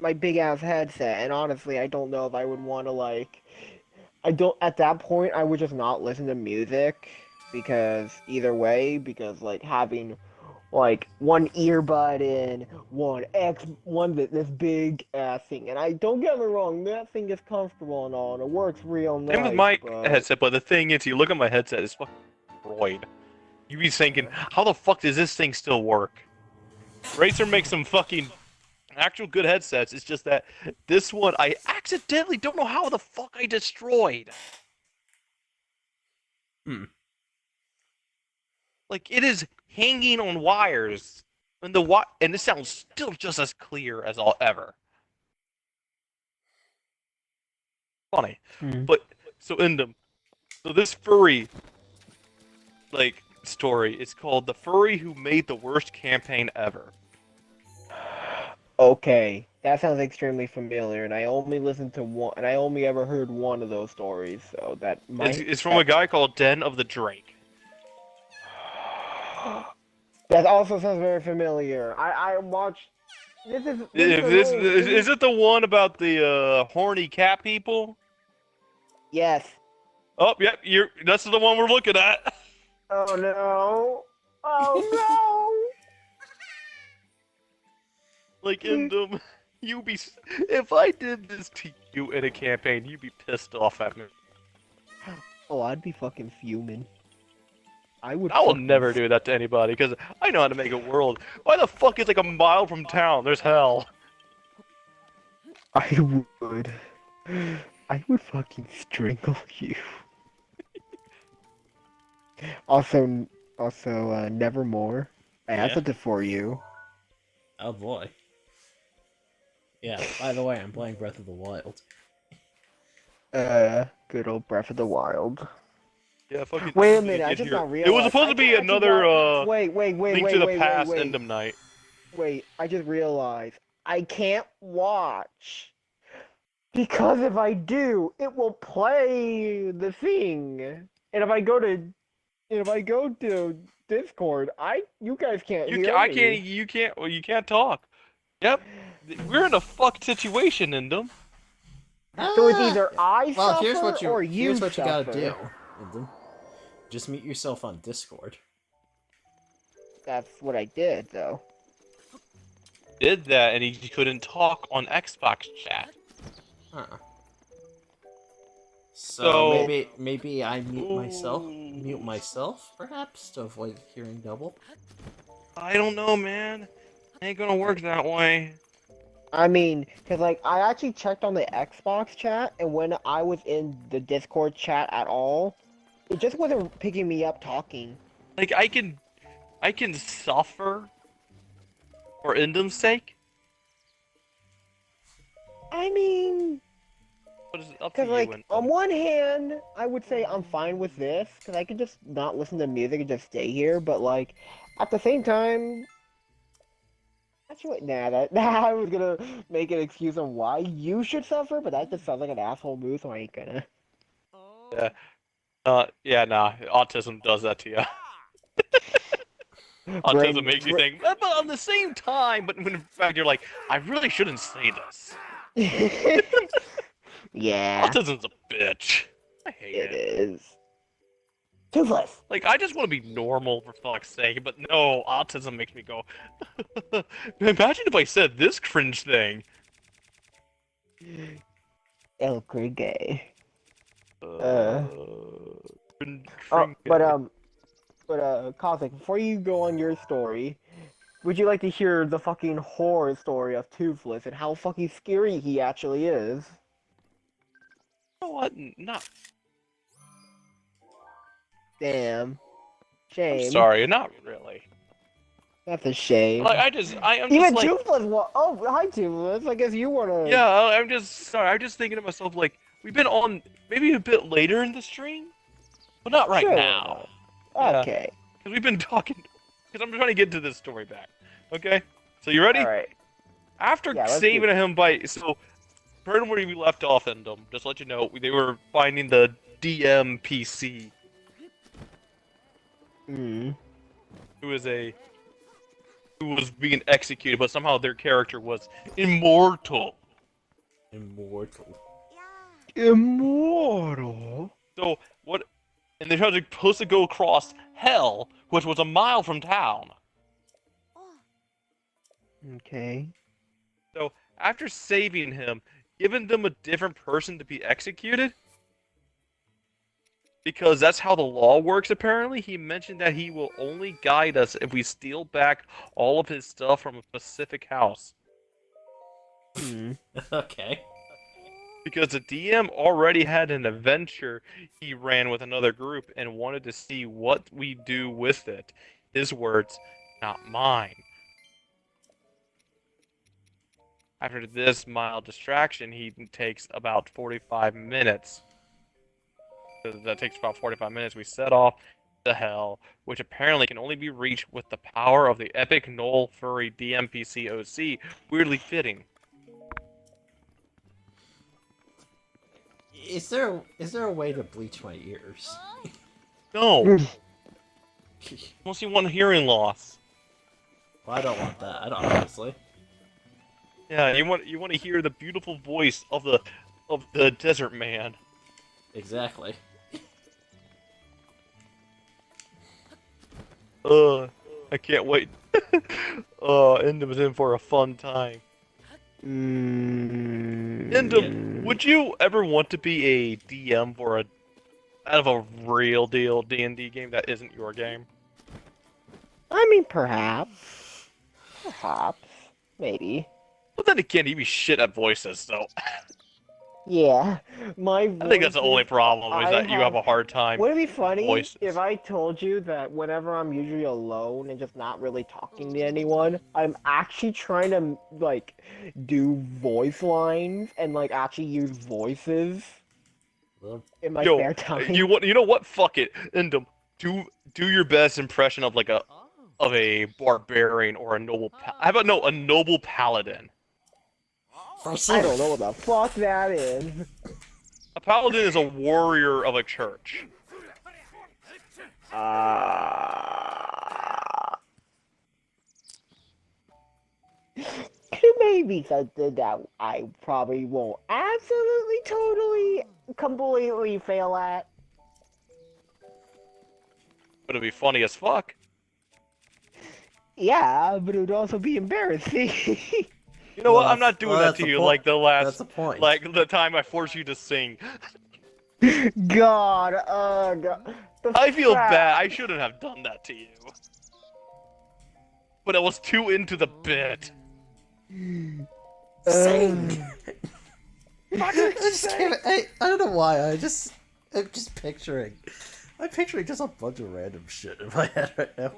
My big ass headset, and honestly, I don't know if I would want to like. I don't. At that point, I would just not listen to music because either way, because like having like one earbud in, this big ass thing, and I don't get me wrong, that thing is comfortable and all, and it works real nice. Same with my but... headset, but the thing is, you look at my headset, it's fucking destroyed. You be thinking, how the fuck does this thing still work? Racer makes some fucking actual good headsets. It's just that this one I accidentally don't know how the fuck I destroyed. Hmm. Like it is hanging on wires, and and this sounds still just as clear as all ever. Funny, Hmm. but so Endem, so this furry like story is called "The Furry Who Made the Worst Campaign Ever." Okay, that sounds extremely familiar, and I only listened to one, and I only ever heard one of those stories, so that might. It's from a guy called Den of the Drake. That also sounds very familiar. I watched. This is If an this old. is it the one about the horny cat people? Yes. Oh, yep, that's the one we're looking at. Oh no. Oh Like Endem, if I did this to you in a campaign, you'd be pissed off at me. no. Oh, I'd be fucking fuming. I would. I will fucking never do that to anybody because I know how to make a world. Why the fuck is like a mile from town? There's hell. I would. I would fucking strangle you. Also, Nevermore. I have Yeah. something for you. Oh boy. Yeah, by the way, I'm playing Breath of the Wild. Good old Breath of the Wild. Yeah, fucking. Wait a minute, I get just here. now It was realized. supposed to be another Wait, Link to the Past Endem night. wait, I just realized. I can't watch. Because if I do, it will play the thing. And if I go to Discord, you guys can't hear I me. can't. You can't. Well, you can't talk. Yep. We're in a fucked situation, Endem. So it's either I Well, suffer here's what you or you gotta suffer. do. Lyndon. Just mute yourself on Discord. That's what I did, though. Did that, and he couldn't talk on Xbox chat. Huh. So- So maybe I Ooh. mute myself, perhaps, to avoid hearing double. I don't know, man. Ain't gonna work that way. I mean, because, like, I actually checked on the Xbox chat, and when I was in the Discord chat at all, it just wasn't picking me up talking. Like I can suffer for Endem's sake. I mean, But it's up to because, you, like, Endem. on one hand, I would say I'm fine with this, because I could just not listen to music and just stay here, but, like, at the same time, actually, I was gonna make an excuse on why you should suffer, but that just sounds like an asshole move, so I ain't gonna. Yeah, nah. Autism does that to you. Autism makes you think, but on the same time, but when in fact you're like, I really shouldn't say this. Yeah, Autism's a bitch. I hate it it. is. Toothless. Like, I just want to be normal for fuck's sake, but no, autism makes me go. Imagine if I said this cringe thing. El Gringe. Cringe Cosmic, before you go on your story, would you like to hear the fucking horror story of Toothless and how fucking scary he actually is? You know what? Not. Damn. Shame. I'm sorry, not really. That's a shame. Like, I'm just Even like, Toothless oh, hi Toothless. I guess you wanna... yeah, I'm just sorry. I'm just thinking to myself, like, we've been on maybe a bit later in the stream, but not right Sure. now. Yeah. Okay. Because we've been talking. Because I'm trying to get to this story back. Okay? So you ready? Alright. After Yeah, let's saving do him by. So, from where we left off, Endem, just to let you know, they were finding the DMPC, Mm. who was being executed, but somehow their character was immortal. Immortal. Immortal? So, what. And they're supposed to go across hell, which was a mile from town. Okay. So, after saving him, giving them a different person to be executed, because that's how the law works apparently, he mentioned that he will only guide us if we steal back all of his stuff from a specific house. Hmm. Okay. Because the DM already had an adventure he ran with another group and wanted to see what we do with it. His words, not mine. After this mild distraction, he takes about 45 minutes. That takes about 45 minutes. We set off to hell, which apparently can only be reached with the power of the epic Knoll Furry DMPC OC. Weirdly fitting. Is there a way to bleach my ears? No! I don't see one hearing loss. Well, I don't want that. I don't honestly. Yeah, you want to hear the beautiful voice of the desert man. Exactly. I can't wait. Endem is in for a fun time. Endem, would you ever want to be a DM for out of a real deal D&D game that isn't your game? I mean, perhaps. Perhaps. Maybe. But then again, you'd be shit at voices, so Yeah. My I think that's the only voices- problem is that you have a hard time. Would it be funny voices. if I told you that whenever I'm usually alone and just not really talking to anyone, I'm actually trying to, like, do voice lines and, like, actually use voices Well, in my Yo, spare time? you know what? Fuck it, Endem. Do your best impression of like a barbarian or a noble. How about no, a noble paladin? I don't know what the fuck that is. A paladin is a warrior of a church. Maybe something that I probably won't absolutely, totally, completely fail at. But it'd be funny as fuck. Yeah, but it would also be embarrassing. You know what? Well, I'm not doing well, that that's to the you point. like the That's last, the point. like the time I forced you to sing. God, God. I feel bad. I shouldn't have done that to you. But I was too into the bit. Sing. I don't know why. I'm just picturing. I'm picturing just a bunch of random shit in my head right now.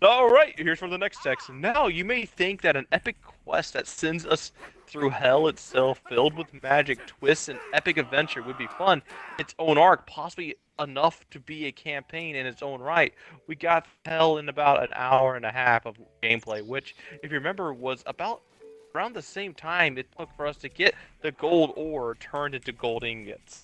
Alright, here's for the next text. Now, you may think that an epic quest that sends us through hell itself, filled with magic, twists, and epic adventure would be fun. Its own arc, possibly enough to be a campaign in its own right. We got hell in about an hour and a half of gameplay, which, if you remember, was about around the same time it took for us to get the gold ore turned into gold ingots.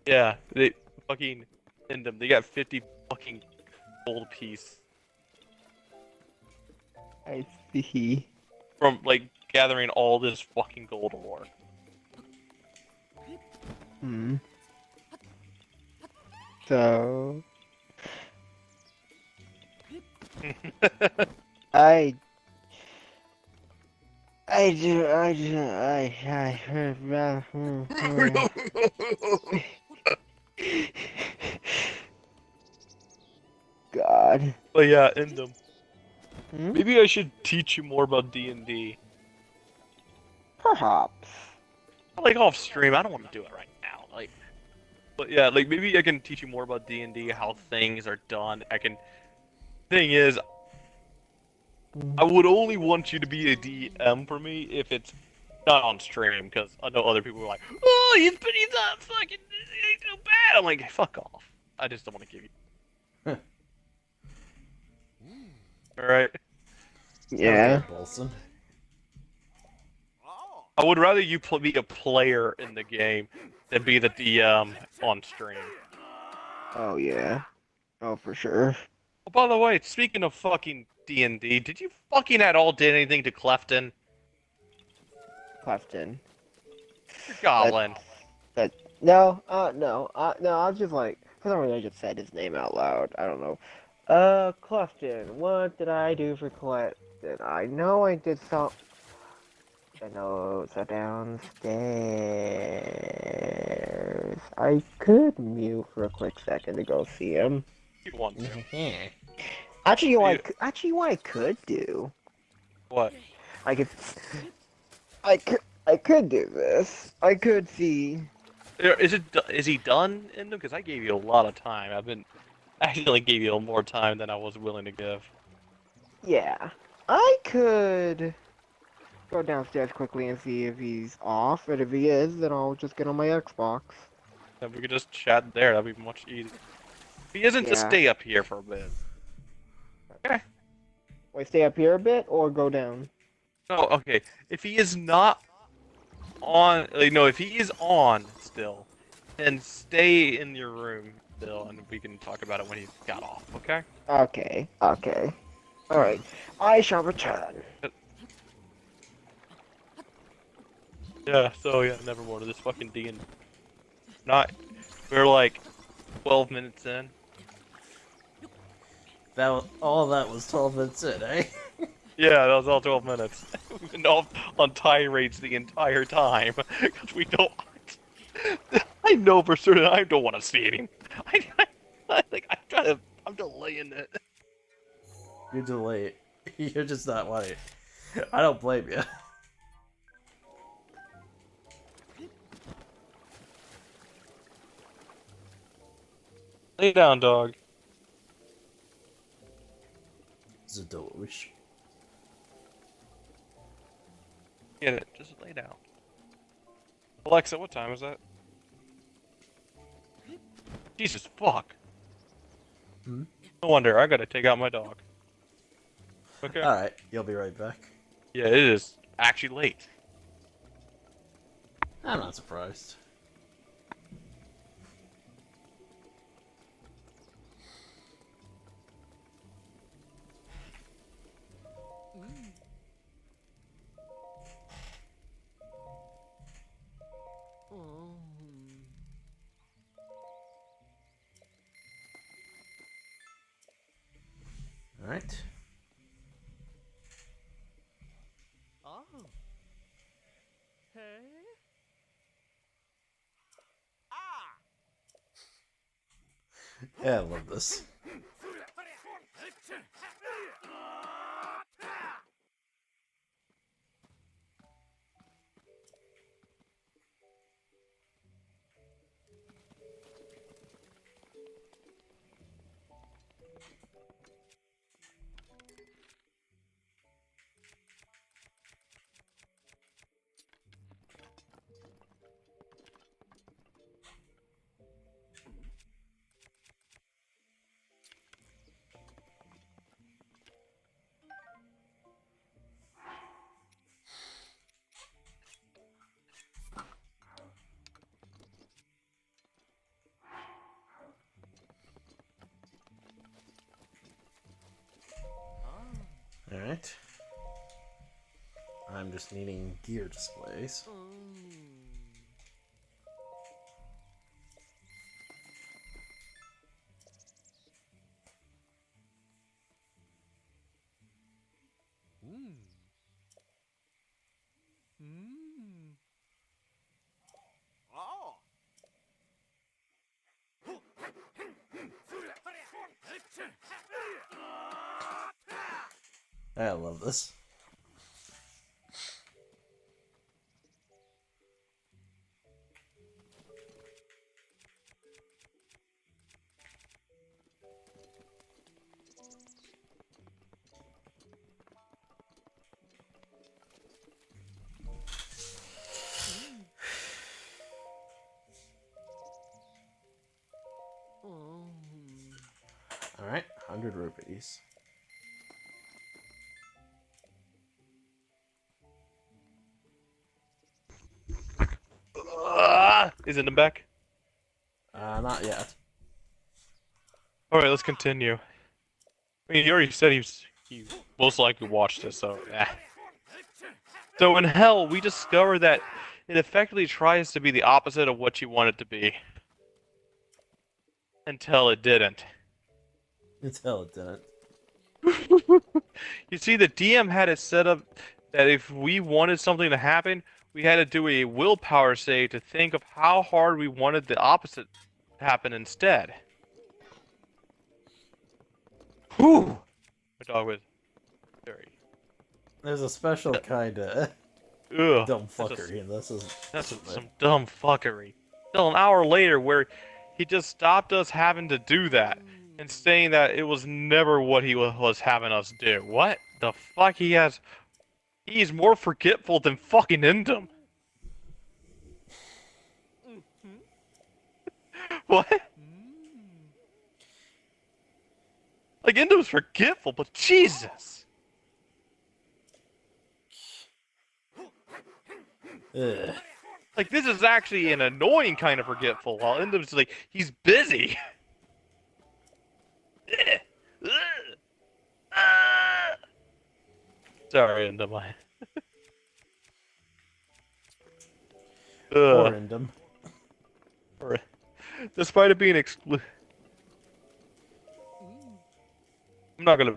Yeah, they fucking end them. They got 50 fucking gold piece I see. from like gathering all this fucking gold ore. So I God. But yeah, end them. Hmm? Maybe I should teach you more about D&D. Perhaps. Like off stream, I don't want to do it right now. Like, but yeah, like maybe I can teach you more about D&D, how things are done. Thing is, I would only want you to be a DM for me if it's not on stream, because I know other people are like, oh, he's not fucking, he's so bad. I'm like, hey, fuck off. I just don't want to give you. All right. Yeah. Okay, Bolson. I would rather you be a player in the game than be the DM on stream. Oh yeah. Oh for sure. Oh, by the way, speaking of fucking D&D, did you fucking at all did anything to Clefton? Clefton. Your goblin. No, no, I was just like, for some reason I just said his name out loud. I don't know. Clefton. What did I do for Clefton? I know I did some. The notes are downstairs. guys. I could mute for a quick second to go see him. You want to? Actually, Yeah. what I could do. What? I could. I could do this. I could see. Is he done in them? Because I gave you a lot of time. I accidentally gave you more time than I was willing to give. Yeah. I could go downstairs quickly and see if he's off, and if he is, then I'll just get on my Xbox. Then we could just chat there. That'd be much easier. If he isn't, just Yeah. stay up here for a bit. Okay. Wait, stay up here a bit or go down? No, okay. If he is not on, no, if he is on still, then stay in your room still, and we can talk about it when he got off. Okay? Okay. Alright. I shall return. Yeah. So yeah, never mind. This fucking D&D. We're like 12 minutes in. All that was 12 minutes in, eh? Yeah, that was all 12 minutes. We've been on tirades the entire time because we don't. I know for certain I don't want to see him. I'm delaying it. You delay it. You're just not wanting it. I don't blame you. Lay down, dog. Zadoj. Get it. Just lay down. Alexa, what time is that? Jesus fuck. Hmm? No wonder I gotta take out my dog. Okay. Alright, you'll be right back. Yeah, it is actually late. I'm not surprised. Alright. Oh. Hey? Ah! Yeah, I love this. Alright. I'm just needing gear displays. Oh. I love this. Alright, 100 rupees. Is it in back? Not yet. Alright, let's continue. I mean, you already said he most likely watched this, so So in Hell, we discover that it effectively tries to be the opposite of what you want it to be. Until it didn't. Until it didn't. You see, the DM had it set up that if we wanted something to happen, we had to do a willpower save to think of how hard we wanted the opposite to happen instead. Whew! My dog was very... There's a special kind of Ugh. dumb fuckery, and That's some dumb fuckery. Still an hour later where he just stopped us having to do that and saying that it was never what he was having us do. What the fuck? He's more forgetful than fucking Indum. What? Like, Indum's forgetful, but Jesus. Ugh. Like, this is actually an annoying kind of forgetful, while Indum's like, he's busy. Sorry, Indum. Poor Indum. Despite it being I'm not gonna...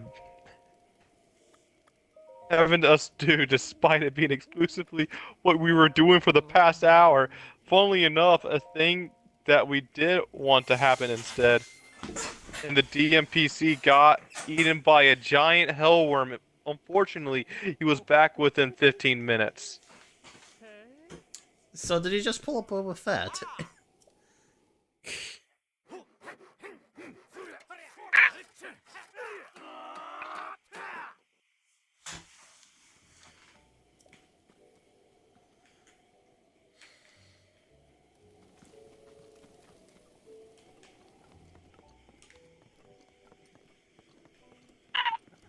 Having us do, despite it being exclusively what we were doing for the past hour. Funnily enough, a thing that we did want to happen instead. And the DMPC got eaten by a giant hellworm. Unfortunately, he was back within 15 minutes. So did he just pull up Boba Fett?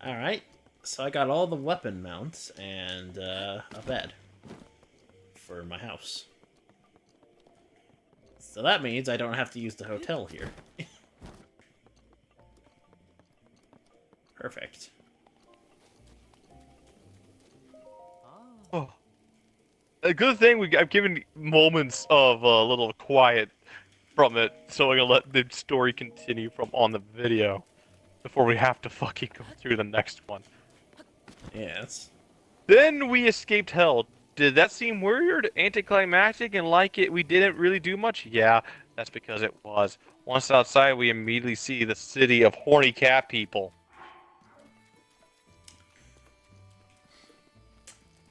Alright, so I got all the weapon mounts and a bed for my house. So that means I don't have to use the hotel here. Perfect. Oh. A good thing I've given moments of a little quiet from it, so I can let the story continue from on the video before we have to fucking go through the next one. Yes. Then we escaped hell. Did that seem weird, anticlimactic, and like it we didn't really do much? Yeah, that's because it was. Once outside, we immediately see the city of horny cat people.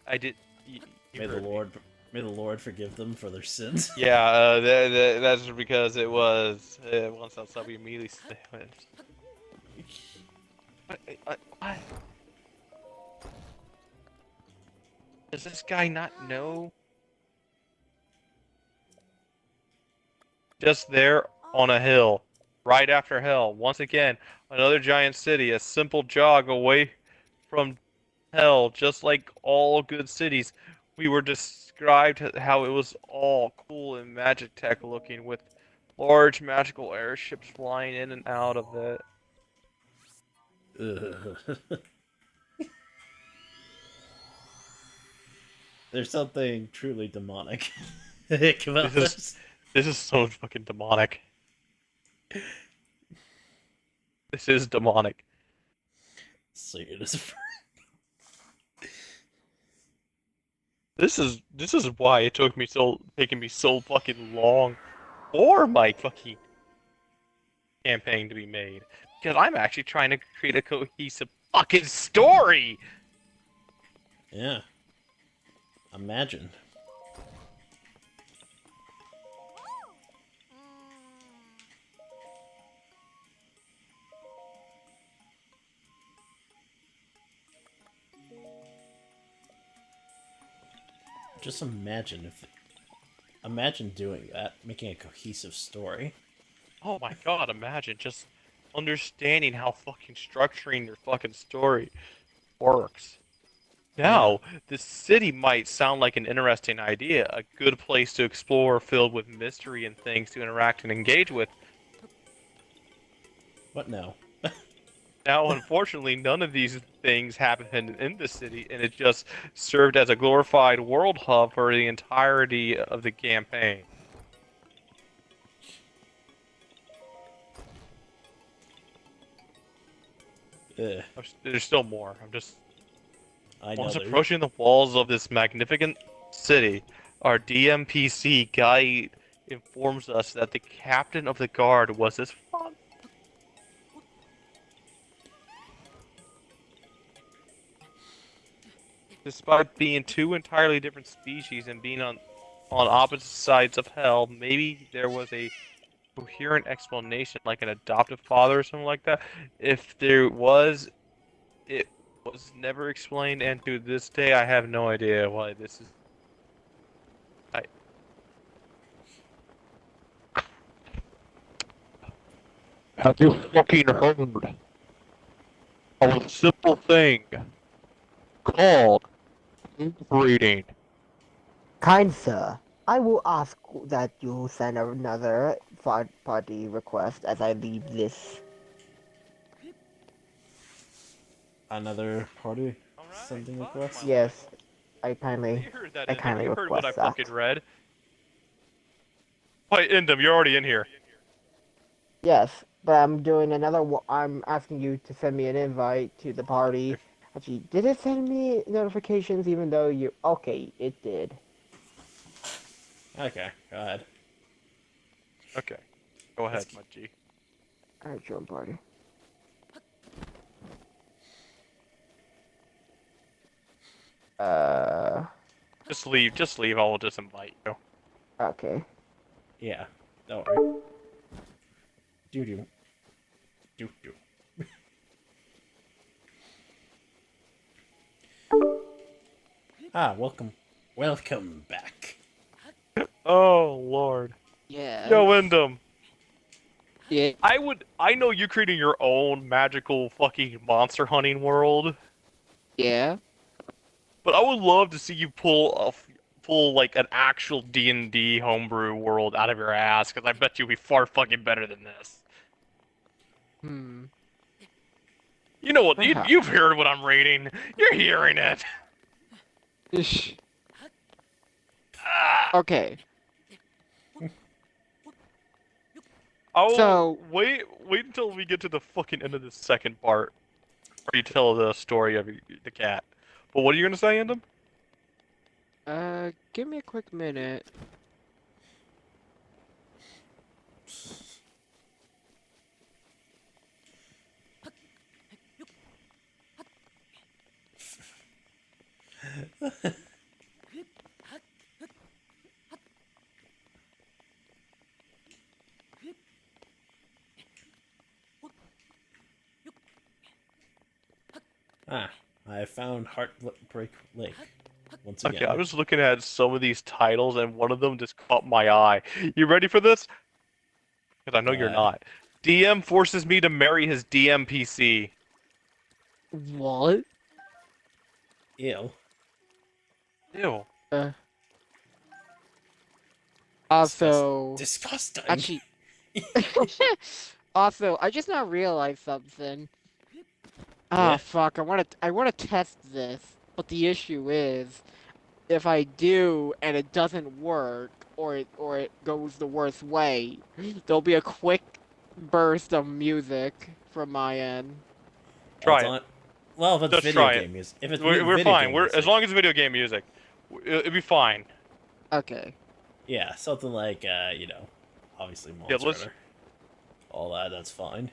I did. May the Lord forgive them for their sins. Yeah, that's because it was. Once outside, we immediately see it. What? Does this guy not know? Just there on a hill, right after hell. Once again, another giant city, a simple jog away from hell, just like all good cities. We were described how it was all cool and magic tech looking, with large magical airships flying in and out of it. Ugh. There's something truly demonic about this. This is so fucking demonic. This is demonic. So it is. This is why it taking me so fucking long for my fucking campaign to be made, because I'm actually trying to create a cohesive fucking story. Yeah. Imagine. Just imagine doing that, making a cohesive story. Oh my god, imagine just understanding how fucking structuring your fucking story works. Now, this city might sound like an interesting idea, a good place to explore filled with mystery and things to interact and engage with. What now? Now, unfortunately, none of these things happened in the city, and it just served as a glorified world hub for the entirety of the campaign. Ugh. There's still more. I know Once approaching the walls of this magnificent city, our DMPC guide informs us that the captain of the guard was his father. Despite being two entirely different species and being on opposite sides of hell, maybe there was a coherent explanation, like an adoptive father or something like that. If there was, it was never explained, and to this day, I have no idea why this is. I have you fucking heard of a simple thing called breeding? Kind sir, I will ask that you send another party request as I leave this. Another party Alright, sending fuck request? my Yes, life. I kindly, You heard that, I Endem. kindly You heard what I request that. fucking read. Wait, Endem, you're already in here. Yes, but I'm doing another. I'm asking you to send me an invite to the party. Actually, did it send me notifications even though you? Okay, it did. Okay, go ahead. Okay, go ahead, Let's- my G. Alright, join party. Just leave. Just leave. I'll just invite you. Okay. Yeah, don't worry. Do. Welcome. Welcome back. Oh Lord. Yeah. Yo, Endem. Yeah. I know you creating your own magical fucking monster hunting world, Yeah. but I would love to see you pull like an actual D&D homebrew world out of your ass, because I bet you'd be far fucking better than this. Hmm. You know what? Perhaps. You've heard what I'm reading. You're hearing it. Ish. Ah! Okay. Oh, So- wait until we get to the fucking end of the second part, where you tell the story of the cat. But what are you gonna say, Endem? Give me a quick minute. I found Heartbreak Lake once again. Okay, I was looking at some of these titles, and one of them just caught my eye. You ready for this? Because I know you're not. DM forces me to marry his DMPC. What? Ew. Ew. Also, Disgusting. actually, also, I just now realized something. Ah, Yeah? fuck! I wanna test this, but the issue is, if I do and it doesn't work, or it goes the worst way, there'll be a quick burst of music from my end. Try it. Well, if it's Just video try it. game music. If it's We're video fine. game We're music, as long as it's video game music, it'll be fine. Okay. yeah, something like obviously Yeah, Monster Hunter. All that's fine.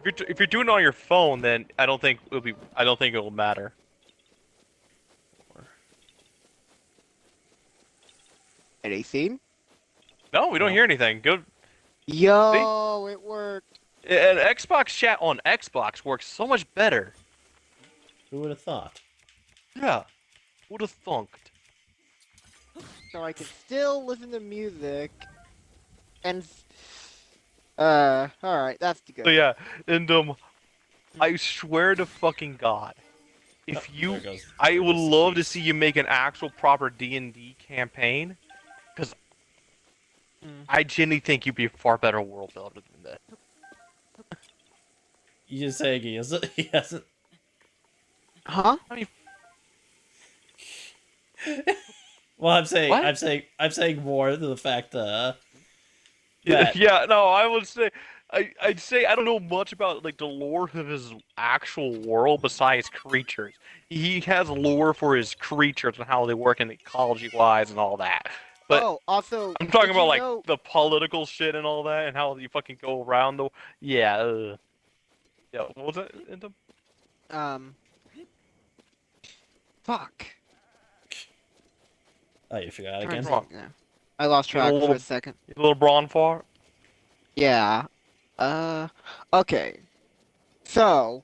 If you're doing it on your phone, then I don't think it will matter. Anything? No, we don't No. hear anything. Good. Yo, it worked. And Xbox chat on Xbox works so much better. Who would have thought? Yeah. Would have thunked. So I can still listen to music, and alright, that's good. So yeah, and I swear to fucking God, if there goes- I there would goes the love to keys. see you make an actual proper D&D campaign, because I genuinely think you'd be a far better world builder than that. You just saying he isn't. He hasn't. Huh? Well, I'm saying. What? I'm saying more to the fact. Yeah, That- yeah, no, I would say I'd say I don't know much about like the lore of his actual world besides creatures. He has lore for his creatures and how they work in ecology wise and all that. But Oh, also, I'm talking did about you like know? the political shit and all that and how you fucking go around the yeah. Yeah, what was that? Um, fuck. Oh, you forgot Trying again? to Come on. think now. I lost You have track for a second. a little brawn fart. Yeah. Okay. So,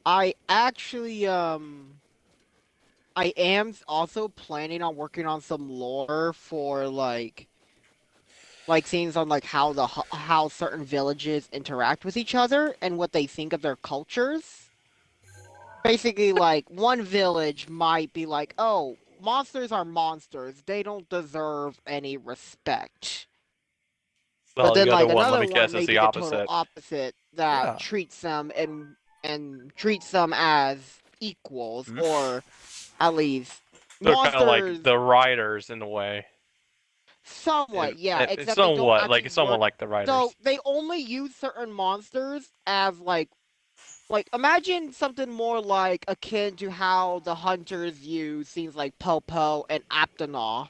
I actually, I am also planning on working on some lore for like scenes on like how certain villages interact with each other and what they think of their cultures. Basically, like one village might be like, "Oh, monsters are monsters. They don't deserve any respect." But Well, then the other like one, let another me one guess, is may the be the total opposite. opposite that Yeah. treats them and treats them as equals Hmm? or at least They're kind of like monsters the riders in a way. somewhat, yeah, It's except they don't somewhat actually like somewhat work. like the So riders. they only use certain monsters as like imagine something more like akin to how the hunters use things like Popo and Aptonoff.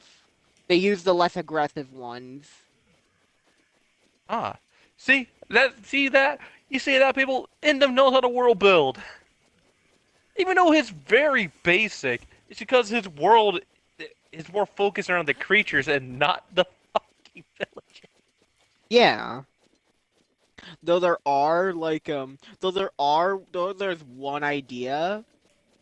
They use the less aggressive ones. Ah, see that? You see that, people? Indom knows how to world build. Even though it's very basic, it's because his world is more focused around the creatures and not the fucking village. Yeah. Though there's one idea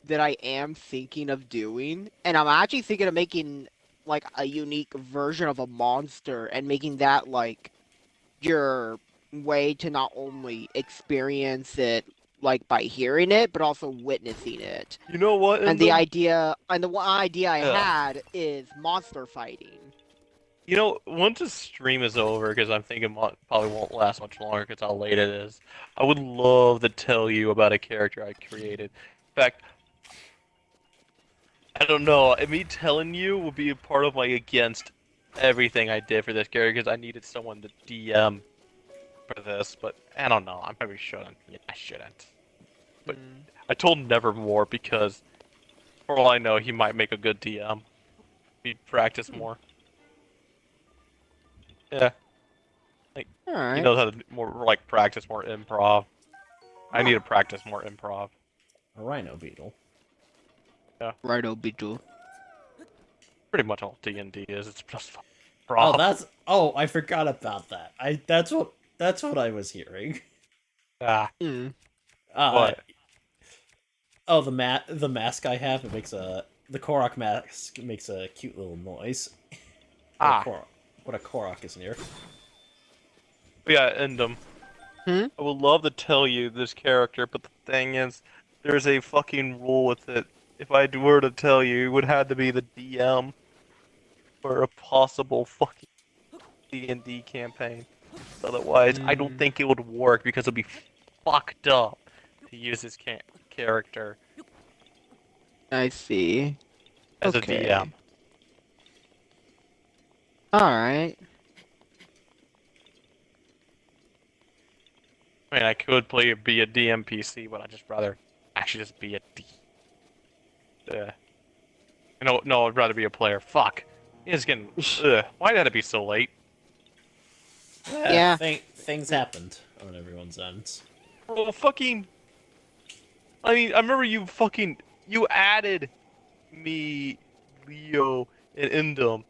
that I am thinking of doing, and I'm actually thinking of making like a unique version of a monster and making that like your way to not only experience it like by hearing it, but also witnessing it. You know what, Indom? And the one idea I Yeah. had is monster fighting. You know, once the stream is over, because I'm thinking probably won't last much longer because how late it is, I would love to tell you about a character I created. In fact, I don't know, me telling you would be a part of like against everything I did for this character because I needed someone to DM for this, but I don't know, I probably shouldn't. Yeah, I shouldn't. But Hmm. I told Nevermore because, for all I know, he might make a good DM. He'd practice more. Yeah, like All he right. knows how to more like practice more improv. I need to practice more improv. A rhino beetle. Yeah, Righto, Beetle. pretty much all D&D is. It's just Oh, improv. that's. Oh, I forgot about that. That's what I was hearing. Ah, Hmm. Uh, what? oh, the mask I have, the Korok mask makes a cute little noise. What a Ah, Korok, what a Korok is near. yeah, and Hmm. I would love to tell you this character, but the thing is, there's a fucking rule with it. If I were to tell you, it would have to be the DM for a possible fucking D&D campaign. Otherwise, I don't Hmm. think it would work because it'd be fucked up to use this character I see. as a DM. Okay. All right. I mean, I could be a DM PC, but I'd just rather actually just be a D. No, I'd rather be a player. Fuck. It's getting. Why did it be so late? Yeah, Yeah. things happened on everyone's ends. Bro, fucking. I mean, I remember you added me, Leo, and Indom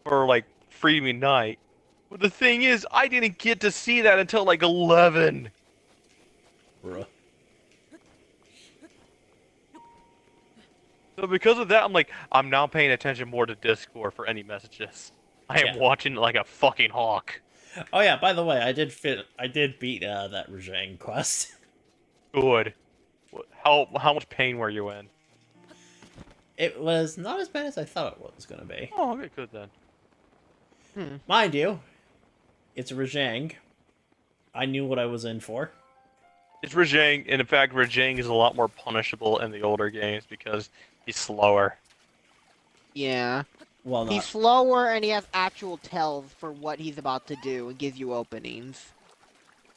for like Freebie Night. But the thing is, I didn't get to see that until like 11. Bruh. So because of that, I'm now paying attention more to Discord for any messages. I am Yeah. watching like a fucking hawk. Oh yeah. By the way, I did beat that Rajang quest. Good. How much pain were you in? It was not as bad as I thought it was gonna be. Oh, okay, good then. Hmm. Mind you, it's a Rajang. I knew what I was in for. It's Rajang, and in fact, Rajang is a lot more punishable in the older games because he's slower. Yeah. Well, He's not. slower and he has actual tells for what he's about to do and gives you openings.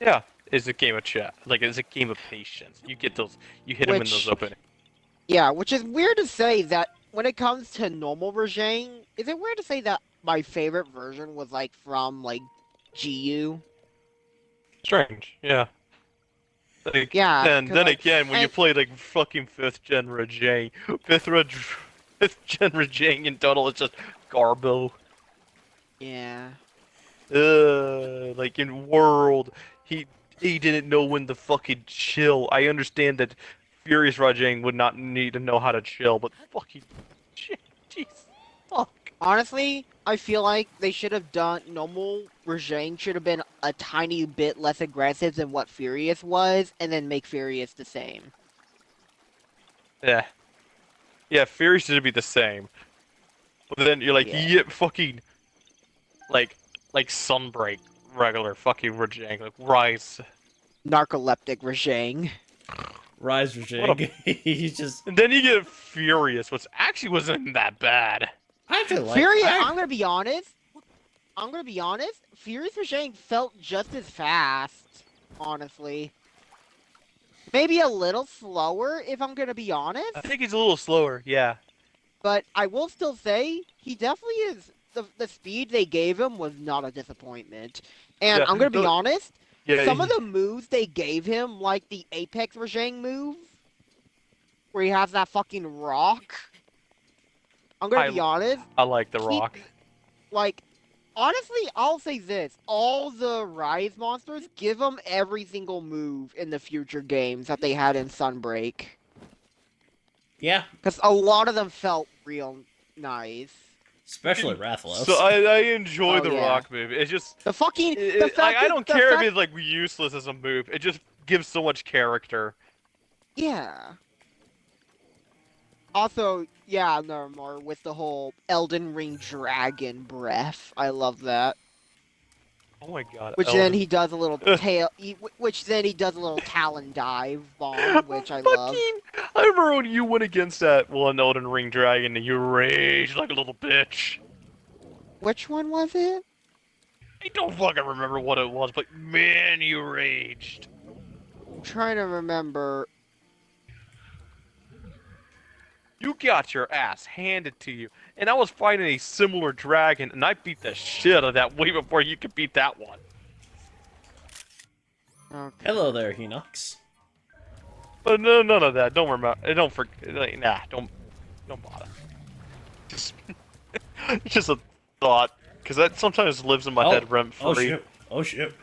Yeah, is a game of chess. Like it's a game of patience. You get those. You hit them in those Which- openings. Yeah, which is weird to say that when it comes to normal Rajang, is it weird to say that my favorite version was like from like GU? Strange. Yeah. Like, Yeah, and 'cause, then like, again, when you and- play like fucking fifth gen Rajang, fifth gen Rajang in total is just Garbo. Yeah. Like in World, he didn't know when to fucking chill. I understand that Furious Rajang would not need to know how to chill, but fucking shit, jeez, fuck. Honestly, I feel like they should have done normal Rajang should have been a tiny bit less aggressive than what Furious was, and then make Furious the same. Yeah, yeah, Furious should be the same, but then you're like Yeah. you get fucking like Sunbreak regular fucking Rajang like Rise, Narcoleptic Rajang. Rise Rajang. He's just. and then you get Furious, which actually wasn't that bad. I actually like. Furious, I- I'm gonna be honest. Furious Rajang felt just as fast, honestly. Maybe a little slower, if I'm gonna be honest. I think he's a little slower, yeah. But I will still say he definitely is. The speed they gave him was not a disappointment. And Yeah, I'm gonna be no- honest. Yeah, Some of the moves they gave him, like the Apex Rajang move, where he has that fucking rock. I'm gonna be honest. I like the keep- Rock. Like, honestly, I'll say this: all the Rise monsters, give them every single move in the future games that they had in Sunbreak, yeah, because a lot of them felt real nice. especially Rathalos. So I enjoy Oh, the yeah. Rock move. It's just The fucking it- the it- fact I that- don't the care fact- if it's like useless as a move. It just gives so much character. Yeah. Also, yeah, no more with the whole Elden Ring dragon breath. I love that. Oh my god. Which Elden. then he does a little tail. Which then he does a little talon dive bomb, which I love. Fucking- I remember when you went against that one Elden Ring dragon and you raged like a little bitch. Which one was it? I don't fucking remember what it was, but man, you raged. I'm trying to remember. You got your ass handed to you, and I was fighting a similar dragon, and I beat the shit out of that way before you could beat that one. Okay. Hello there, Hinox. But no, none of that. Don't remember. Don't forget. Like, nah, don't bother. Just, it's just a thought, because that sometimes lives in my head rent free. Oh shit! Oh shit!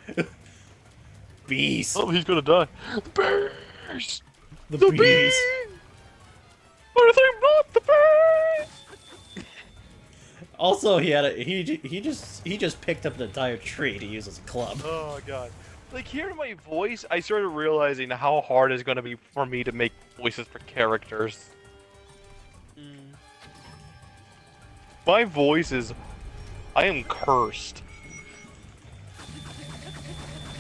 Bees. Oh, he's gonna die. Bears. the The bees. bees. What are they not? The bears. Also, he just picked up an entire tree to use as a club. Oh god. Like hearing my voice, I started realizing how hard it's gonna be for me to make voices for characters. My voice is, I am cursed.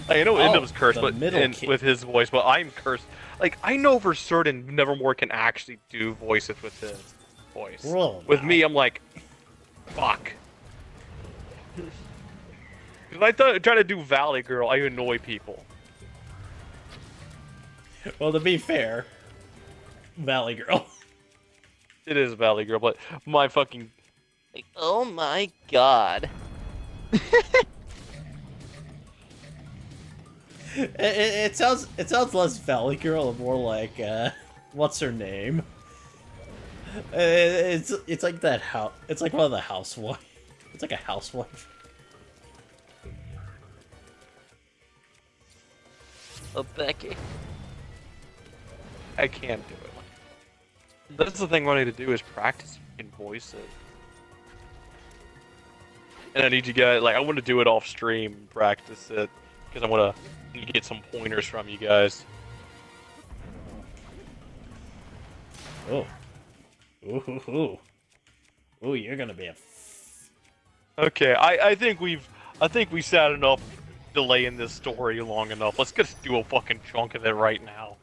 I know Oh, Indum's cursed, the but middle kid. with his voice, but I'm cursed. Like I know for certain Nevermore can actually do voices with his voice. Roll With now. me, I'm like, fuck. If I try to do Valley Girl, I annoy people. Well, to be fair, Valley Girl. It is Valley Girl, but my fucking, like, oh my god. It sounds less Valley Girl and more like what's her name? It's like that house. It's like one of the housewife. It's like a housewife. Oh, Becky. I can't do it. That's the thing I need to do is practice in voices. And I need you guys, like, I want to do it off stream, practice it, because I want to get some pointers from you guys. Oh. Ooh. Ooh, you're gonna be a. Okay, I think we sat enough delaying this story long enough. Let's just do a fucking chunk of it right now.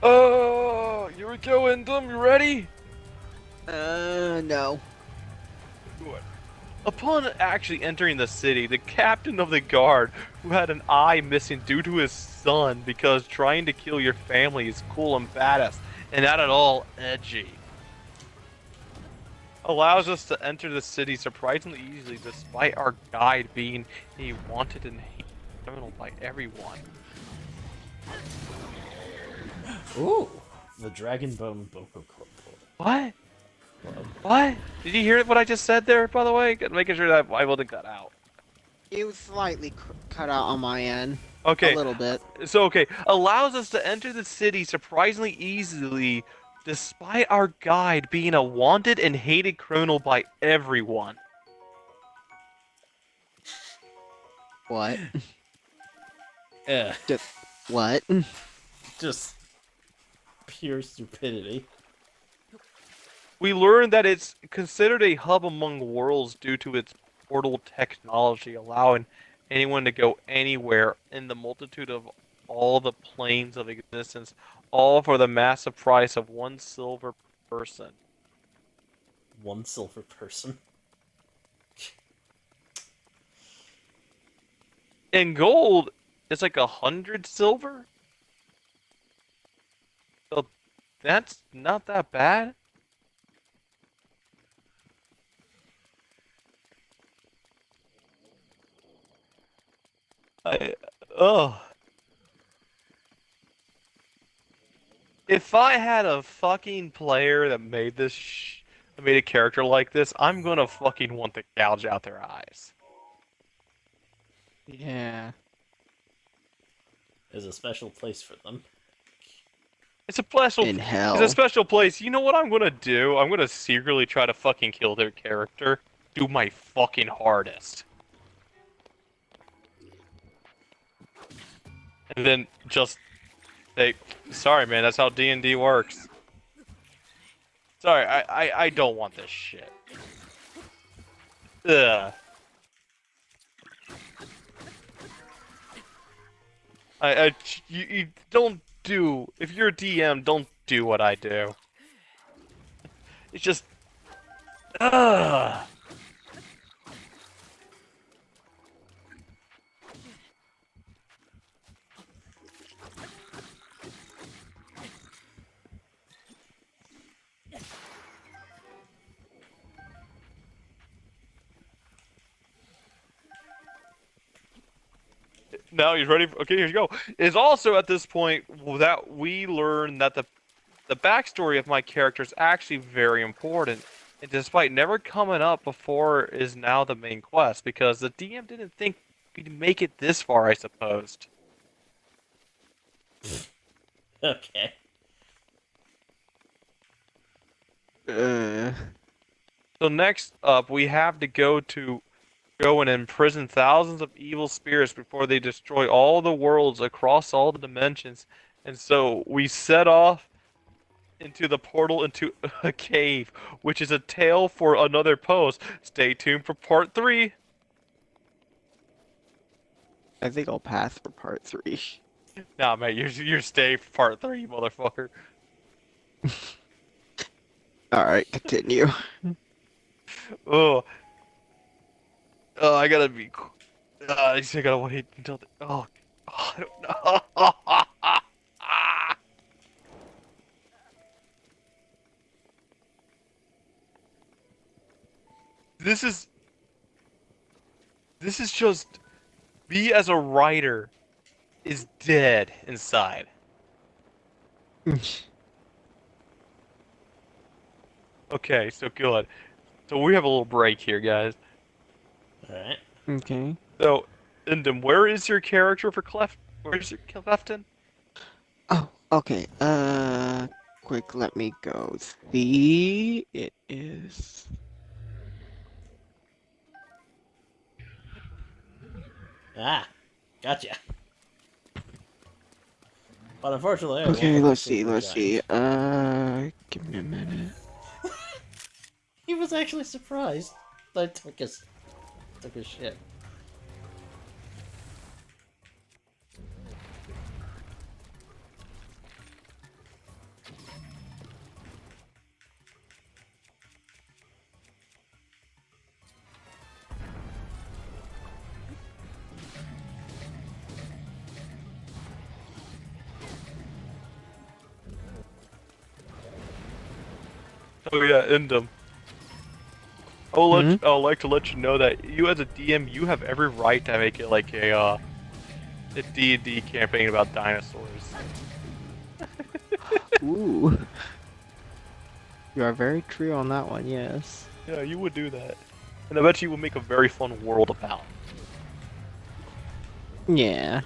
Oh, here we go, Indum. You ready? No. Good. Upon actually entering the city, the captain of the guard, who had an eye missing due to his son because trying to kill your family is cool and badass and not at all edgy, allows us to enter the city surprisingly easily despite our guide being a wanted and hated criminal by everyone. Ooh, the Dragonbone Boko Club. What? What? Did you hear what I just said there, by the way? Making sure that I wasn't cut out. It was slightly cut out on my end. Okay. A little bit. So, okay. Allows us to enter the city surprisingly easily despite our guide being a wanted and hated criminal by everyone. What? Eh, What? just pure stupidity. We learned that it's considered a hub among worlds due to its portal technology, allowing anyone to go anywhere in the multitude of all the planes of existence, all for the massive price of 1 silver per person. 1 silver person. In gold, it's like 100 silver? So that's not that bad. Oh. If I had a fucking player that made this made a character like this, I'm gonna fucking want to gouge out their eyes. Yeah. There's a special place for them. It's a special In hell. It's a special place. You know what I'm gonna do? I'm gonna secretly try to fucking kill their character. Do my fucking hardest. And then just say, sorry man, that's how D&D works. Sorry, I don't want this shit. Ugh. You don't do, if you're a DM, don't do what I do. It's just, ugh. Now he's ready. Okay, here you go. Is also at this point that we learn that the backstory of my character is actually very important, and despite never coming up before, is now the main quest because the DM didn't think we'd make it this far. I supposed. Okay. So next up, we have to go and imprison thousands of evil spirits before they destroy all the worlds across all the dimensions. And so we set off into the portal into a cave, which is a tale for another post. Stay tuned for part 3. I think I'll pass for part 3. Nah, mate, you're staying for part 3, you motherfucker. Alright, continue. Oh. Oh, I gotta be. I just gotta wait until. I don't know. This is just me as a writer is dead inside. Okay, so good. So we have a little break here, guys. Alright. Okay. So, and then where is your character for Where's your Clefton? Oh, okay. Quick, let me go see. It is. Ah, gotcha. But unfortunately, I Okay, won't let's see see, the let's see. giant. Give me a minute. He was actually surprised that I took his shit. Oh yeah, Indum. Hmm? I would like to let you know that you as a DM, you have every right to make it like a D&D campaign about dinosaurs. Ooh. You are very true on that one, yes. Yeah, you would do that. And I bet you would make a very fun world about Yeah.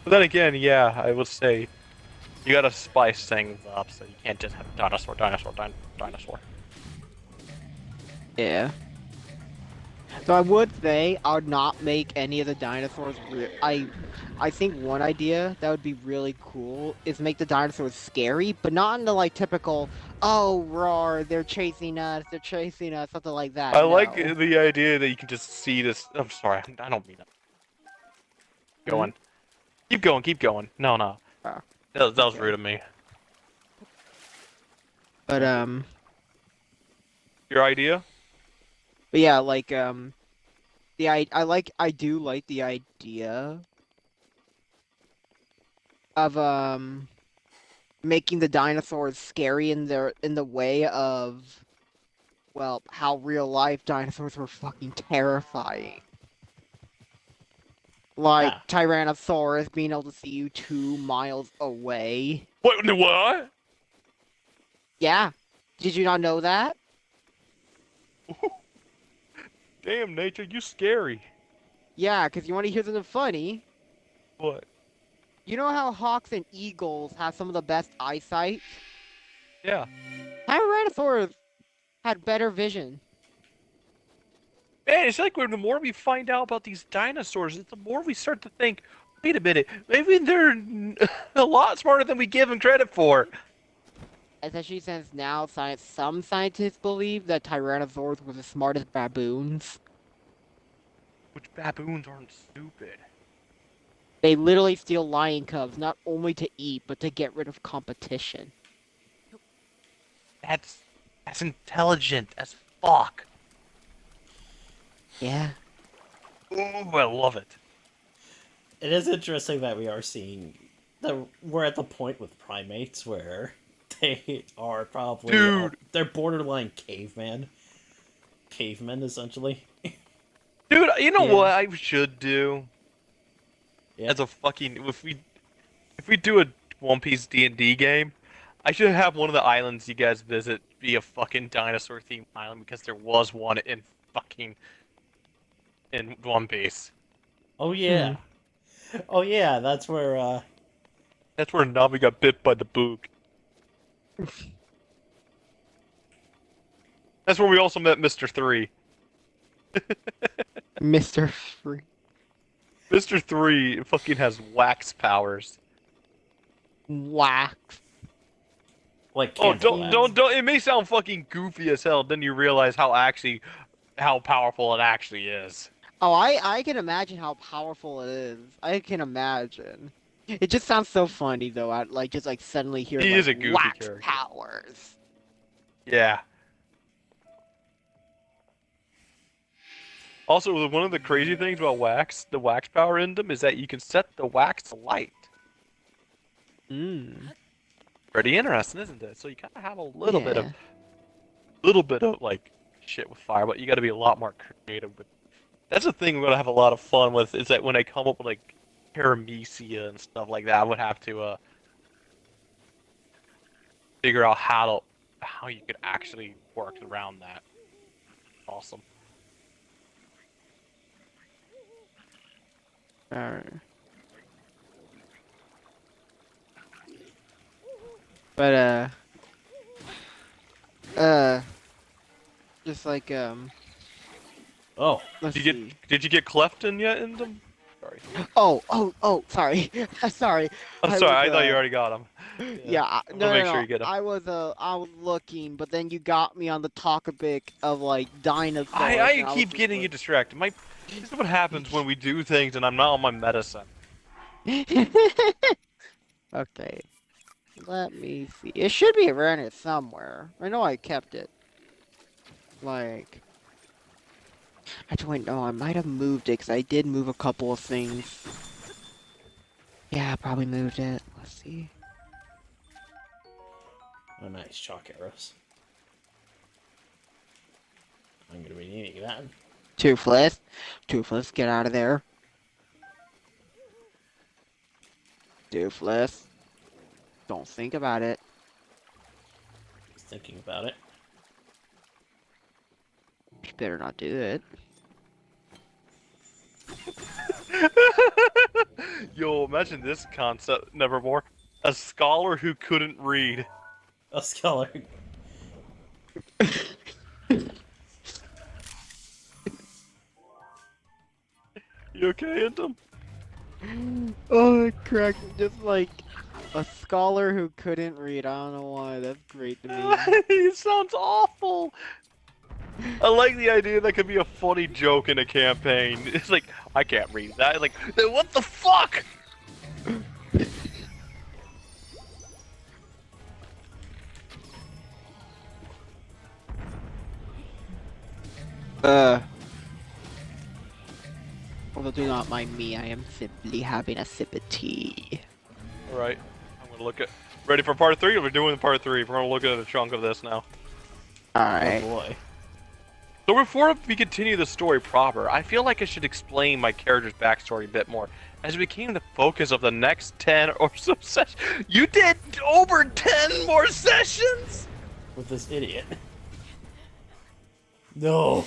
But then again, yeah, I would say you gotta spice things up, so you can't just have dinosaur. Yeah. So I would say I would not make any of the dinosaurs I think one idea that would be really cool is make the dinosaurs scary, but not in the like typical, oh roar, they're chasing us, something like that. I like No. the idea that you can just see this. I'm sorry, I don't mean that. Hmm? Going. Keep going. No, no. Oh, That was okay. rude of me. But Your idea? but yeah, like I do like the idea of making the dinosaurs scary in the way of, well, how real life dinosaurs were fucking terrifying. Like Yeah. Tyrannosaurus being able to see you 2 miles away. What? Yeah. Did you not know that? Damn, nature, you scary. Yeah, because you want to hear something funny. What? You know how hawks and eagles have some of the best eyesight? Yeah. Tyrannosaurus had better vision. Man, it's like the more we find out about these dinosaurs, the more we start to think, wait a minute, maybe they're a lot smarter than we give them credit for. Especially since now some scientists believe that Tyrannosaurus was as smart as baboons. Which baboons aren't stupid. They literally steal lion cubs not only to eat, but to get rid of competition. That's intelligent as fuck. Yeah. Ooh, I love it. It is interesting that we are seeing that we're at the point with primates where they are probably Dude. they're borderline cavemen essentially. Dude, you know Yeah. what I should do? Yeah. As a fucking if we do a One Piece D&D game, I should have one of the islands you guys visit be a fucking dinosaur themed island because there was one in fucking in One Piece. Oh yeah. Oh yeah, that's where That's where Nami got bit by the boog. That's where we also met Mr. 3. Mr. Free. Mr. 3 fucking has wax powers. Wax. like Oh, candle wax. don't. It may sound fucking goofy as hell. Then you realize how powerful it actually is. Oh, I can imagine how powerful it is. I can imagine. It just sounds so funny though. I like just like suddenly hear He like is a goofy wax character. powers. Yeah. Also, one of the crazy things about the wax power in them, is that you can set the wax to light. Mm. Pretty interesting, isn't it? So you kind of have a little Yeah. bit of like shit with fire, but you got to be a lot more creative with. That's the thing we're gonna have a lot of fun with, is that when I come up with like paramecia and stuff like that, I would have to figure out how you could actually work around that. Awesome. Alright. But just like Oh, let's Did you see. did you get Clefton yet in them? Sorry. Oh, sorry. Sorry. I'm sorry. I thought you already got him. Yeah, I'm no, gonna no, make no. sure you get him. I was looking, but then you got me on the topic of like dinosaurs. I and I was keep just getting you distracted. This is what happens when we do things and I'm not on my medicine. Okay. Let me see. It should be around here somewhere. I know I kept it. Like, Actually, no, I might have moved it because I did move a couple of things. Yeah, I probably moved it. Let's see. Oh, nice chalk arrows. I'm gonna be needing that. Toothless. Toothless, get out of there. Toothless. Don't think about it. Just thinking about it. You better not do it. Yo, imagine this concept, Nevermore. A scholar who couldn't read. A scholar. You okay, Intim? Oh, correct. Just like a scholar who couldn't read. I don't know why. That's great to me. It sounds awful. I like the idea that could be a funny joke in a campaign. It's like, I can't read that. Like, then what the fuck? Although do not mind me, I am simply having a sip of tea. Alright, I'm gonna look at... Ready for part 3? We're doing part 3. We're gonna look at a chunk of this now. Alright. Oh boy. So before we continue the story proper, I feel like I should explain my character's backstory a bit more, as it became the focus of the next 10 or so sessions. You did over 10 more sessions?! With this idiot. No.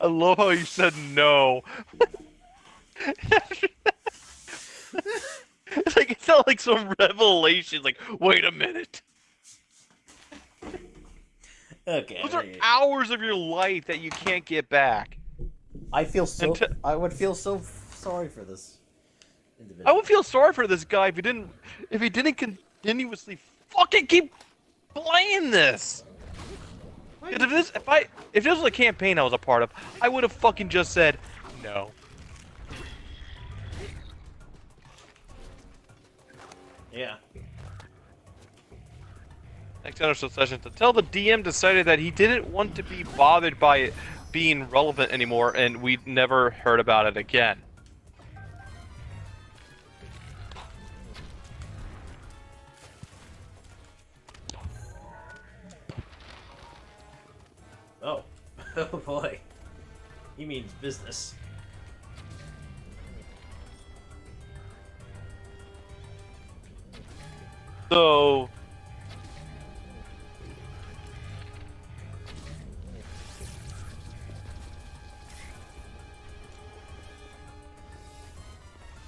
I love how you said no. It's like, it sounded like some revelation, like, wait a minute. Okay. Those are hours of your life that you can't get back. I feel so. And I would feel so sorry for this individual. I would feel sorry for this guy if he didn't continuously fucking keep playing this. 'Cause if this was a campaign I was a part of, I would have fucking just said no. Yeah. Next episode session, until the DM decided that he didn't want to be bothered by it being relevant anymore, and we never heard about it again. Oh. Oh boy. He means business. So...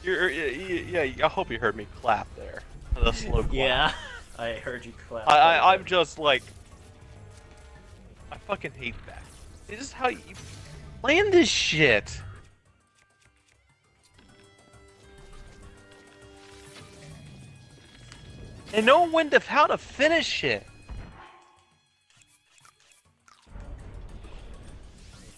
yeah, I hope you heard me clap there. The slow clap. Yeah. I heard you clap. I'm just like... I fucking hate that. This is how you plan this shit. And know when to how to finish it.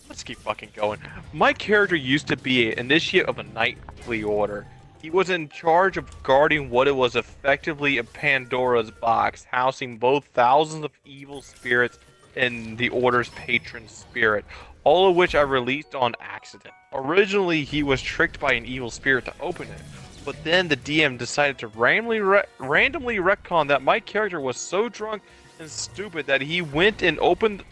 Let's keep fucking going. My character used to be an initiate of a knightly order. He was in charge of guarding what it was effectively a Pandora's box, housing both thousands of evil spirits and the order's patron spirit, all of which I released on accident. Originally, he was tricked by an evil spirit to open it, but then the DM decided to randomly retcon that my character was so drunk and stupid that he went and opened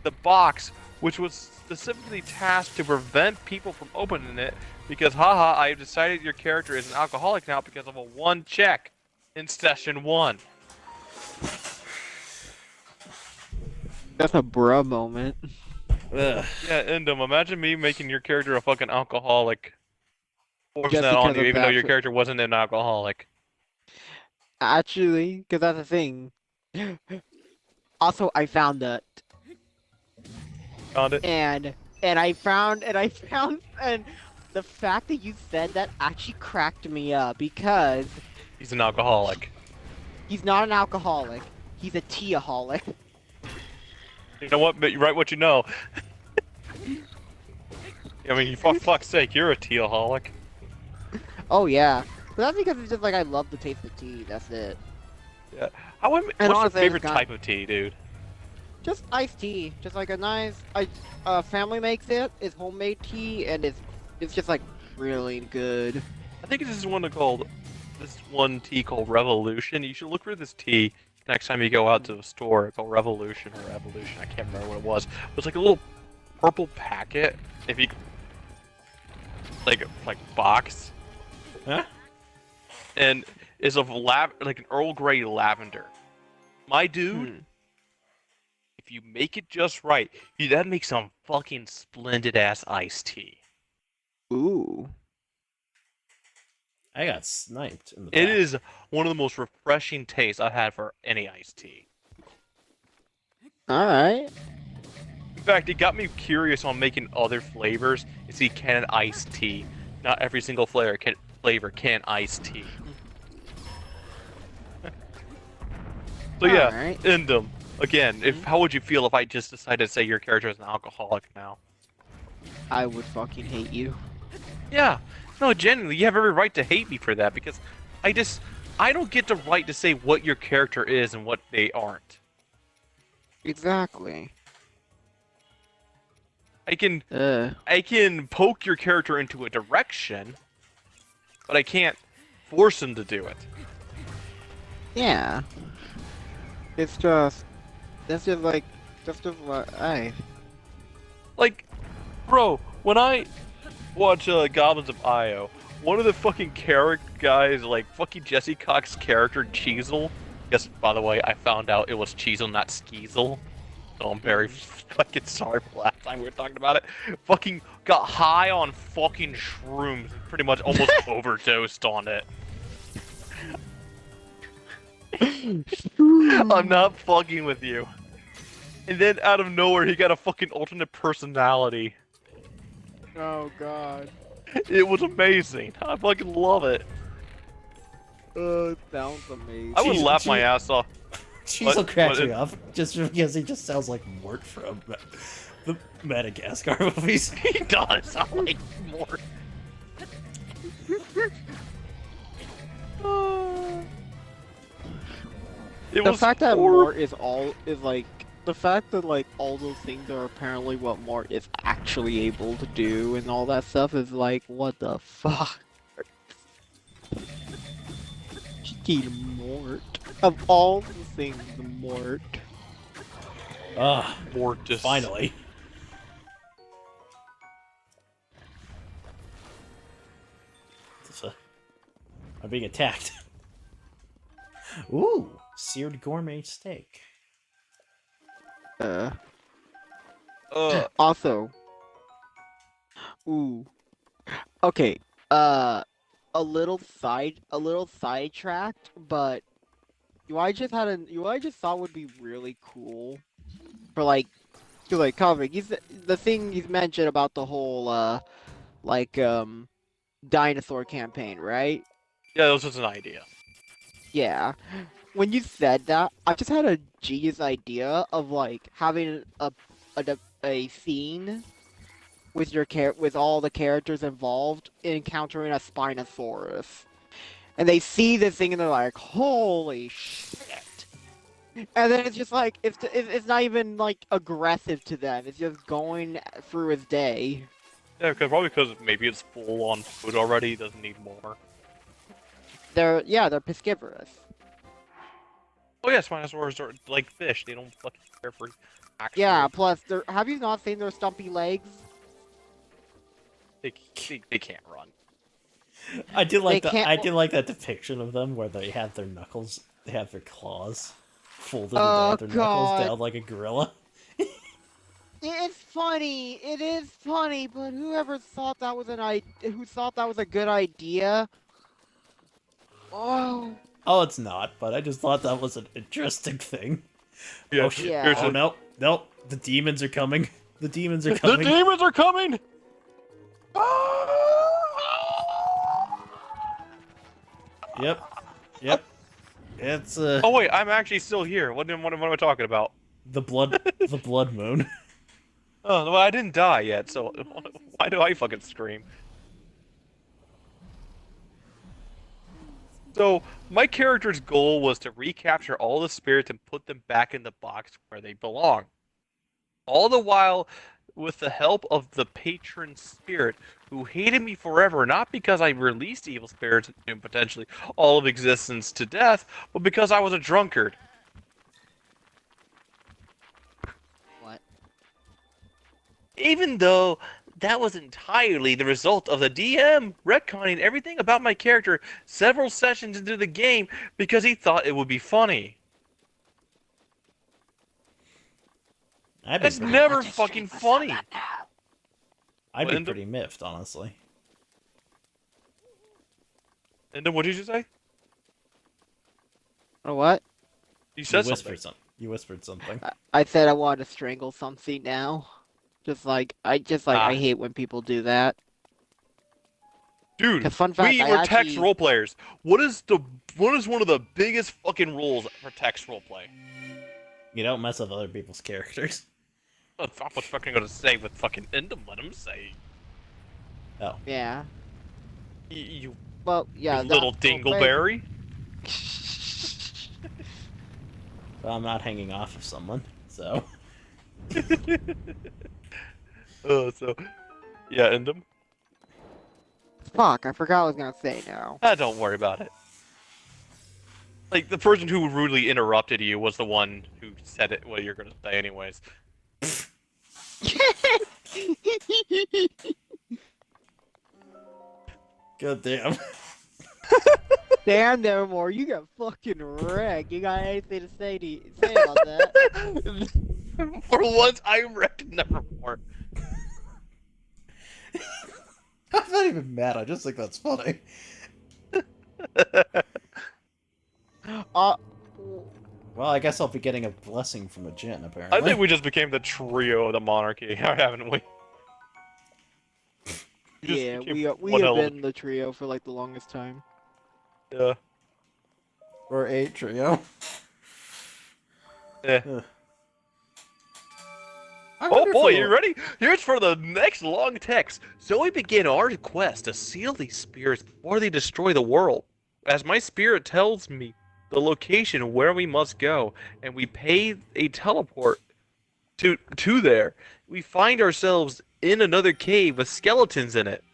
the box, which was specifically tasked to prevent people from opening it, because haha, I have decided your character is an alcoholic now because of a 1 check in session 1. That's a bruh moment. Ugh. Yeah, Endem, imagine me making your character a fucking alcoholic. Forcing Just that on because you, of even though that your for- character wasn't an alcoholic. Actually, because that's the thing. Also, I found that, Found it? and the fact that you said that actually cracked me up because He's an alcoholic. he's not an alcoholic. He's a teaholic. You know what? But you write what you know. I mean, for fuck's sake, you're a teaholic. Oh yeah, but that's because it's just like I love the taste of tea. That's it. Yeah. What's your honestly, I favorite just got- type of tea, dude? just iced tea, just like a nice. Family makes it. It's homemade tea, and it's just like really good. I think this is this one tea called Revolution. You should look for this tea next time you go out to the store called Revolution or Evolution. I can't remember what it was. It was like a little purple packet. If you like box, Huh? and is of like an Earl Grey lavender. My dude, if you make it just right, that makes some fucking splendid ass iced tea. Ooh. I got sniped in the It back. is one of the most refreshing tastes I've had for any iced tea. All right. In fact, it got me curious on making other flavors and see can an iced tea. Not every single flavor can iced tea. So yeah, Alright. Endem. Again, how would you feel if I just decided to say your character is an alcoholic now? I would fucking hate you. Yeah. No, genuinely, you have every right to hate me for that because I don't get the right to say what your character is and what they aren't. Exactly. I can poke your character into a direction, but I can't force him to do it. Yeah. It's just. That's just like. Like, bro, when I watch Goblins of Io, one of the fucking guys, like fucking Jesse Cox's character, Cheezel. Yes, by the way, I found out it was Cheezel, not Skeezel. So I'm very fucking sorry for last time we were talking about it. Fucking got high on fucking shrooms, pretty much almost overdosed on it. I'm not fucking with you. And then out of nowhere, he got a fucking alternate personality. Oh god. It was amazing. I fucking love it. It sounds amazing. I would Jeez, laugh my jeez. ass off. Cheezel But- cracks but me it- up just because he just sounds like Mort from the Madagascar movies. He does. I like more. It The was fact that horrible. Mort is like the fact that like all those things are apparently what Mort is actually able to do and all that stuff is like what the fuck. Cheeky Mort. Of all the things, Mort. Ah, Mortis. finally. I'm being attacked. Ooh, seared gourmet steak. Also. Ooh. Okay. A little sidetracked, but I just thought would be really cool for comic. The thing he's mentioned about the whole dinosaur campaign, right? Yeah, that was just an idea. Yeah. When you said that, I just had a genius idea of like having a scene with with all the characters involved encountering a Spinosaurus. And they see this thing and they're like, "Holy shit!" And then it's just like it's not even like aggressive to them. It's just going through his day. Yeah, probably because maybe it's full on food already. Doesn't need more. They're piscivorous. Oh yeah, Spinosaurs are like fish. They don't fucking care for actual. Yeah. Plus, have you not seen their stumpy legs? They can't run. I did like They can't- I did like that depiction of them where they have their knuckles, they have their claws folded, and Oh, they have their knuckles God. down like a gorilla. It's funny. It is funny, but whoever thought that was who thought that was a good idea? Oh. Oh, it's not, but I just thought that was an interesting thing. Yeah, Oh shit! Yeah. here's Oh a- no, no, the demons are coming. The demons are The coming. demons are coming. Yep, yep. It's Oh wait, I'm actually still here. What am I talking about? the blood moon. Oh, well, I didn't die yet, so why do I fucking scream? So, my character's goal was to recapture all the spirits and put them back in the box where they belong. All the while, with the help of the patron spirit, who hated me forever, not because I released evil spirits and potentially all of existence to death, but because I was a drunkard. What? Even though that was entirely the result of the DM retconning everything about my character several sessions into the game because he thought it would be funny. It's never fucking funny. I'd be Linda? pretty miffed, honestly. And then what did you say? Or what? You You said whispered something. You whispered something. I said I wanted to strangle something now. I hate when people do that. Dude, 'Cause fun fact, we I were text actually- role players. What is one of the biggest fucking rules for text roleplay? You don't mess with other people's characters. I'm fucking gonna say with fucking Endem, let him say. Oh. Yeah. You Well, yeah. little that's role dingleberry. But I'm not hanging off of someone, so... So, yeah, Endem. Fuck, I forgot what I was gonna say now. Don't worry about it. Like, the person who rudely interrupted you was the one who said it, what you're gonna say anyways. God damn. Damn, Nevermore, you got fucking wrecked. You got anything to say about that? For once, I wrecked Nevermore. I'm not even mad, I just think that's funny. Well, I guess I'll be getting a blessing from a Jinn, apparently. I think we just became the trio of the monarchy, haven't we? Just Yeah, became we have one hell of been the trio for like the longest time. Yeah. Or a trio. Yeah. Ugh. Oh boy, you ready? Here's for the next long text. So we begin our quest to seal these spirits before they destroy the world. As my spirit tells me the location where we must go, and we pay a teleport to there, we find ourselves in another cave with skeletons in it.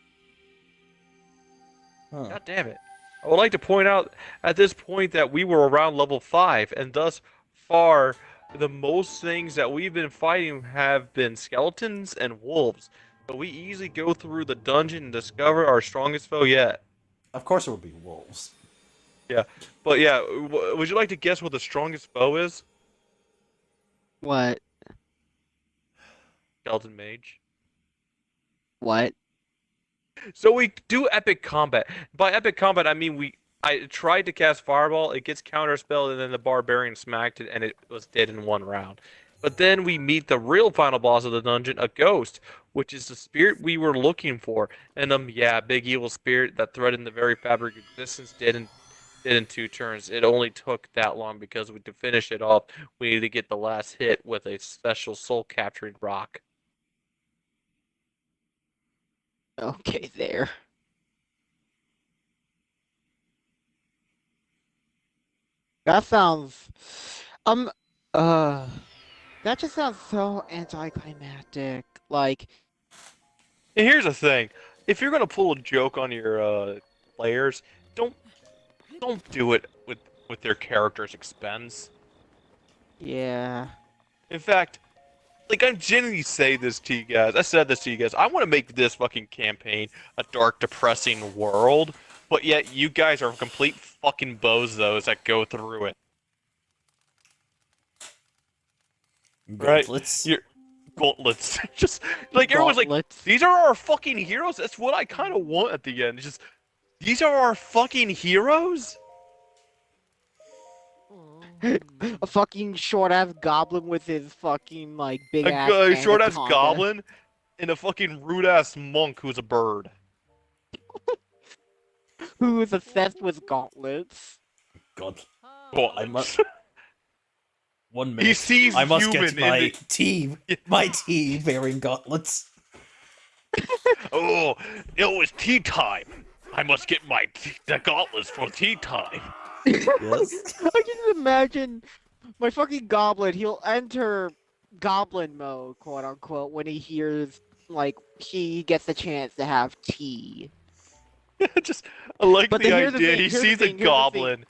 Huh. God damn it. I would like to point out at this point that we were around level 5, and thus far, the most things that we've been fighting have been skeletons and wolves. But we easily go through the dungeon and discover our strongest foe yet. Of course it would be wolves. Yeah. But yeah, would you like to guess what the strongest foe is? What? Skeleton Mage. What? So we do epic combat. By epic combat, I mean I tried to cast Fireball, it gets counterspelled, and then the Barbarian smacked it, and it was dead in one round. But then we meet the real final boss of the dungeon, a ghost, which is the spirit we were looking for. And yeah, big evil spirit that threatened the very fabric of existence did in 2 turns. It only took that long because to finish it off, we needed to get the last hit with a special soul-capturing rock. Okay, there. That sounds, that just sounds so anticlimactic. Like, And here's the thing: if you're gonna pull a joke on your players, don't do it with their character's expense. yeah. In fact, like I genuinely say this to you guys. I said this to you guys. I want to make this fucking campaign a dark, depressing world, but yet you guys are complete fucking bozos that go through it. Right? Gauntlets. You're gauntlets. Just like everyone's like, Gauntlets. these are our fucking heroes. That's what I kind of want at the end. It's just, these are our fucking heroes. A fucking short-ass goblin with his fucking, like, big-ass A short-ass anaconda. goblin and a fucking rude-ass monk who's a bird. Who is obsessed with gauntlets. God. Oh, I must... 1 minute. He sees I must human get my in tea. My tea wearing gauntlets. Oh, it was tea time. I must get the gauntlets for tea time. Yes. I can just imagine my fucking goblin. He'll enter goblin mode, quote unquote, when he hears like he gets the chance to have tea. Just, I like But the here's the idea. thing, He here's the sees a thing, here's the thing. goblin.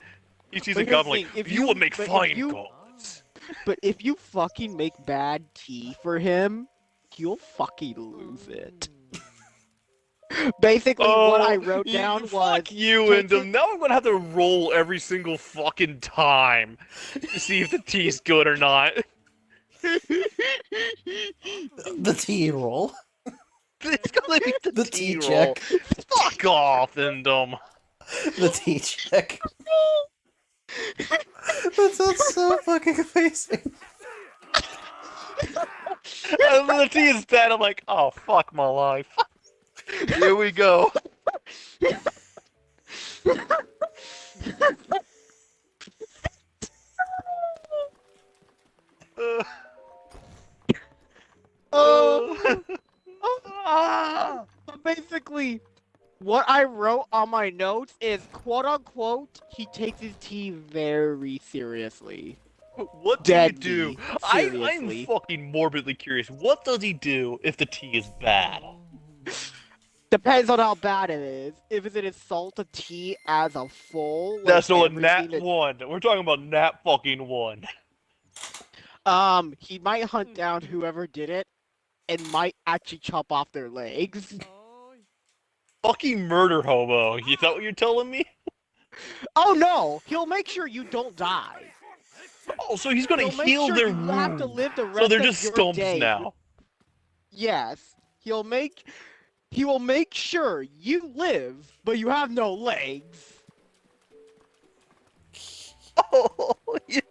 He sees But a here's the goblin like, thing, if you would make but if fine you- gauntlets. But if you fucking make bad tea for him, you'll fucking lose it. Basically, what I wrote down was fuck you, take Indom. it- Now I'm gonna have to roll every single fucking time to see if the tea's good or not. The tea roll. It's gonna be the, The tea tea roll. check. Fuck off, Indom. The tea check. That sounds so fucking amazing. And when the tea is bad, I'm like, oh fuck my life. Here we go. Oh, Ah. but basically, what I wrote on my notes is quote unquote he takes his tea very seriously. What do you Deadly, do? I'm seriously. fucking morbidly curious. What does he do if the tea is bad? Depends on how bad it is. If it's an insult to tea as a full, like That's not a everything nat that- 1. We're talking about nat fucking 1. He might hunt down whoever did it, and might actually chop off their legs. Fucking murder hobo. Is that what you're telling me? Oh no! He'll make sure you don't die. Oh, so he's gonna He'll make heal sure their you have to wounds. live the rest So they're of just your stumps day. now. Yes, he will make sure you live, but you have no legs. Oh, you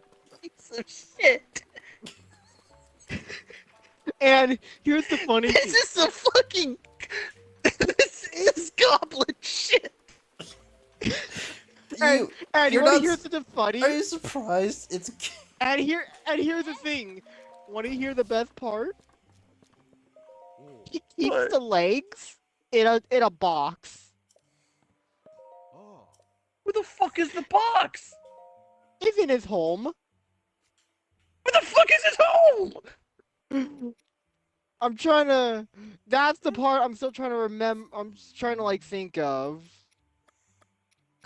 piece of shit. And here's the funny thing. This is a fucking... This is goblin shit. You, And you're you wanna not- hear something funny? are you surprised? It's And here's the thing. Want to hear the best part? He keeps What? the legs in a box. Where the fuck is the box? He's in his home. Where the fuck is his home? I'm trying to. That's the part I'm still trying to remember. I'm just trying to like think of.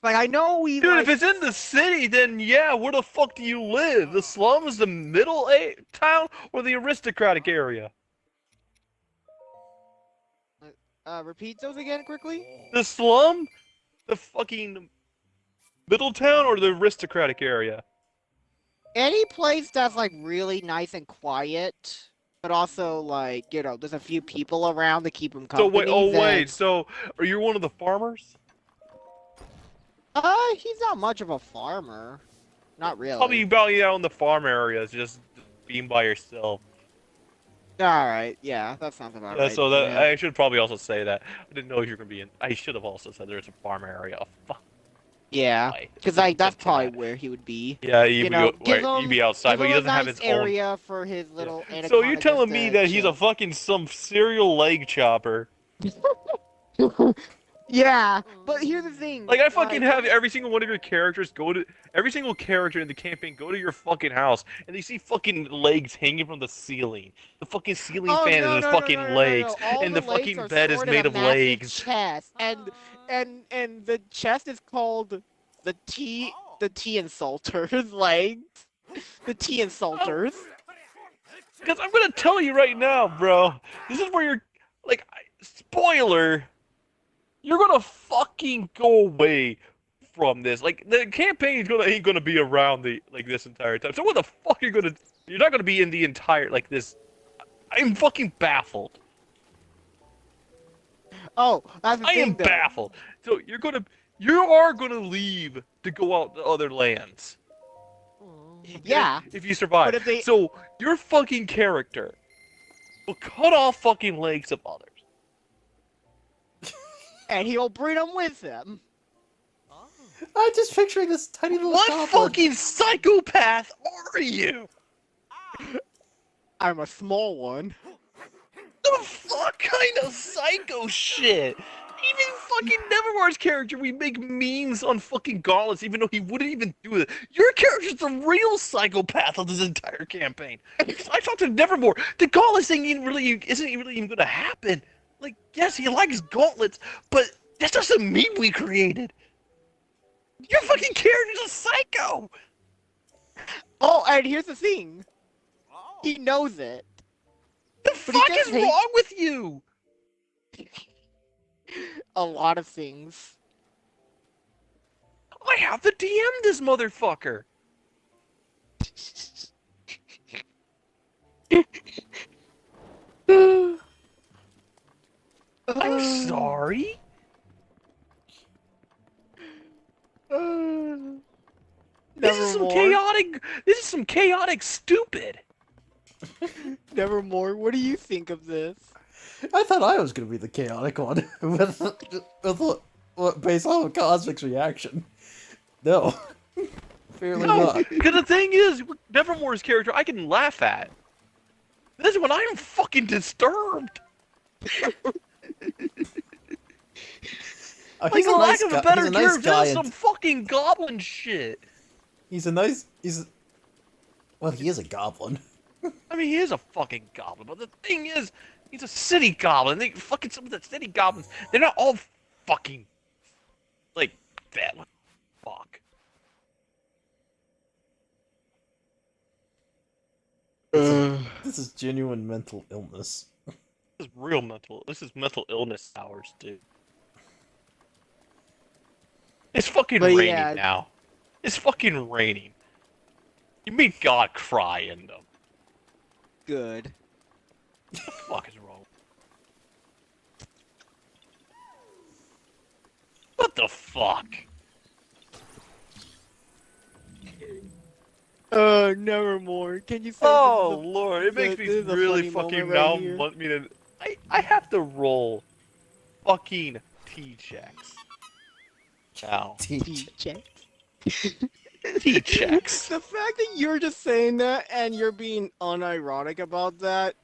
Like I know we. Dude, like, if it's in the city, then yeah, where the fuck do you live? The slums, the middle town, or the aristocratic area? repeat those again quickly. The slum? The fucking middle town, or the aristocratic area? Any place that's like really nice and quiet, but also like there's a few people around to keep them So company. wait, oh then- wait, so are you one of the farmers? He's not much of a farmer. Not really. Probably out in the farm areas, just being by yourself. Alright, yeah, that sounds about Yeah, right. so that yeah. I should probably also say that. I didn't know if you're gonna be in. I should have also said there's a farm area. Fuck. Yeah, Why? because like that's Get to probably that. where he would be. Yeah, You know, give you'd him- be outside, Give but he him doesn't a have nice his own. area for his little. So anaconda you're telling just me to that he's a chill. fucking some serial leg chopper? Yeah, but here's the thing. Like I fucking have every single one of your characters every single character in the campaign go to your fucking house, and they see fucking legs hanging from the ceiling. The fucking ceiling Oh, fan no, is no, fucking no, no, legs, no, no. All and the legs fucking are bed is stored in made a of massive legs. Chest, and the chest is called the tea insulters legs. The tea insulters. Because I'm gonna tell you right now, bro. This is where you're like, spoiler. You're gonna fucking go away from this. Like the campaign ain't gonna be around this entire time. So what the fuck you're not gonna be in the entire this. I'm fucking baffled. Oh, that's the I thing. am though. baffled. So you are gonna leave to go out to other lands. Yeah, If you survive. but if they- So your fucking character will cut off fucking legs of others. and he'll bring them with him. I'm just picturing this tiny little What goblin. fucking psychopath are you? I'm a small one. The fuck kind of psycho shit? Even fucking Nevermore's character, we make memes on fucking Gauntlets, even though he wouldn't even do it. Your character's the real psychopath of this entire campaign. I talked to Nevermore. The Gauntlets thing isn't really even going to happen. Like, yes, he likes Gauntlets, but that's just a meme we created. Your fucking character's a psycho. Oh, and here's the thing. He knows it. The But he fuck just is hates- wrong with you? A lot of things. I have to DM this motherfucker. I'm sorry. This is some chaotic. This is some chaotic stupid. Nevermore, what do you think of this? I thought I was going to be the chaotic one with based on Cosmic's reaction. No, fairly No, not. because the thing is, Nevermore's character, I can laugh at. This is when I'm fucking disturbed. Like, He's for a lack nice of a guy. better He's a nice term, guy. this is some fucking goblin shit. He's a nice. Well, he is a goblin. I mean, he is a fucking goblin, but the thing is, he's a city goblin. They fucking some of the city goblins, they're not all fucking like bad. What the fuck? This is genuine mental illness. This is real mental. This is mental illness hours, dude. It's fucking But raining yeah. now. It's fucking raining. You made God cry in them. Good. What the fuck is wrong? What the fuck? Nevermore. Can you say Oh lord, it makes this me is a really funny fucking moment right now here. want me to. I have to roll fucking T checks. Ow. check? T checks. The fact that you're just saying that and you're being unironic about that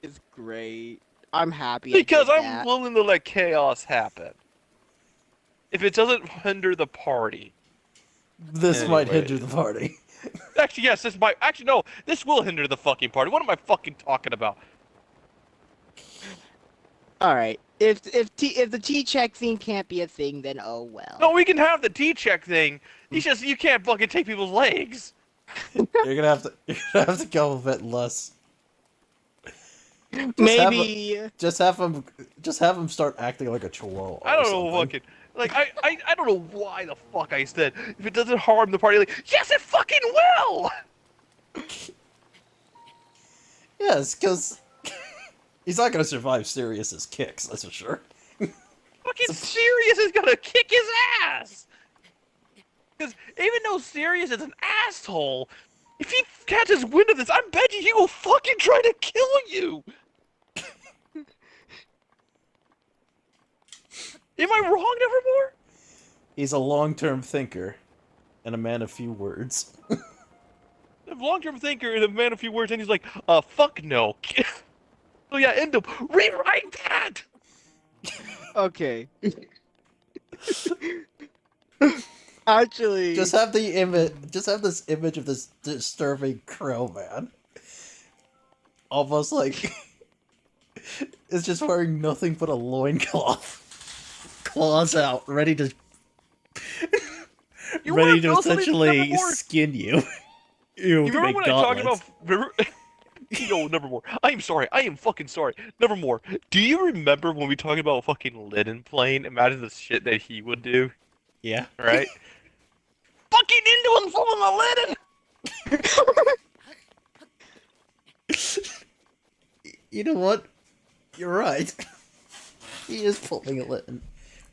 is great. I'm happy. Because I did I'm that. willing to let chaos happen. If it doesn't hinder the party. This might Anyway. hinder the party. Actually, yes, this might. Actually, no, this will hinder the fucking party. What am I fucking talking about? All right. If the T check thing can't be a thing, then oh well. No, we can have the T check thing. It's just you can't fucking take people's legs. You're gonna have to go a bit less. Maybe. Just have him start acting like a chihuahua. I don't or know, something. fucking. Like, I don't know why the fuck I said. If it doesn't harm the party, like, yes, it fucking will! Yes, because he's not gonna survive Sirius's kicks. That's for sure. Fucking Sirius is gonna kick his ass! Because even though Sirius is an asshole, if he catches wind of this, I bet you he will fucking try to kill you! Am I wrong, Nevermore? He's a long-term thinker and a man of few words. A long-term thinker and a man of few words, and he's like, fuck no. So yeah, end up rewrite that! Okay. Actually, Just have the image. Just have this image of this disturbing crow man. Almost like it's just wearing nothing but a loincloth. Claws out, ready to You ready wanna to know something, essentially Nevermore? skin you. You You remember make when I talked about? gauntlets. Remember, yo, Nevermore. I am sorry. I am fucking sorry. Nevermore. Do you remember when we talked about fucking Linen Plane? Imagine the shit that he would do, Yeah. right? Fucking into him full of the linen. You know what? You're right. He is pulling a linen.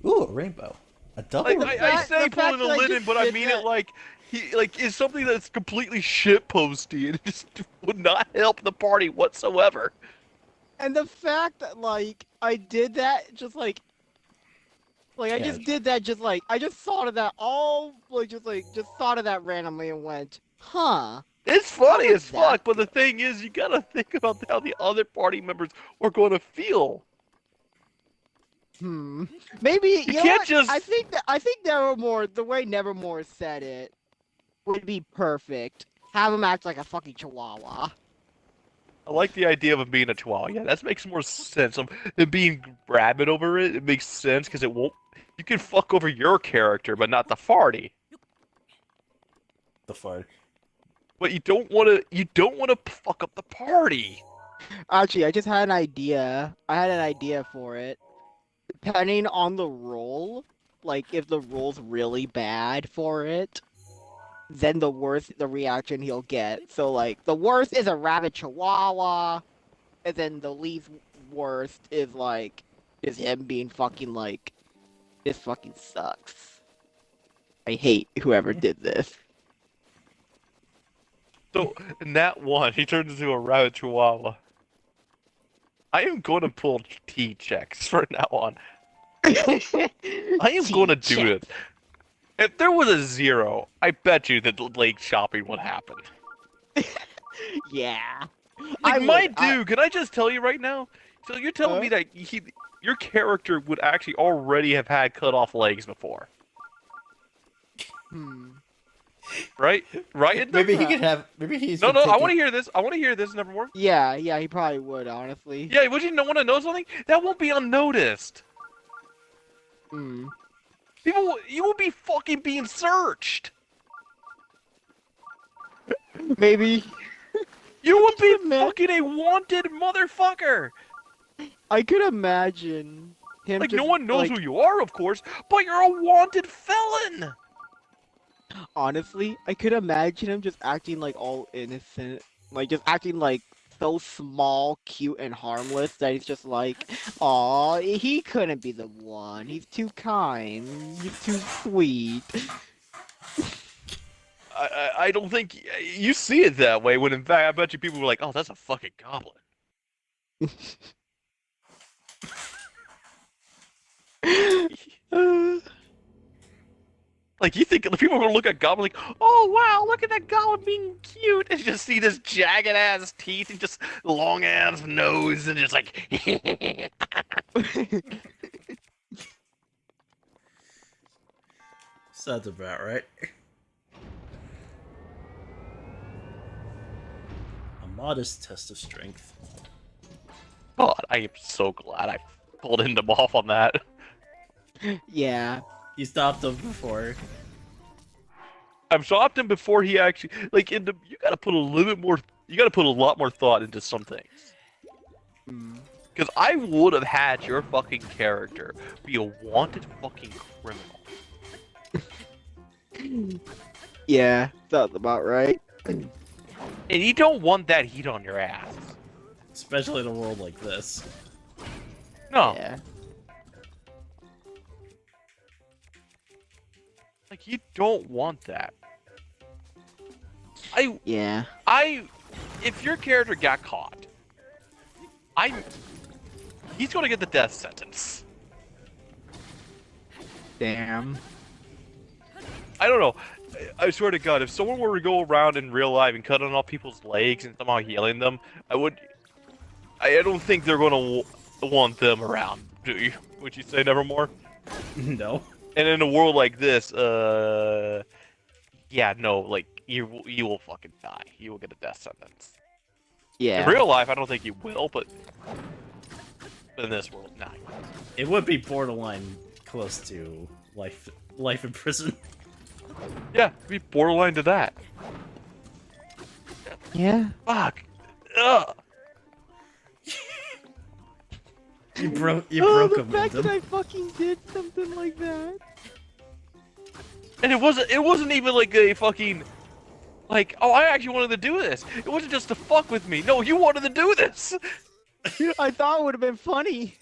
Ooh, a rainbow. A double Like, rainbow. I say the fact pulling a that I linen, just but I did mean that- it like he like is something that's completely shitposty and it just would not help the party whatsoever. and the fact that like I did that just like I Yeah. just did that just like I just thought of that all just thought of that randomly and went, huh? It's funny How as would that fuck, but the thing is, you gotta think about how the other party members are going to feel. Maybe You you know can't what? just. I think Nevermore, the way Nevermore said it, would be perfect. Have him act like a fucking chihuahua. I like the idea of him being a chihuahua. Yeah, that makes more sense. Him being rabid over it, it makes sense because it won't. You can fuck over your character, but not the farty. The fart. But you don't want to. You don't want to fuck up the party. Actually, I just had an idea. I had an idea for it. Depending on the role, like if the role's really bad for it, then the worse the reaction he'll get. So like the worst is a rabid chihuahua, and then the least worst is him being fucking like, this fucking sucks. I hate whoever did this. So in that one, he turns into a rabbit chihuahua. I am going to pull T checks from now on. I am going to do it. If there was a 0, I bet you that lake shopping would happen. Yeah. Like, dude, can I just tell you right now? So you're telling me that your character would actually already have had cut off legs before, right? Right? Maybe he could have. Maybe he's. No, been no. I taking- want to hear this. I want to hear this. Nevermore. Yeah, he probably would, honestly. Yeah, would you want to know something? That won't be unnoticed. People, you will be fucking being searched. Maybe. You would be fucking a wanted motherfucker. I could imagine him Like, just, no one knows like, who you are, of course, but you're a wanted felon. honestly, I could imagine him just acting like all innocent, like just acting like so small, cute, and harmless that he's just like, aw, he couldn't be the one. He's too kind. He's too sweet. I don't think you see it that way. When in fact, I bet you people were like, "Oh, that's a fucking goblin." Like, you think people are gonna look at goblin like, "Oh wow, look at that goblin being cute," and you just see this jagged ass teeth and just long ass nose and just like. Sounds about right. A modest test of strength. God, I am so glad I pulled him off on that. Yeah. You stopped him before. I've stopped him before he actually like you gotta put a little bit more. You gotta put a lot more thought into some things. Because I would have had your fucking character be a wanted fucking criminal. Yeah, sounds about right. And you don't want that heat on your ass. Especially in a world like this. No. Yeah. Like, you don't want that. Yeah. If your character got caught, he's gonna get the death sentence. Damn. I don't know. I swear to God, if someone were to go around in real life and cutting off people's legs and somehow healing them, I don't think they're gonna want them around. Do you? Would you say Nevermore? No. And in a world like this, yeah, no, like you will fucking die. You will get a death sentence. Yeah. In real life, I don't think you will, but in this world, nah. It would be borderline close to life in prison. Yeah, be borderline to that. Yeah. Fuck. Ugh. You broke the him, fact that Wyndham. I fucking did something like that. And it wasn't even like a fucking like, oh, I actually wanted to do this. It wasn't just to fuck with me. No, you wanted to do this. I thought it would have been funny.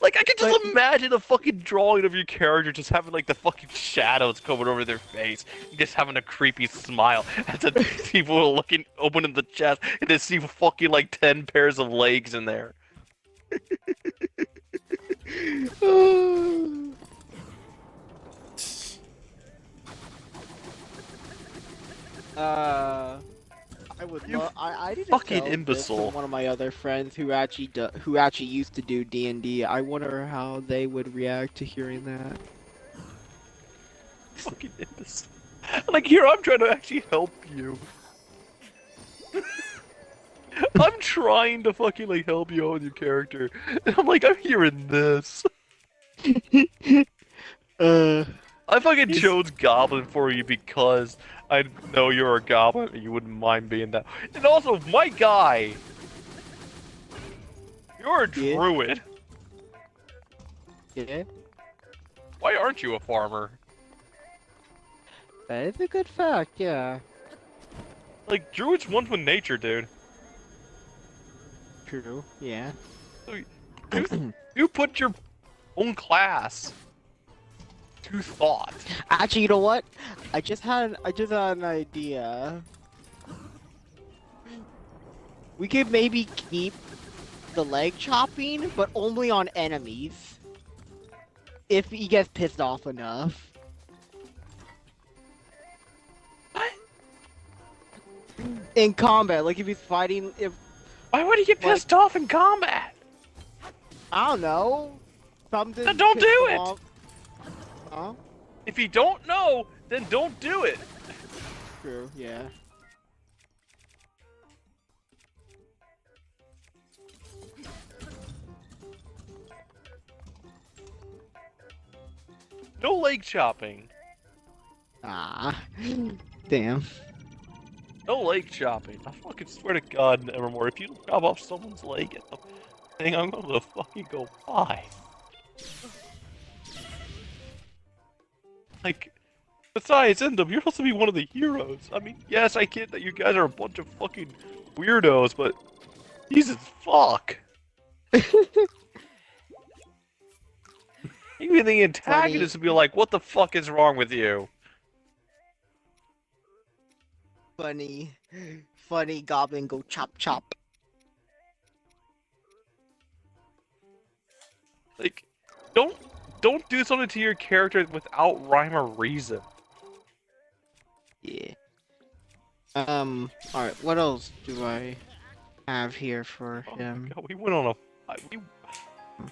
Like I can just imagine a fucking drawing of your character just having like the fucking shadows coming over their face, just having a creepy smile as the people are looking, opening the chest, and they see fucking like 10 pairs of legs in there. I would You love. I need to fucking tell this to imbecile. one of my other friends who actually used to do D&D. I wonder how they would react to hearing that. Fucking imbecile. Like, here, I'm trying to actually help you. I'm trying to fucking, like, help you out with your character. And I'm like, I'm hearing this. I fucking chose Goblin for you because I know you're a Goblin and you wouldn't mind being that. And also, my guy! You're a Yeah. druid. Yeah, Why aren't you a farmer? that is a good fact. Yeah, Like, druids one with nature, dude. true. Yeah. You put your own class to thought. Actually, you know what? I just had an idea. We could maybe keep the leg chopping, but only on enemies. If he gets pissed off enough. What? In combat, like if he's fighting, if Why would he get pissed off in combat? I don't know, something. Then don't pissed do him it! off. Huh? If you don't know, then don't do it. True. Yeah. No leg chopping. Ah. Damn. No leg chopping. I fucking swear to God, Nevermore, if you chop off someone's leg at the thing, I'm gonna fucking go by. Like, besides, Endem, you're supposed to be one of the heroes. I mean, yes, I get that you guys are a bunch of fucking weirdos, but Jesus fuck. Even the antagonist would be like, what the fuck is wrong with you? Funny. Funny goblin go chop chop. Like, don't do something to your character without rhyme or reason. Yeah. Alright, what else do I have here for Oh my him? God, we went on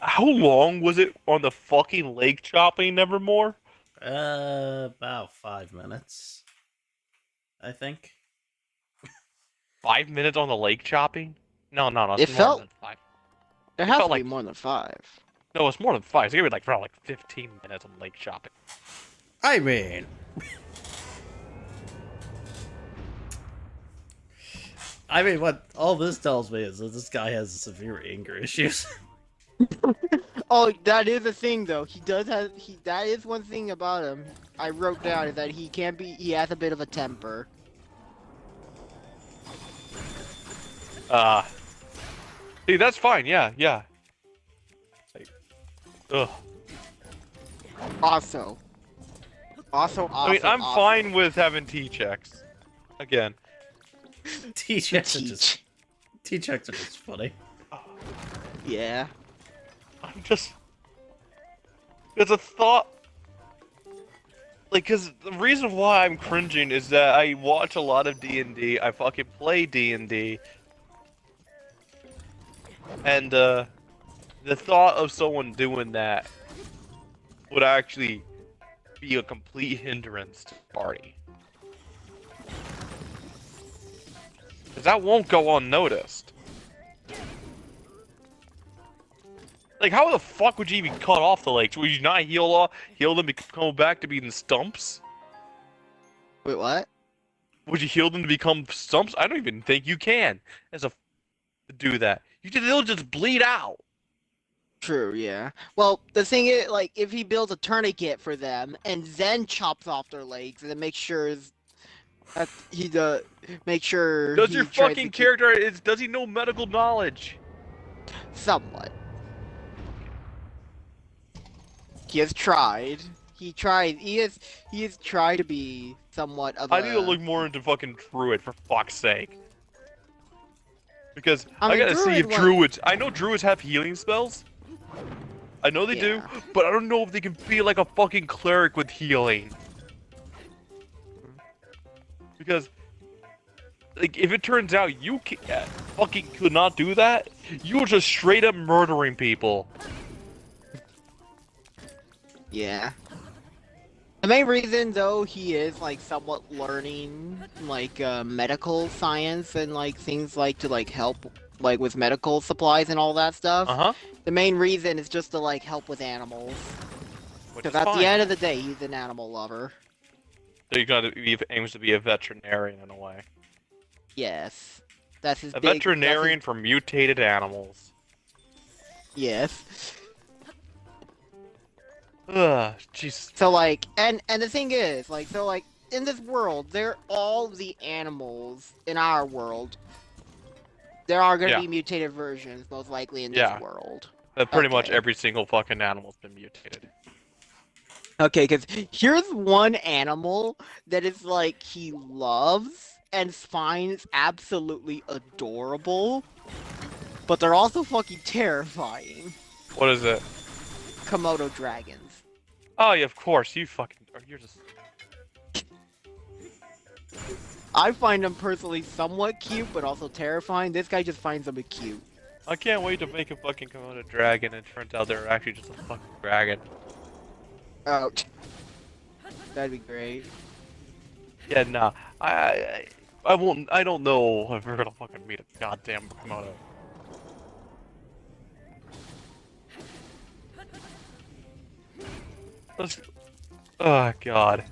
how long was it on the fucking leg chopping, Nevermore? About 5 minutes, I think. 5 minutes on the leg chopping? No, It it's more felt- than 5. There It has felt to be like- more than 5. No, it's more than 5. It's gonna be like around like 15 minutes on leg chopping. I mean, what all this tells me is that this guy has severe anger issues. Oh, that is a thing though. He does have that is one thing about him. I wrote down is that he has a bit of a temper. See, that's fine. Yeah. Like, ugh. Also, I mean, I'm fine with having T-checks. Again. T-checks are just funny. Yeah. I'm just... It's a thought... Like, cause the reason why I'm cringing is that I watch a lot of D&D, I fucking play D&D, and, the thought of someone doing that would actually be a complete hindrance to the party. Cause that won't go unnoticed. Like, how the fuck would you even cut off the legs? Would you not heal them to come back to being stumps? Wait, what? Would you heal them to become stumps? I don't even think you can to do that. They'll just bleed out. True, yeah. Well, the thing is, like, if he builds a tourniquet for them and then chops off their legs and then makes sure that he make sure. Does he your tries fucking to keep- character does he know medical knowledge? Somewhat. He has tried. He has tried to be somewhat of I need to look more into fucking Druid for fuck's sake. Because I mean, gotta see if Druid Druids. I know Druids have healing spells. I know they do, Yeah. but I don't know if they can be like a fucking cleric with healing. Because like, if it turns out you fucking could not do that, you were just straight up murdering people. Yeah. The main reason, though, he is like somewhat learning like medical science and like things like to like help like with medical supplies and all that stuff. Uh-huh. The main reason is just to like help with animals. Which Because is at fine. the end of the day, he's an animal lover. So he aims to be a veterinarian in a way. Yes. That's his A big. veterinarian for mutated animals. Yes. Ugh, jeez. So like, and the thing is, like, so like, in this world, they're all the animals in our world. There are gonna Yeah. be mutated versions, most likely in Yeah. this world. Pretty much Okay. every single fucking animal's been mutated. Okay, because here's one animal that is like he loves and finds absolutely adorable, but they're also fucking terrifying. What is it? Komodo dragons. Oh, yeah, of course. You're just... I find them personally somewhat cute, but also terrifying. This guy just finds them cute. I can't wait to make a fucking Komodo dragon and it turns out they're actually just a fucking dragon. Oh, that'd be great. Yeah, nah. I won't. I don't know if we're gonna fucking meet a goddamn Komodo. Let's... Oh god.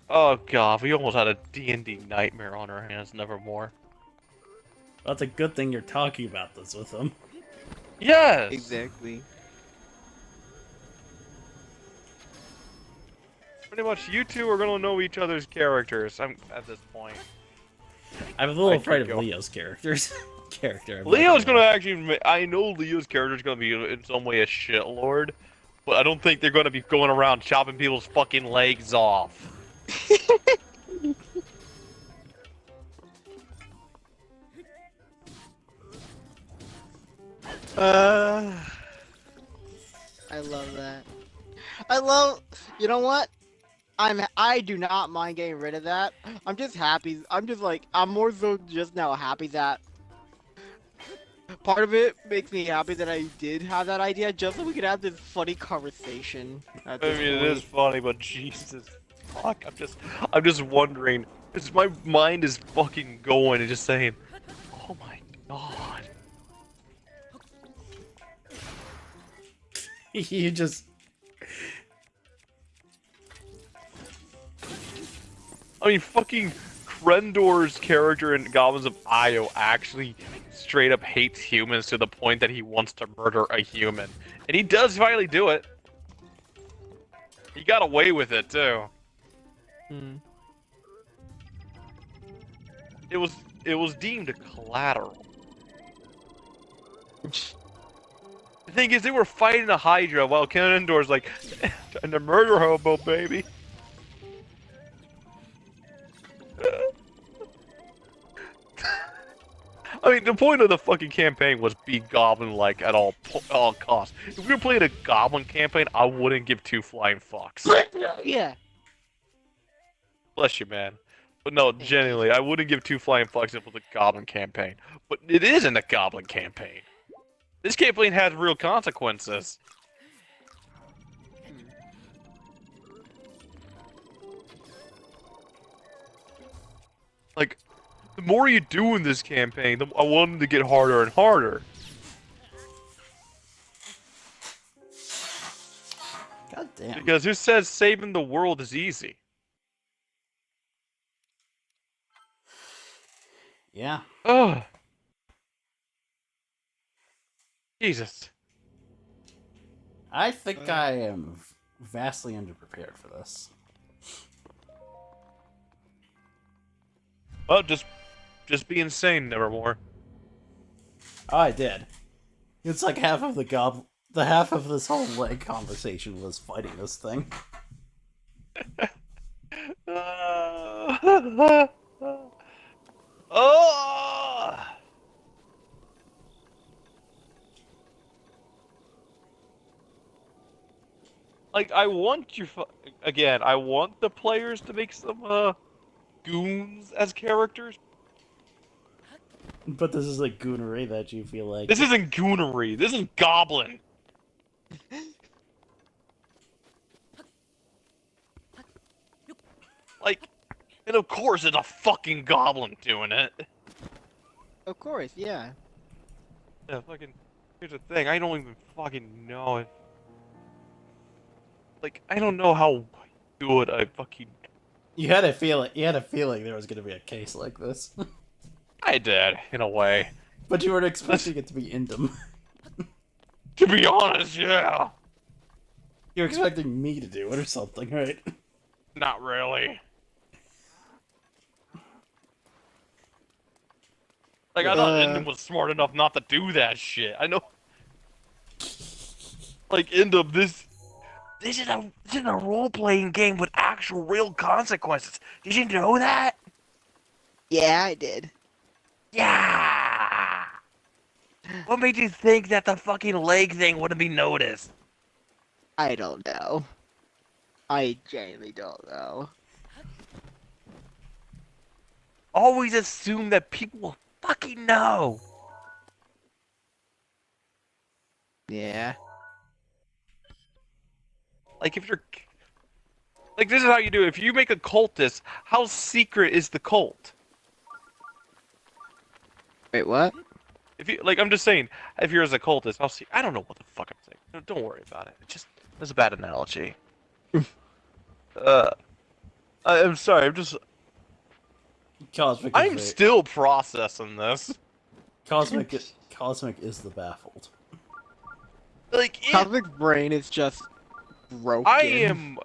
Oh god, we almost had a D&D nightmare on our hands, nevermore. Well, it's a good thing you're talking about this with him. Yes! Exactly. Pretty much you two are gonna know each other's characters, at this point. I'm a little I afraid could of go. Leo's character. I'm not Leo's gonna gonna actually... I know Leo's character's gonna be in some way a shitlord, but I don't think they're gonna be going around chopping people's fucking legs off. I love that. You know what? I do not mind getting rid of that. I'm just happy. I'm more so just now happy that part of it makes me happy that I did have that idea just so we could have this funny conversation. At I this mean, it point. is funny, but Jesus fuck, I'm just wondering, because my mind is fucking going and just saying, oh my god. You just... I mean, fucking Krendor's character in Goblins of Io actually straight up hates humans to the point that he wants to murder a human. And he does finally do it. He got away with it, too. Hmm. It was deemed collateral. The thing is, they were fighting a Hydra while Krendor's like, trying to murder hobo, baby. I mean, the point of the fucking campaign was be goblin-like at all costs. If we were playing a goblin campaign, I wouldn't give two flying fucks. Yeah. Bless you, man. But no, genuinely, I wouldn't give two flying fucks if it was a goblin campaign. But it isn't a goblin campaign. This campaign has real consequences. Like, the more you do in this campaign, I want them to get harder and harder. God damn. Because who says saving the world is easy? Yeah. Ugh. Jesus. I think I am vastly underprepared for this. Well, just be insane, Nevermore. Oh, I did. It's like half of the half of this whole leg conversation was fighting this thing. Oh! Like, I want again, I want the players to make some goons as characters, But this is like goonery that you feel like. This isn't goonery. This is goblin. Like, and of course it's a fucking goblin doing it. Of course, yeah. Yeah, fucking. Here's the thing. I don't even fucking know it. Like, I don't know how good I fucking. You had a feeling. You had a feeling there was going to be a case like this, I did, in a way. but you weren't expecting it to be Indum. To be honest, yeah. You're expecting me to do it or something, right? Not really. Like, I thought Indum was smart enough not to do that shit. I know. Like, Indum, this is a role-playing game with actual real consequences. Did you know that? Yeah, I did. Yeah! What made you think that the fucking leg thing wouldn't be noticed? I don't know. I genuinely don't know. Always assume that people will fucking know. Yeah. Like, if you're... Like, this is how you do it. If you make a cultist, how secret is the cult? Wait, what? If you... Like, I'm just saying, if you're as a cultist, how secret... I don't know what the fuck I'm saying. Don't worry about it. That's a bad analogy. I'm sorry, I'm just... Cosmic. I'm still processing this. Cosmic is the baffled. Like, Cosmic Brain is just broken. I am...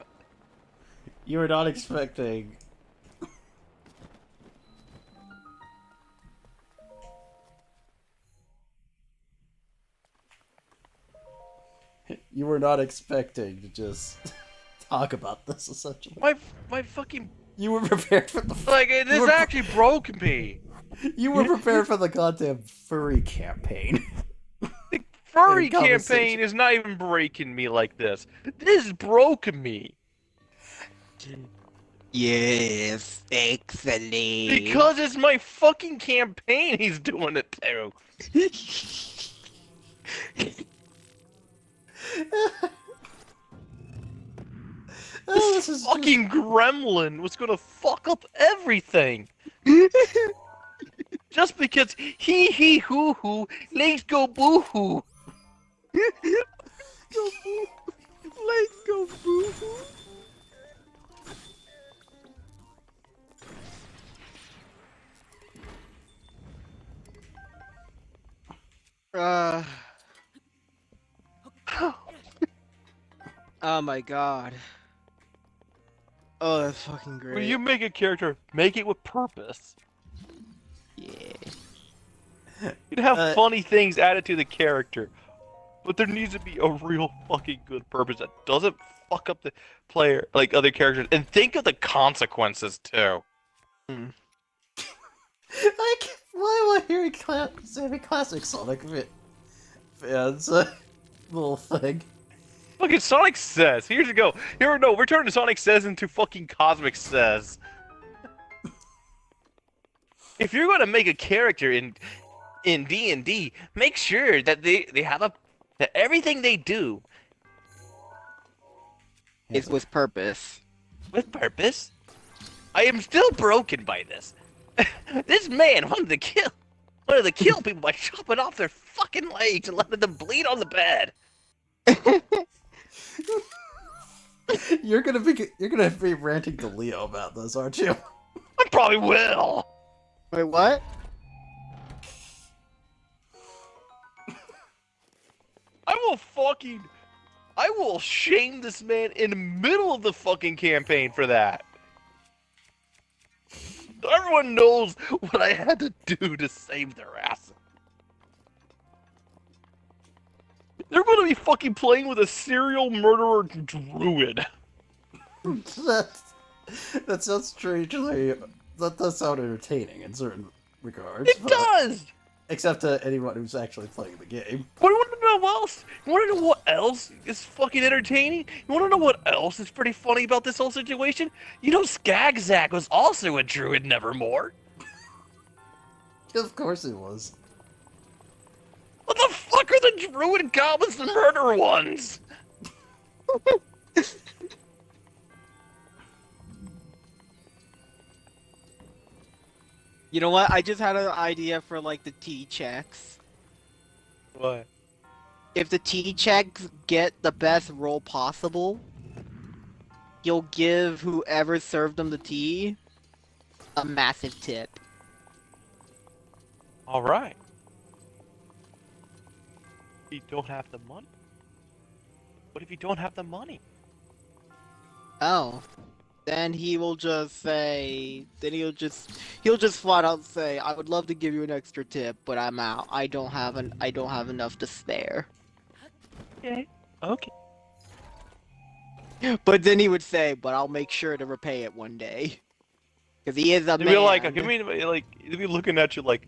You were not expecting. You were not expecting to just talk about this, essentially. My fucking... You were prepared for the. Like, this actually broke me. You were prepared for the goddamn furry campaign. The furry Conversation. campaign is not even breaking me like this. This broke me. Yes, excellent. Because it's my fucking campaign he's doing it to. Oh, This fucking gremlin was gonna fuck up everything. Just because he hoo let's go boo hoo. Let's go, boo-hoo. Oh my god. Oh, that's fucking great. When you make a character, make it with purpose. Yeah. You can have funny things added to the character, but there needs to be a real fucking good purpose that doesn't fuck up the player, like other characters, and think of the consequences too. Why am I hearing classic Sonic fans little thing? Fucking Sonic Says. Here's you go. Here, no, we're turning Sonic Says into fucking Cosmic Says. If you're gonna make a character in D&D, make sure that they have that everything they do It's with purpose. with purpose. I am still broken by this. This man wanted to kill people by chopping off their fucking legs and letting them bleed on the bed. You're gonna be ranting to Leo about this, aren't you? I probably will. Wait, what? I will shame this man in the middle of the fucking campaign for that. Everyone knows what I had to do to save their ass. They're gonna be fucking playing with a serial murderer druid. That sounds strangely. That does sound entertaining in certain regards. It does! Except to anyone who's actually playing the game. What do you want to know else? You want to know what else is fucking entertaining? You want to know what else is pretty funny about this whole situation? You know Skagzak was also a druid Nevermore. Of course it was. What the fuck are the druid goblins the murder ones? You know what? I just had an idea for like the T checks. What? If the T checks get the best roll possible, you'll give whoever served them the tea a massive tip. Alright. You don't have the money? What if you don't have the money? Oh. Then he will just say, he'll just flat out say, I would love to give you an extra tip, but I'm out. I don't have enough to spare. Okay. Okay. But then he would say, but I'll make sure to repay it one day. Because he is a They'd man. be like, they'd be looking at you like,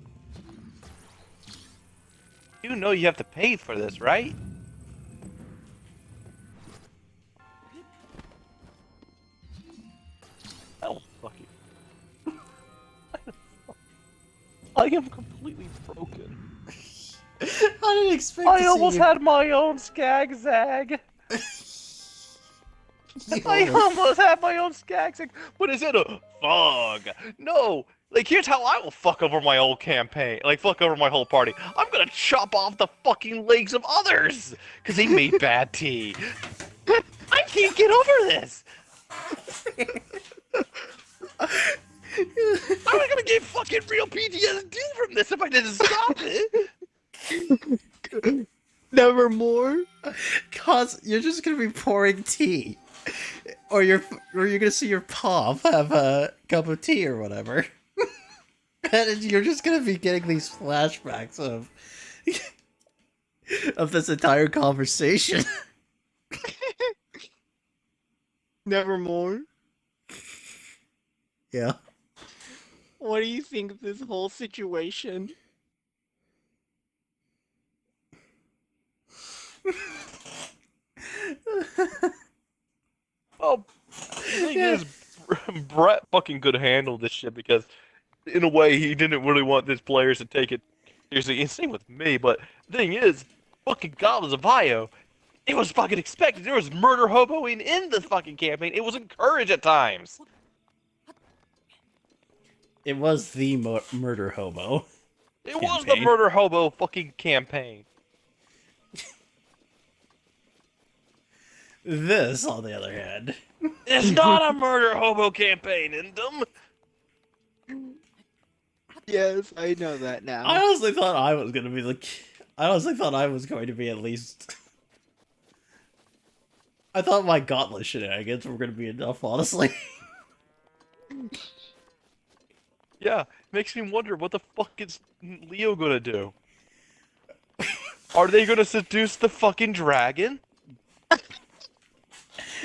you know you have to pay for this, right? Oh, fuck you. I am completely broken. I didn't expect I to almost see you... had my own skag zag. You I almost had my own skag zag. But is it a fog? No. Like, here's how I will fuck over my whole campaign. Like, fuck over my whole party. I'm gonna chop off the fucking legs of others! Because they made bad tea. I can't get over this! I was gonna get fucking real PTSD from this if I didn't stop it! Nevermore. Cause you're just gonna be pouring tea. Or you're gonna see your pop have a cup of tea or whatever. And you're just gonna be getting these flashbacks of this entire conversation. Nevermore. Yeah. What do you think of this whole situation? Well, the thing is, Brett fucking could handle this shit because, in a way, he didn't really want his players to take it seriously. And same with me, but the thing is, fucking Goblins of Io, it was fucking expected. There was murder hoboing in the fucking campaign. It was encouraged at times. It was the murder hobo. It was the murder hobo fucking campaign. This, on the other hand, It's not a murder hobo campaign, Indum. Yes, I know that now. I honestly thought I was gonna be I honestly thought I was going to be at least. I thought my gauntlet shenanigans were gonna be enough, honestly. Yeah, makes me wonder what the fuck is Leo gonna do? Are they gonna seduce the fucking dragon?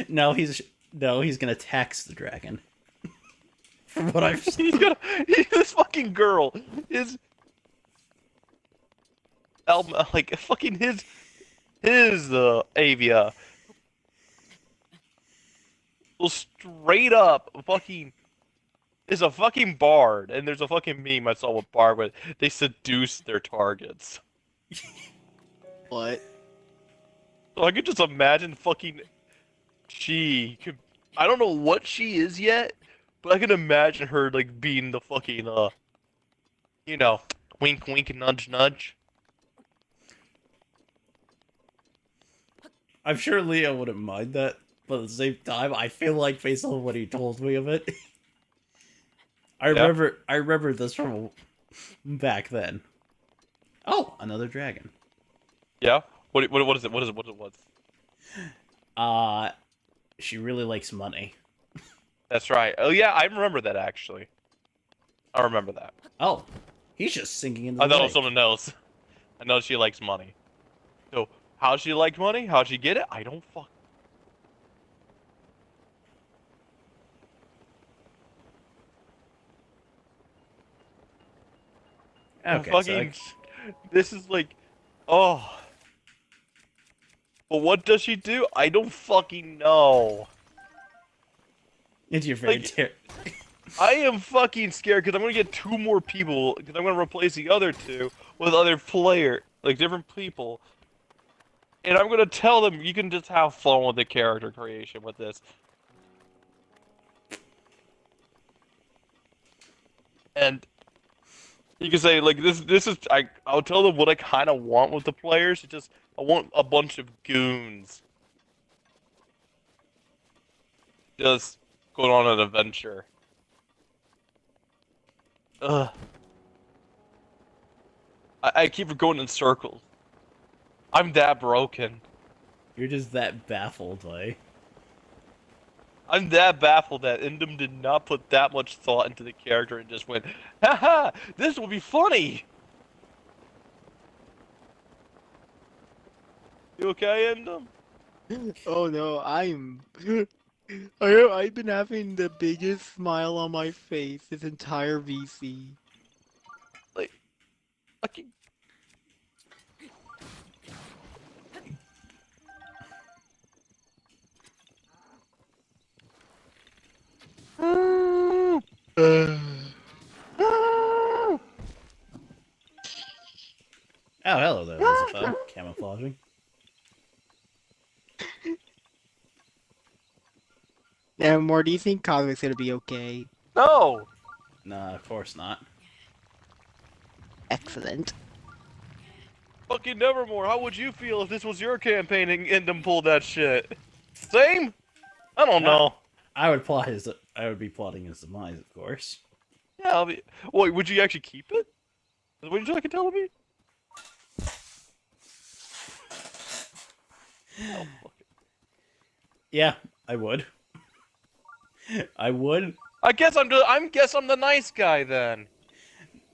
No, he's gonna tax the dragon. From what I've seen. This fucking girl is like fucking his Avia will straight up fucking is a fucking bard, and there's a fucking meme I saw with bard where they seduce their targets. What? So I could just imagine fucking I don't know what she is yet, but I can imagine her like being the fucking you know, wink wink nudge nudge. I'm sure Leo wouldn't mind that, but at the same time, I feel like based on what he told me of it, I remember this from back then. Oh, another dragon. Yeah. What is it? What was? She really likes money. That's right. Oh yeah, I remember that actually. I remember that. Oh, he's just sinking in the I thought it was lake. something else. I know she likes money. So how she likes money? How'd she get it? I don't fuck. Okay, Fucking. so This is like, oh. But what does she do? I don't fucking know. into your very like- I am fucking scared because I'm gonna get 2 more people because I'm gonna replace the other 2 with other like different people, and I'm gonna tell them you can just have fun with the character creation with this. And you can say like this is I'll tell them what I kind of want with the players. It's just I want a bunch of goons just going on an adventure. Ugh. I keep going in circles. I'm that broken. You're just that baffled, like. I'm that baffled that Indum did not put that much thought into the character and just went, haha, this will be funny! You okay, Indum? Oh no, I've been having the biggest smile on my face this entire VC. Like, fucking... Oh, hello there, Lucifer. Camouflaging. Now, more, do you think Cosmic's gonna be okay? No! Nah, of course not. Excellent. Fucking Nevermore, how would you feel if this was your campaign and Indum pulled that shit? Same? I don't know. I would be plotting his demise, of course. Yeah, I'll be... Wait, would you actually keep it? What you like to tell me? Oh, fuck it. Yeah, I would. I would. I guess I'm the nice guy then.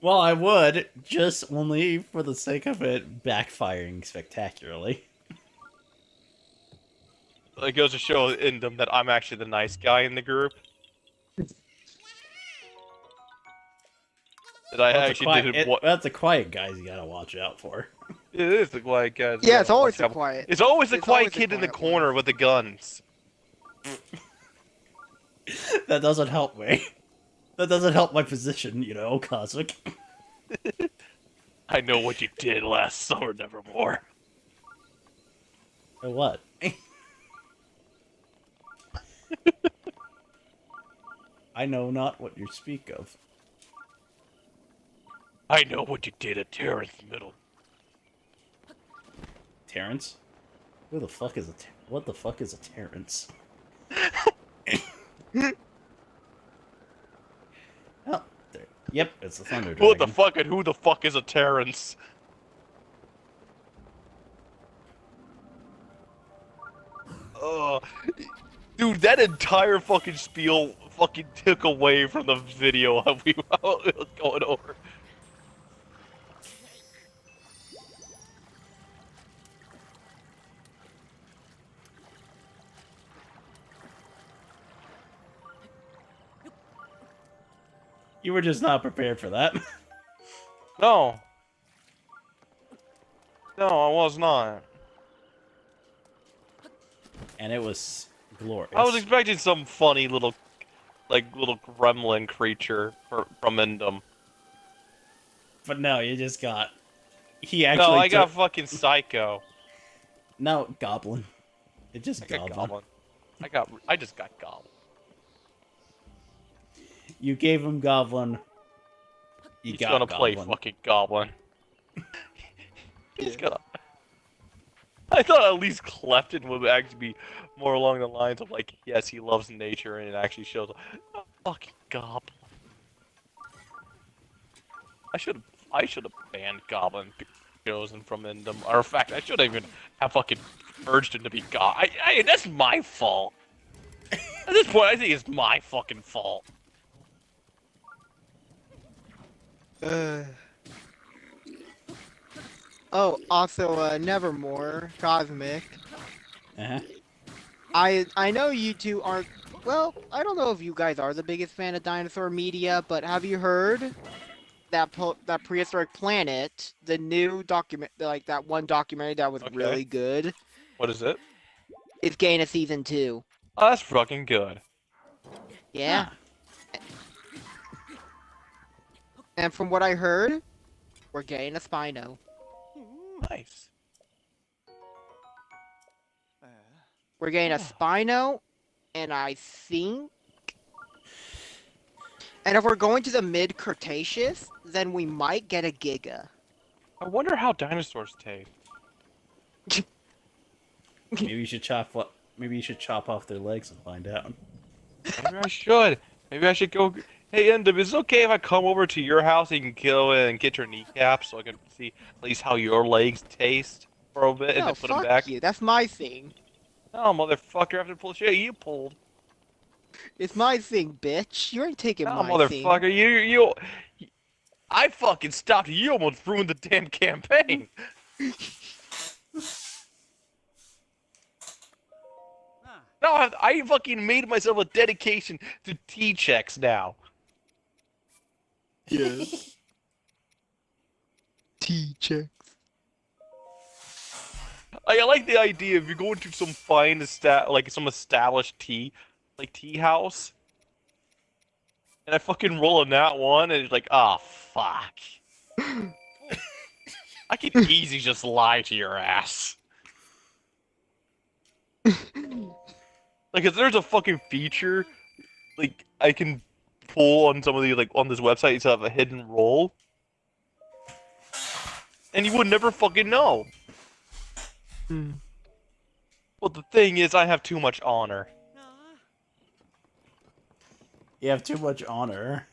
Well, I would, just only for the sake of it backfiring spectacularly. It goes to show Indum that I'm actually the nice guy in the group. That I actually did what? That's the quiet guys you gotta watch out for. It is the quiet guys. Yeah, it's always the quiet. It's always the It's quiet always the kid in the quiet corner with the guns. That doesn't help me. That doesn't help my position, you know, Cosmic. I know what you did last summer, Nevermore. Or what? I know not what you speak of. I know what you did at Terrence Middle. Terrence? Who the fuck is what the fuck is a Terrence? Oh, there. Yep, it's the Thunder Dragon. What the fuck and who the fuck is a Terrence? Dude, that entire fucking spiel fucking took away from the video we was going over. You were just not prepared for that. No. No, I was not. And it was glorious. I was expecting some funny little gremlin creature from Indum. But no, you just got... He actually No, I got fucking Psycho. No, Goblin. It just I got Goblin. I just got Goblin. You gave him Goblin. He's got gonna Goblin. play fucking Goblin. He's gonna... I thought at least Clefton would actually be more along the lines of like, yes, he loves nature, and it actually shows. Oh, fucking Goblin. I should have banned Goblin chosen from Indum. Or in fact, I should even have fucking urged him to be God. That's my fault. At this point, I think it's my fucking fault. Oh, also, Nevermore, Cosmic. Uh-huh. I know you two aren't. Well, I don't know if you guys are the biggest fan of dinosaur media, but have you heard that that Prehistoric Planet, the new document, like that one documentary that was really good? What is it? It's getting a season 2. Oh, that's fucking good. Yeah. And from what I heard, we're getting a Spino. Nice. We're getting a Spino, and I think... And if we're going to the mid-Cretaceous, then we might get a Giga. I wonder how dinosaurs taste. Maybe you should chop what? Maybe you should chop off their legs and find out. Maybe I should. Maybe I should go. Hey, Endem, is it okay if I come over to your house and you can kill it and get your kneecaps so I can see at least how your legs taste for a bit and No, then put them fuck back? you. That's my thing. Oh, motherfucker! After pull shit you pulled. It's my thing, bitch. You ain't taking Oh, my motherfucker! thing. You. I fucking stopped you. You almost ruined the damn campaign. No, I fucking made myself a dedication to T-checks now. Yes. T-checks. I like the idea if you're going to some fine some established tea house, and I fucking roll a nat one, and it's like, ah, fuck. I can easy just lie to your ass. Like, if there's a fucking feature, like, I can pull on some of the, like, on this website to have a hidden roll, and you would never fucking know. Well, the thing is, I have too much honor. You have too much honor.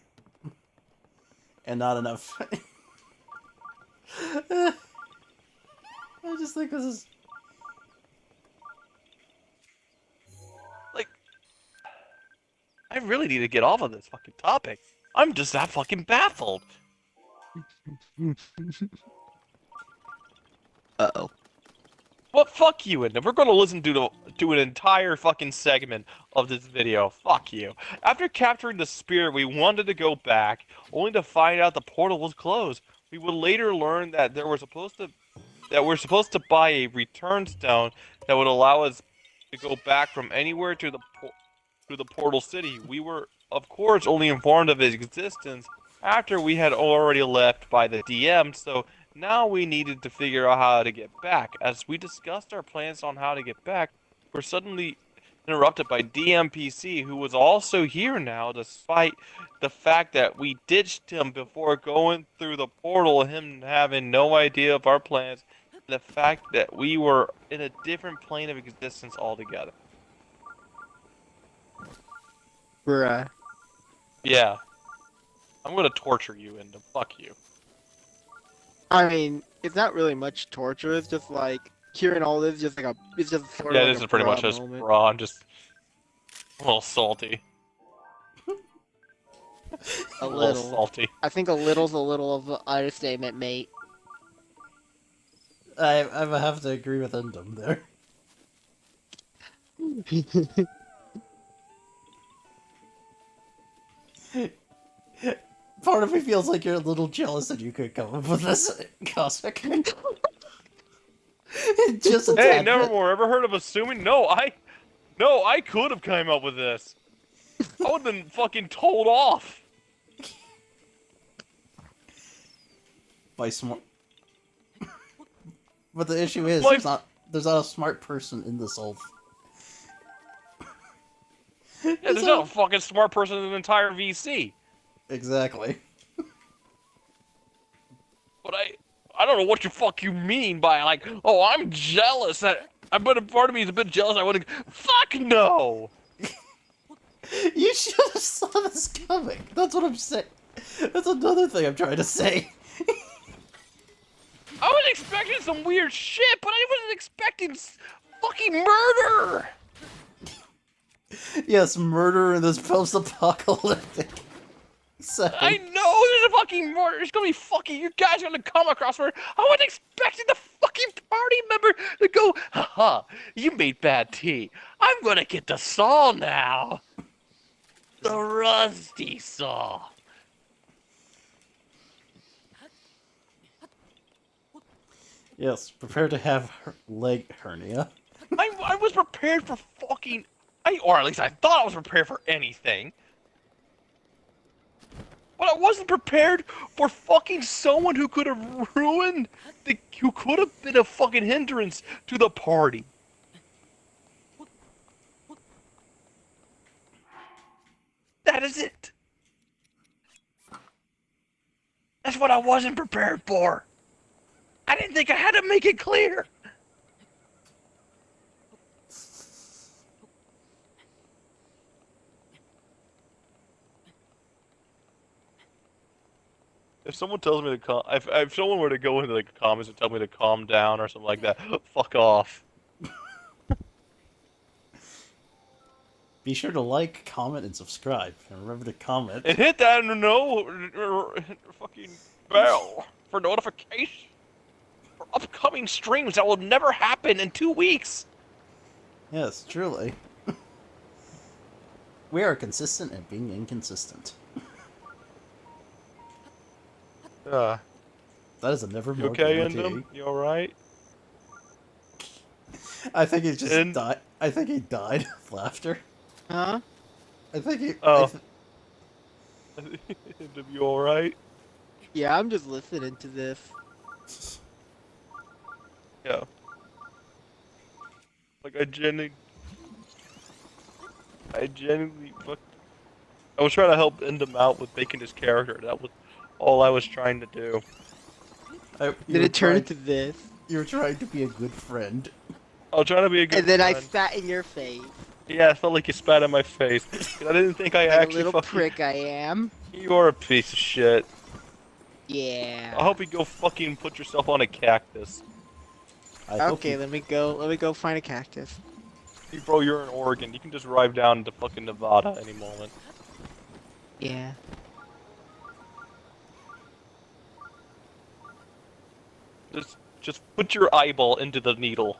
And not enough. I just think this is... Like, I really need to get off of this fucking topic. I'm just that fucking baffled. Uh-oh. Well, fuck you, and we're gonna listen to an entire fucking segment of this video. Fuck you. After capturing the spirit, we wanted to go back, only to find out the portal was closed. We would later learn that we're supposed to buy a return stone that would allow us to go back from anywhere to the portal city. We were, of course, only informed of its existence after we had already left by the DM, so now we needed to figure out how to get back. As we discussed our plans on how to get back, we're suddenly interrupted by DMPC, who was also here now, despite the fact that we ditched him before going through the portal, him having no idea of our plans, and the fact that we were in a different plane of existence altogether. Bruh. Yeah. I'm gonna torture you into fuck you. I mean, it's not really much torture. It's just like hearing all this, just like it's just sort Yeah, of this like is pretty much just moment. raw. I'm just a little salty. A little little. salty. I think a little's a little of an understatement, mate. I have to agree with Endem there. Part of me feels like you're a little jealous that you could come up with this, Cosmic. Just a Hey, tad bit. Nevermore, ever heard of assuming? No, I could have come up with this. I would have been fucking told off. By smart. But the issue is, there's not a smart person in this whole. Yeah, there's not a fucking smart person in the entire VC. Exactly. But I don't know what you mean by like, oh, I'm jealous that. But a part of me is a bit jealous. I would have. Fuck no. You should have saw this coming. That's what I'm saying. That's another thing I'm trying to say. I was expecting some weird shit, but I wasn't expecting fucking murder. Yes, murder in this post-apocalyptic setting. I know there's a fucking murder. It's gonna be fucking. You guys are gonna come across murder. I wasn't expecting the fucking party member to go, haha, you made bad tea. I'm gonna get the saw now. The rusty saw. Yes, prepare to have leg hernia. I was prepared for fucking. Or at least I thought I was prepared for anything. But I wasn't prepared for fucking someone who could have ruined who could have been a fucking hindrance to the party. That is it. That's what I wasn't prepared for. I didn't think I had to make it clear. If someone tells me to if someone were to go into the comments and tell me to calm down or something like that, fuck off. Be sure to like, comment, and subscribe. And remember to comment. And hit that fucking bell for notification for upcoming streams that will never happen in 2 weeks. Yes, truly. We are consistent at being inconsistent. That is a never You more okay, guarantee. Endem? You alright? I think he just died. I think he died of laughter. Huh? I think he. Oh. Endem, you alright? Yeah, I'm just listening to this. Yeah. Like, I genuinely I was trying to help Endem out with making his character. That was all I was trying to do. Did it turn into this? You were trying to be a good friend. I was trying to be a good And then friend. I spat in your face. Yeah, I felt like you spat in my face. I didn't think I Like actually a little prick I am. You are a piece of shit. Yeah. I hope you go fucking put yourself on a cactus. Okay, let me go find a cactus. Hey, bro, you're in Oregon. You can just drive down to fucking Nevada any moment. Yeah. Just put your eyeball into the needle.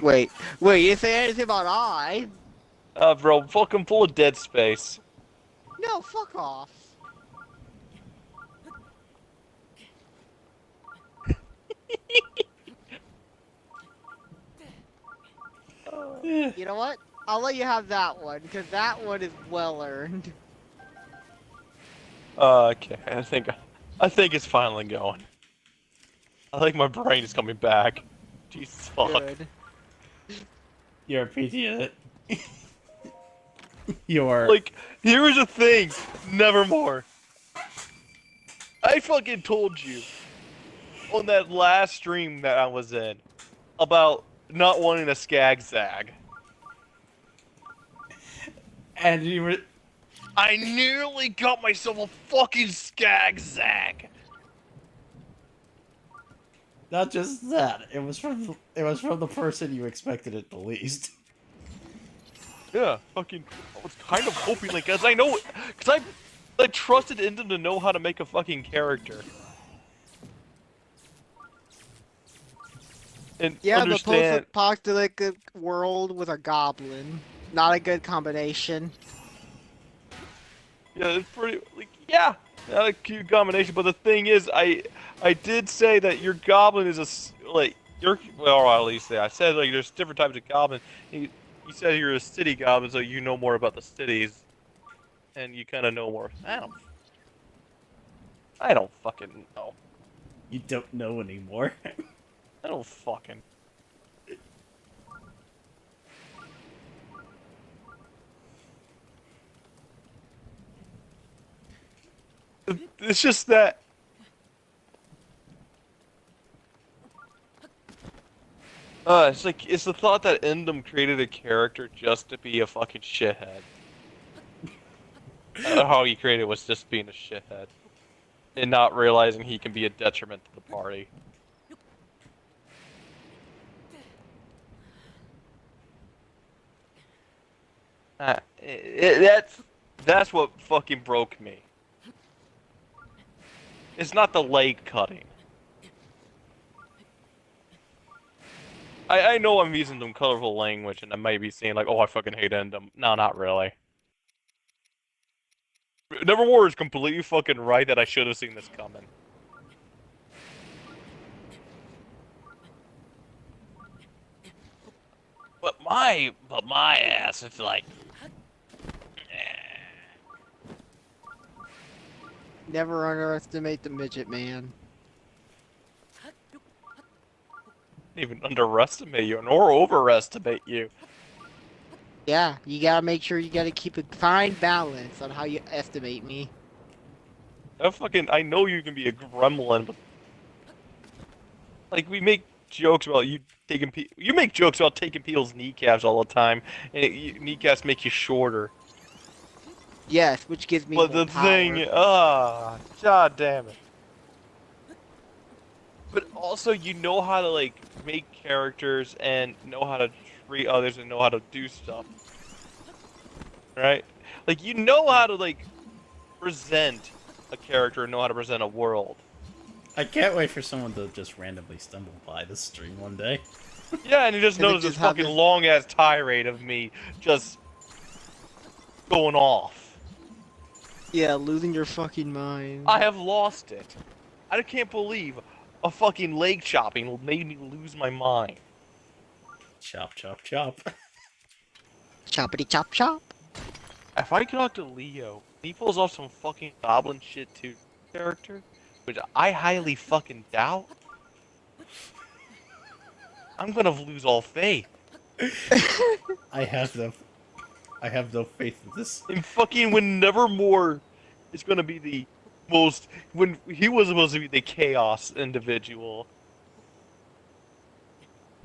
Wait, you didn't say anything about I. Bro, fucking full of dead space. No, fuck off. You know what? I'll let you have that one, because that one is well earned. Okay, I think it's finally going. I think my brain is coming back. Jesus fuck. Good. You're a piece of it. You're... Like, here's the thing. Nevermore. I fucking told you on that last stream that I was in about not wanting a skag zag. And you were... I nearly got myself a fucking skag zag. Not just that. It was from the person you expected it the least. Yeah, fucking. I was kind of hoping, like, cause I trusted Endem to know how to make a fucking character. And Yeah, understand. the post-apocalyptic world with a goblin. Not a good combination. Yeah, it's pretty. Like, yeah, not a cute combination. But the thing is, I did say that your goblin is well, at least I said like there's different types of goblin. He said you're a city goblin, so you know more about the cities, and you kind of know more. I don't fucking know. You don't know anymore. I don't fucking. It's just that. It's the thought that Endem created a character just to be a fucking shithead. How he created was just being a shithead. And not realizing he can be a detriment to the party. That's what fucking broke me. It's not the leg cutting. I know I'm using some colorful language and I might be saying like, oh, I fucking hate Endem. No, not really. Nevermore is completely fucking right that I should have seen this coming. But my ass, it's like... Never underestimate the midget man. Even underestimate you nor overestimate you. Yeah, you gotta make sure you gotta keep a fine balance on how you estimate me. I know you can be a gremlin, but like we make jokes about you you make jokes about taking people's kneecaps all the time, and kneecaps make you shorter. Yes, which gives me But more the power. thing, god damn it. But also, you know how to like make characters and know how to treat others and know how to do stuff, right? Like you know how to like present a character and know how to present a world. I can't wait for someone to just randomly stumble by this stream one day. Yeah, and you just And then notice this just have fucking this. long ass tirade of me just going off. Yeah, losing your fucking mind. I have lost it. I can't believe a fucking leg chopping made me lose my mind. Chop, chop, chop. Choppity chop chop. If I talk to Leo, he pulls off some fucking goblin shit too character, which I highly fucking doubt, I'm gonna lose all faith. I have no faith in this. And fucking when Nevermore is gonna be the most when he was supposed to be the chaos individual.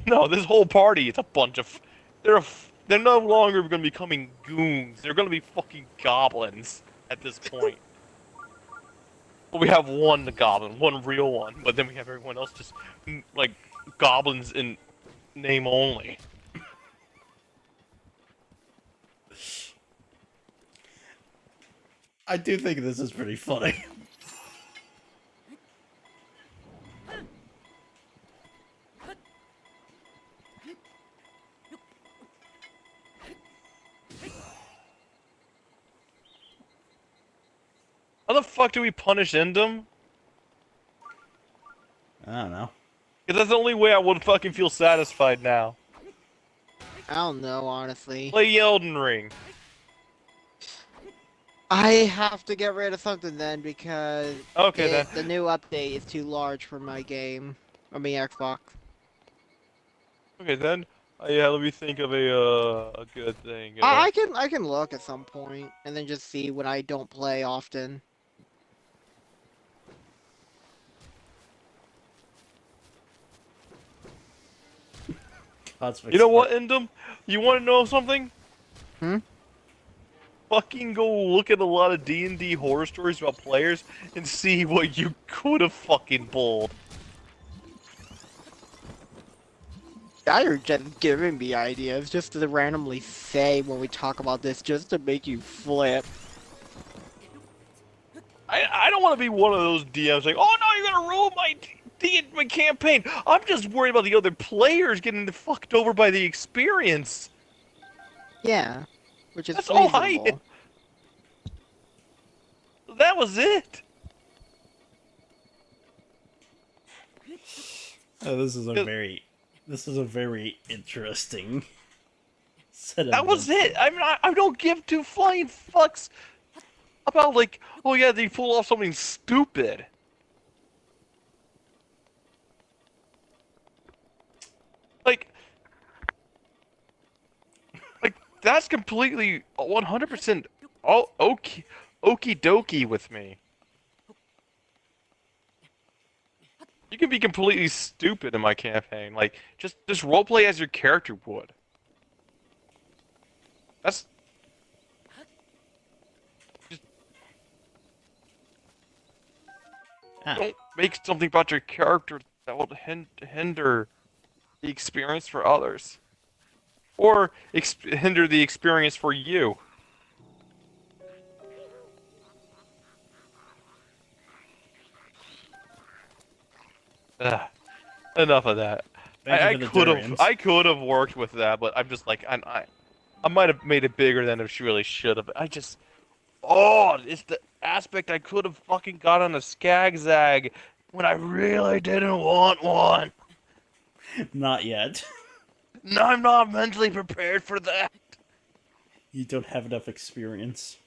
No, this whole party is a bunch of they're no longer gonna be becoming goons. They're gonna be fucking goblins at this point. Well, we have one goblin, one real one, but then we have everyone else just like goblins in name only. I do think this is pretty funny. How the fuck do we punish Endem? I don't know. Because that's the only way I would fucking feel satisfied now. I don't know, honestly. Play Elden Ring. I have to get rid of something then because Okay then. the new update is too large for my game. I mean Xbox. Okay then. Yeah, let me think of a good thing. I can look at some point and then just see when I don't play often. You know what, Endem? You want to know something? Hmm? Fucking go look at a lot of D&D horror stories about players and see what you could have fucking pulled. You're just giving me ideas just to randomly say when we talk about this just to make you flip. I don't want to be one of those DMs like, oh no, you're gonna ruin my campaign. I'm just worried about the other players getting fucked over by the experience. Yeah, which is That's all reasonable. That was it. This is a very interesting set of That was events. it. I don't give two flying fucks about like, oh yeah, they pull off something stupid. Like that's completely 100% all okie dokie with me. You can be completely stupid in my campaign. Like just roleplay as your character would. That's don't make something about your character that will hinder the experience for others, or hinder the experience for you. Ugh, enough of that. Thank you I for the could have durians. I could have worked with that, but I'm just like I might have made it bigger than it really should have. It's the aspect I could have fucking got on a skagzag when I really didn't want one. Not yet. No, I'm not mentally prepared for that. You don't have enough experience.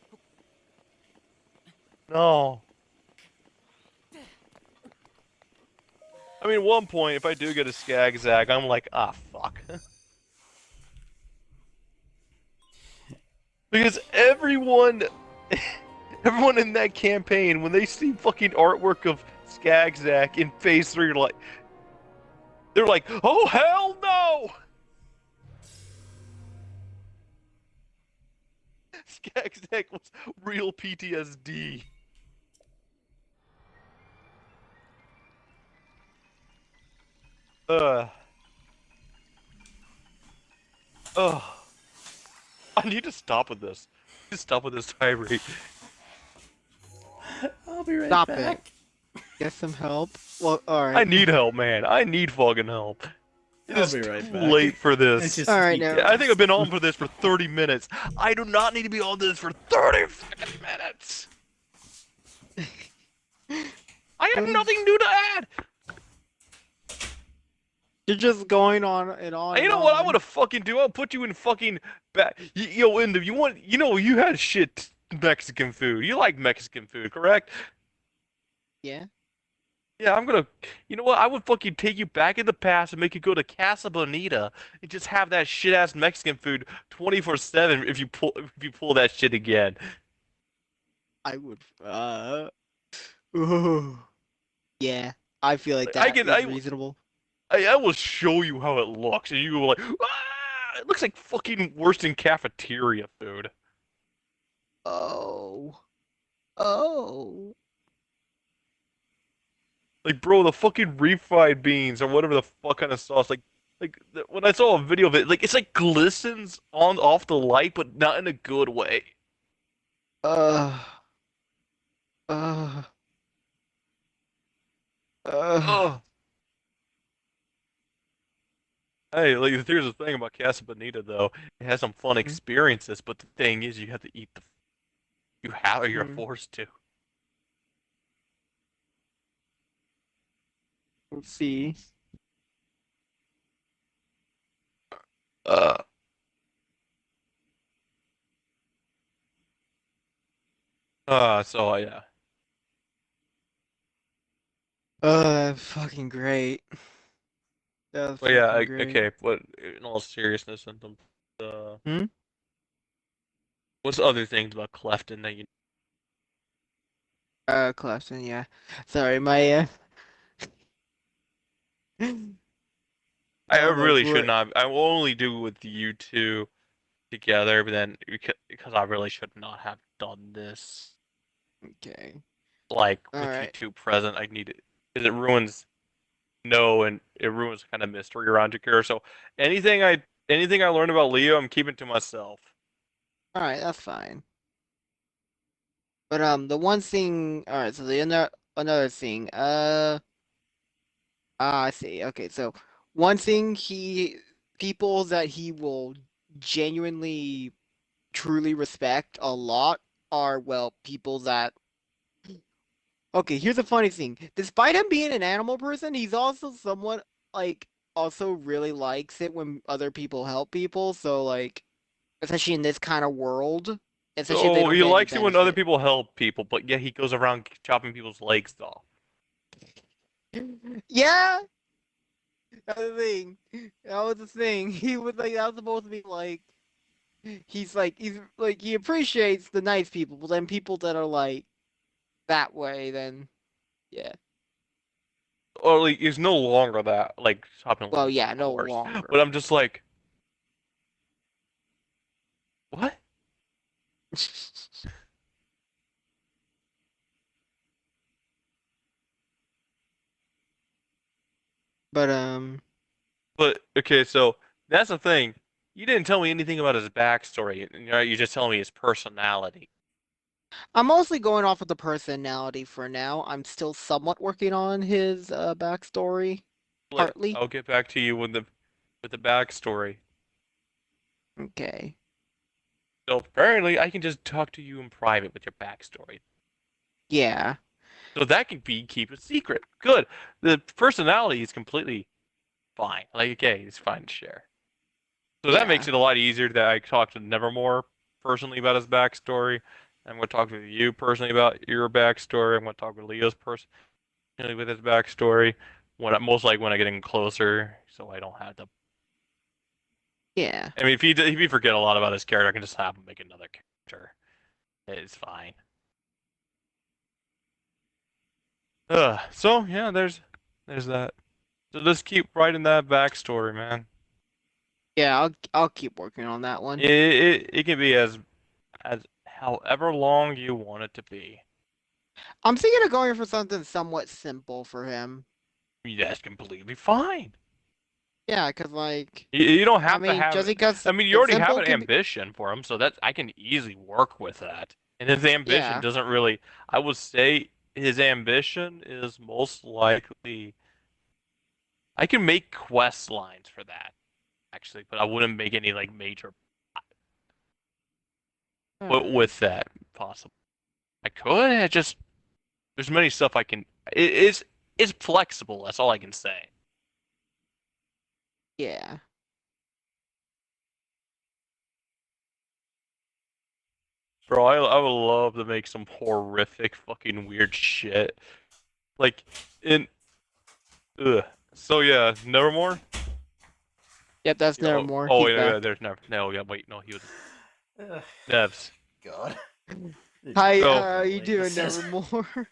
No. I mean, at one point, if I do get a skag zag, I'm like, ah, fuck. Because everyone in that campaign, when they see fucking artwork of Skagzak in Phase 3, they're like, oh hell no! Skagzak was real PTSD. Uh, Ugh. I need to stop with this. I need to stop with this tirade. I'll be right Stop back. it. Get some help. Well, I alright. need help, man. I need fucking help. It I'll is be right too back. late for It's this. just Alright, me. now. I think I've been on for this for 30 minutes. I do not need to be on this for 30 fucking minutes. I have nothing new to add. You're just going on and on. You and know what I on. would have fucking do? I'll put you in fucking back. Yo, in the you had shit Mexican food. You like Mexican food, correct? Yeah. Yeah, I'm gonna. You know what? I would fucking take you back in the past and make you go to Casa Bonita and just have that shit ass Mexican food 24/7 if you pull that shit again. I would. Ooh. Yeah. I feel like I that can is reasonable. I will show you how it looks, and you go like, ah! It looks like fucking worse than cafeteria food. Oh. Oh. Like, bro, the fucking refried beans or whatever the fuck kind of sauce, when I saw a video of it, like it's like glistens on off the light, but not in a good way. Uh. Uh. Uh. Ugh. Hey, like, here's the thing about Casa Bonita, though. It has some fun Mhm. experiences, but the thing is, you have to eat you're Mhm. forced to. Let's see. Uh, so yeah. Fucking great. That's But yeah, fucking great. okay, but in all seriousness, and uh, Hmm? what's the other things about Clefton that you Clemson, yeah. Sorry, my, I like, really should what? not. I will only do with you two together, but then because I really should not have done this. Okay. Like with you Alright. two present, I need it because it ruins and it ruins kind of mystery around Jakir. So anything I learned about Leo, I'm keeping to myself. Alright, that's fine. But, the one thing, alright, so another thing, I see. Okay, so one thing people that he will genuinely, truly respect a lot are, well, people that. Okay, here's a funny thing. Despite him being an animal person, he's also someone like also really likes it when other people help people. So like, especially in this kind of world, especially if they So don't he get any likes it when other benefit. people help people, but yeah, he goes around chopping people's legs off. Yeah, that's the thing. That was the thing. He was like that was supposed to be like he's like he appreciates the nice people, but then people that are like that way, then yeah. Or like he's no longer that like chopping Well, legs, yeah, of no course. But longer. I'm just like, what? But But okay, so that's the thing. You didn't tell me anything about his backstory. You're just telling me his personality. I'm mostly going off of the personality for now. I'm still somewhat working on his backstory, partly. I'll get back to you with the backstory. Okay. So apparently, I can just talk to you in private with your backstory. Yeah. So that can be keep a secret. Good. The personality is completely fine. Like, okay, it's fine to share. So that makes Yeah. it a lot easier that I talk to Nevermore personally about his backstory. I'm going to talk with you personally about your backstory. I'm going to talk with Leo's personally with his backstory. most likely when I get in closer, so I don't have to. Yeah. I mean, if he forget a lot about his character, I can just have him make another character. It's fine. So yeah, there's that. So just keep writing that backstory, man. Yeah, I'll keep working on that one. It can be as however long you want it to be. I'm thinking of going for something somewhat simple for him. That's completely fine. Yeah, cause like You don't I have to mean, have. just because I mean, you the already have simple an can be, ambition for him, so I can easily work with that. And his ambition yeah, doesn't really. I would say his ambition is most likely. I can make quest lines for that actually, but I wouldn't make any like major. But alright. with that possible, I could. I just there's many stuff I can. It's flexible. That's all I can say. Yeah. Bro, I would love to make some horrific fucking weird shit. Like in ugh. So yeah, Nevermore? Yep, that's Yeah, Nevermore. oh He's yeah, back. yeah, there's never no, yeah, wait, no, he was Ugh, Nevs. God. Hi, So how you doing, This is- Nevermore?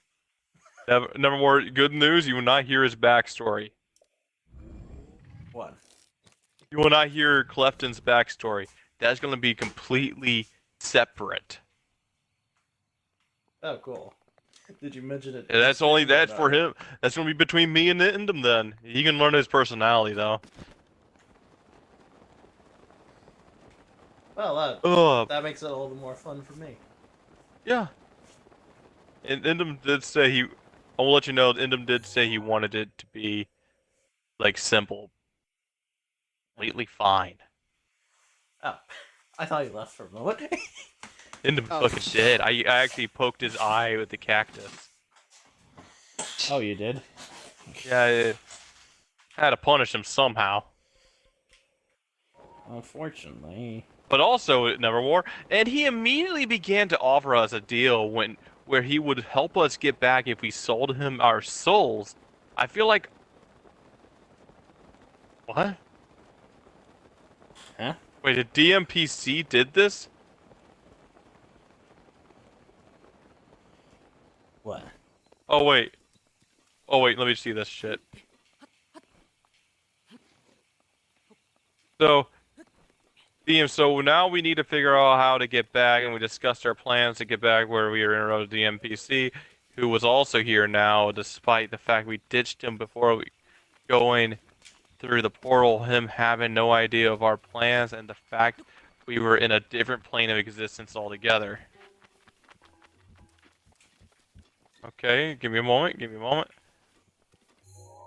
Nevermore, good news, you will not hear his backstory. What? You will not hear Clefton's backstory. That's gonna be completely separate. Oh, cool. Did you mention it? And that's only that's for him. That's gonna be between me and him then. He can learn his personality though. Well, Ugh. that makes it all the more fun for me. Yeah. And Indum did say he. I will let you know. Indum did say he wanted it to be like simple, completely fine. Oh, I thought you left for a moment. Indum Oh, fucking did. I actually poked his eye with the cactus. Oh, you did? Yeah, I had to punish him somehow. Unfortunately. But also, Nevermore, and he immediately began to offer us a deal where he would help us get back if we sold him our souls. I feel like what? Huh? Wait, a DMPC did this? What? Oh wait. Oh wait, let me see this shit. So, so now we need to figure out how to get back, and we discussed our plans to get back where we were in a row to the NPC, who was also here now, despite the fact we ditched him before we going through the portal, him having no idea of our plans, and the fact we were in a different plane of existence altogether. Okay, give me a moment, give me a moment.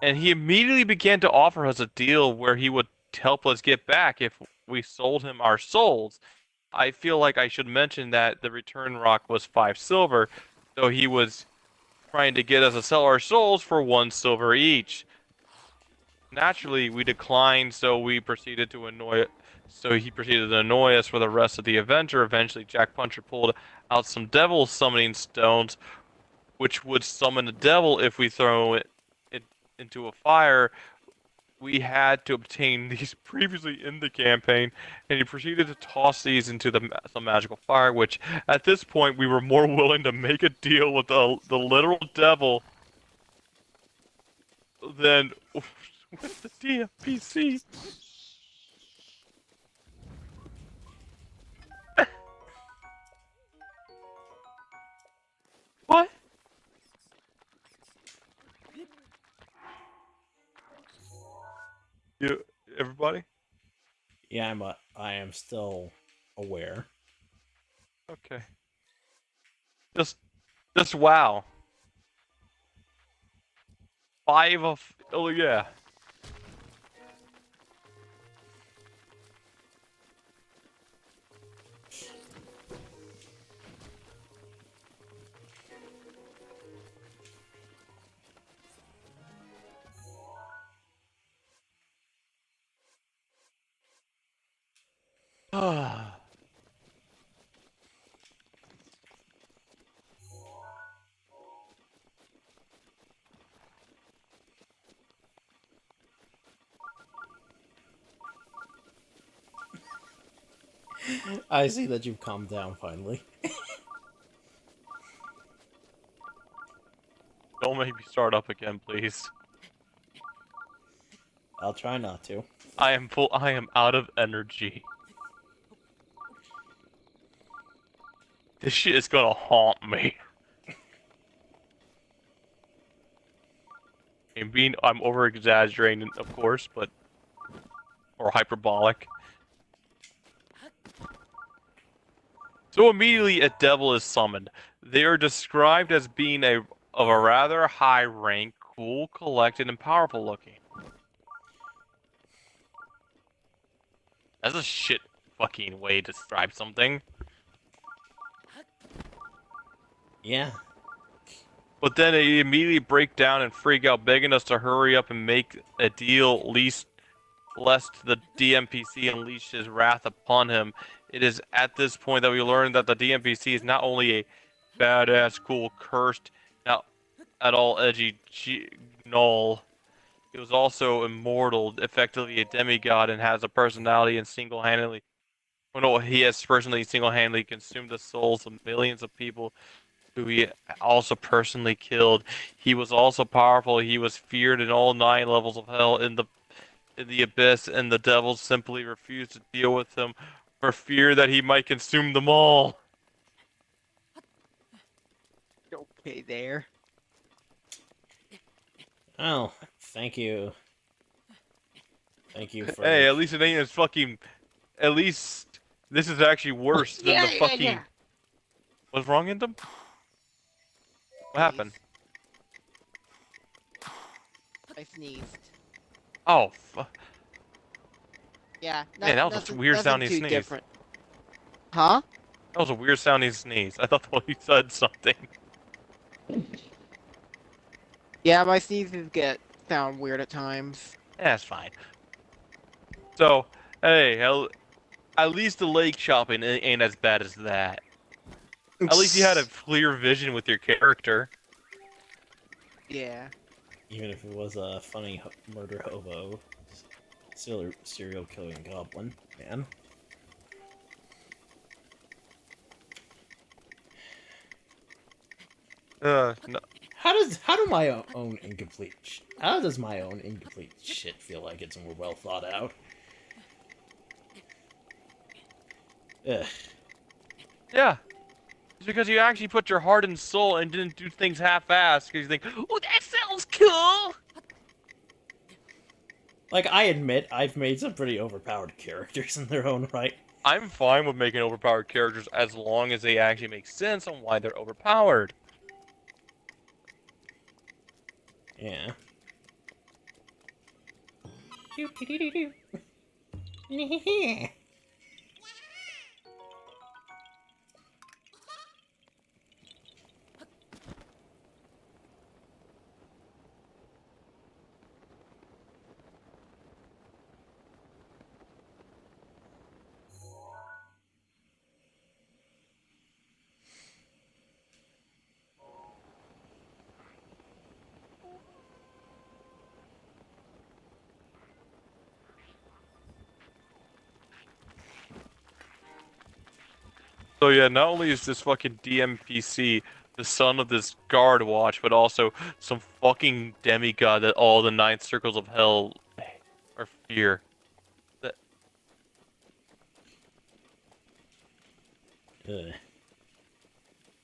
And he immediately began to offer us a deal where he would help us get back if we sold him our souls. I feel like I should mention that the return rock was 5 silver, so he was trying to get us to sell our souls for 1 silver each. Naturally, we declined, so he proceeded to annoy us for the rest of the adventure. Eventually, Jack Puncher pulled out some devil summoning stones, which would summon a devil if we throw it into a fire. We had to obtain these previously in the campaign, and he proceeded to toss these into some magical fire, which at this point we were more willing to make a deal with the literal devil than with the DMPC. What? You, everybody? Yeah, I am still aware. Okay. Just wow. 5 of, oh yeah. I see that you've calmed down finally. Don't make me start up again, please. I'll try not to. I am full. I am out of energy. This shit is gonna haunt me. I'm over exaggerating, of course, but or hyperbolic. So immediately a devil is summoned. They are described as being of a rather high rank, cool, collected, and powerful looking. That's a shit fucking way to describe something. Yeah. But then they immediately break down and freak out, begging us to hurry up and make a deal, lest the DMPC unleash his wrath upon him. It is at this point that we learn that the DMPC is not only a badass, cool, cursed, not at all edgy gnoll. It was also immortal, effectively a demigod, and has a personality and single-handedly. Oh no, he has personally single-handedly consumed the souls of millions of people who he also personally killed. He was also powerful. He was feared in all 9 levels of hell in the abyss, and the devils simply refused to deal with him for fear that he might consume them all. Okay, there. Oh, thank you. Thank you for. Hey, at least it ain't as fucking. At least this is actually worse than the fucking. What's wrong in them? What happened? I sneezed. Oh, Yeah. Man, that was a weird sounding sneeze. Different. Huh? that was a weird sounding sneeze. I thought he said something. Yeah, my sneezes sound weird at times. Yeah, that's fine. So, hey, at least the lake shopping ain't as bad as that. At least you had a clear vision with your character. Yeah. Even if it was a funny murder hobo, serial killing goblin, man. No. How does my own incomplete shit feel like it's more well thought out? Ugh. Yeah. It's because you actually put your heart and soul and didn't do things half-assed because you think, oh, that sounds cool! Like, I admit, I've made some pretty overpowered characters in their own right. I'm fine with making overpowered characters as long as they actually make sense on why they're overpowered. Yeah. So yeah, not only is this fucking DMPC the son of this guard watch, but also some fucking demigod that all the 9 circles of hell are fear. That...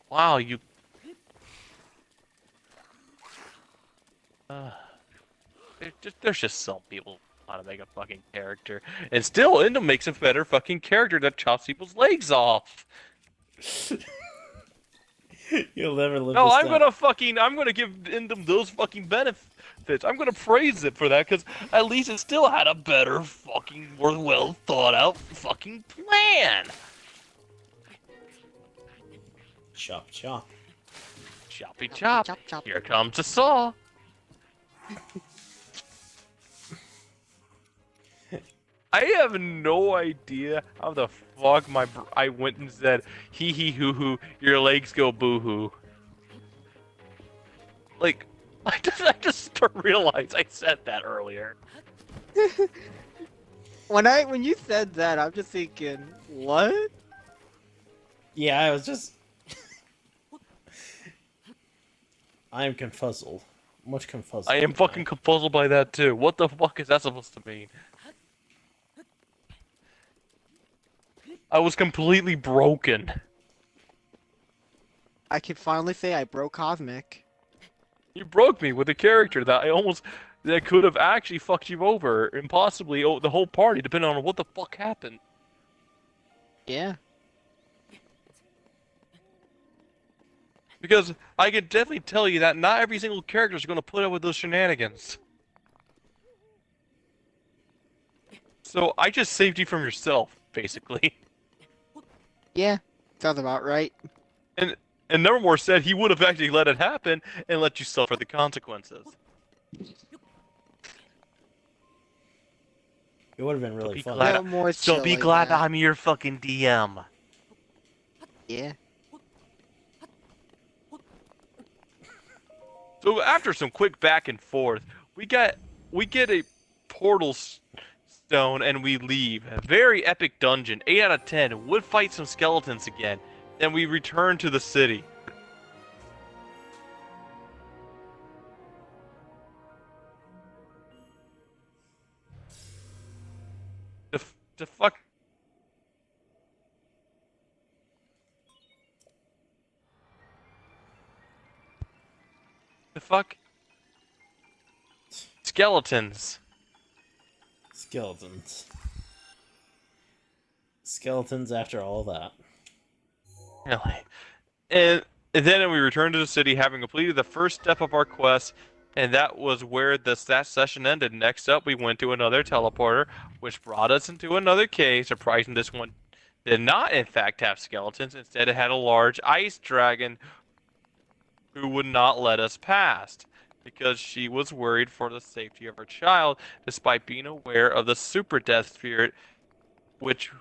Wow, you... There's just some people how to make a fucking character. And still, Indom makes a better fucking character that chops people's legs off. You'll never live No, this I'm down. gonna give Indom those fucking benefits. I'm gonna praise it for that, because at least it still had a better fucking, more well thought out fucking plan. Chop chop. Choppy chop. Chop, chop. Here comes a saw. I have no idea how the fuck I went and said hee hee hoo hoo, your legs go boo hoo. Like, I just realized I said that earlier. When you said that, I'm just thinking, what? Yeah, I was just. I am confuzzled. Much confuzzled. I am right fucking now. confuzzled by that too. What the fuck is that supposed to mean? I was completely broken. I can finally say I broke Cosmic. You broke me with a character that could have actually fucked you over and possibly the whole party, depending on what the fuck happened. Yeah. Because I can definitely tell you that not every single character is going to put up with those shenanigans. So I just saved you from yourself, basically. Yeah. Sounds about right. And Nevermore said he would have actually let it happen and let you suffer the consequences. It would have been really Be fun. glad- No more So shit be like glad that. I'm your fucking DM. Yeah. So after some quick back and forth, we get a portal stone and we leave. A very epic dungeon. 8 out of 10. Would fight some skeletons again. Then we return to the city. The fuck. The fuck? Skeletons. Skeletons. Skeletons after all that. Really? And then we returned to the city, having completed the first step of our quest, and that was where that session ended. Next up, we went to another teleporter, which brought us into another cave. Surprising, this one did not, in fact, have skeletons. Instead, it had a large ice dragon who would not let us past because she was worried for the safety of her child, despite being aware of the super death spirit, which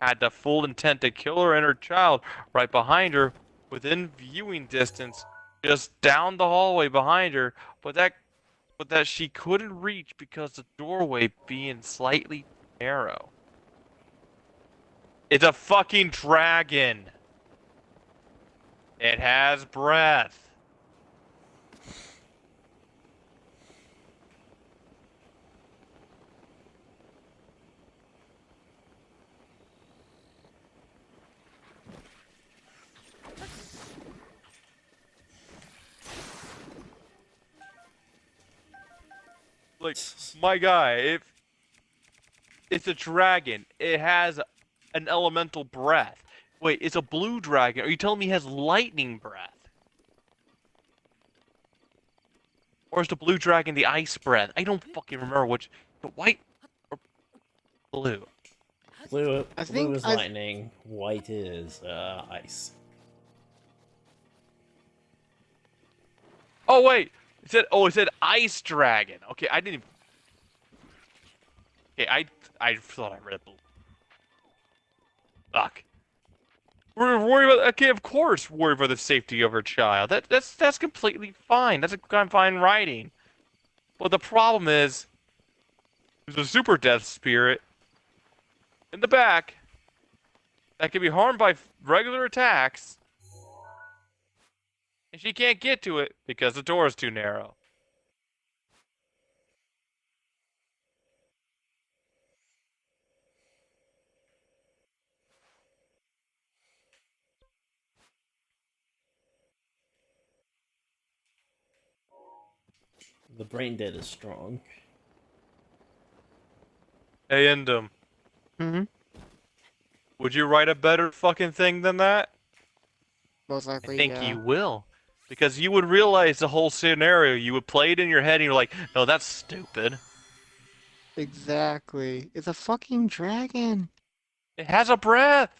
had the full intent to kill her and her child right behind her, within viewing distance, just down the hallway behind her, but that she couldn't reach because the doorway being slightly narrow. It's a fucking dragon. It has breath. Like, my guy, if it's a dragon, it has an elemental breath. Wait, it's a blue dragon. Are you telling me it has lightning breath? Or is the blue dragon the ice breath? I don't fucking remember which. But white or blue? Blue I think is lightning. White is ice. Oh wait, it said ice dragon. Okay, I didn't. Okay, I thought I read blue. Fuck. We're worried about. Okay, of course, worry about the safety of her child. That's completely fine. That's a fine writing. But the problem is, there's a super death spirit in the back that can be harmed by regular attacks, and she can't get to it because the door is too narrow. The brain dead is strong. Hey, Mm-hmm. would you write a better fucking thing than that? Most I likely, think yeah. you will. Because you would realize the whole scenario. You would play it in your head and you're like, no, that's stupid. Exactly. It's a fucking dragon. It has a breath.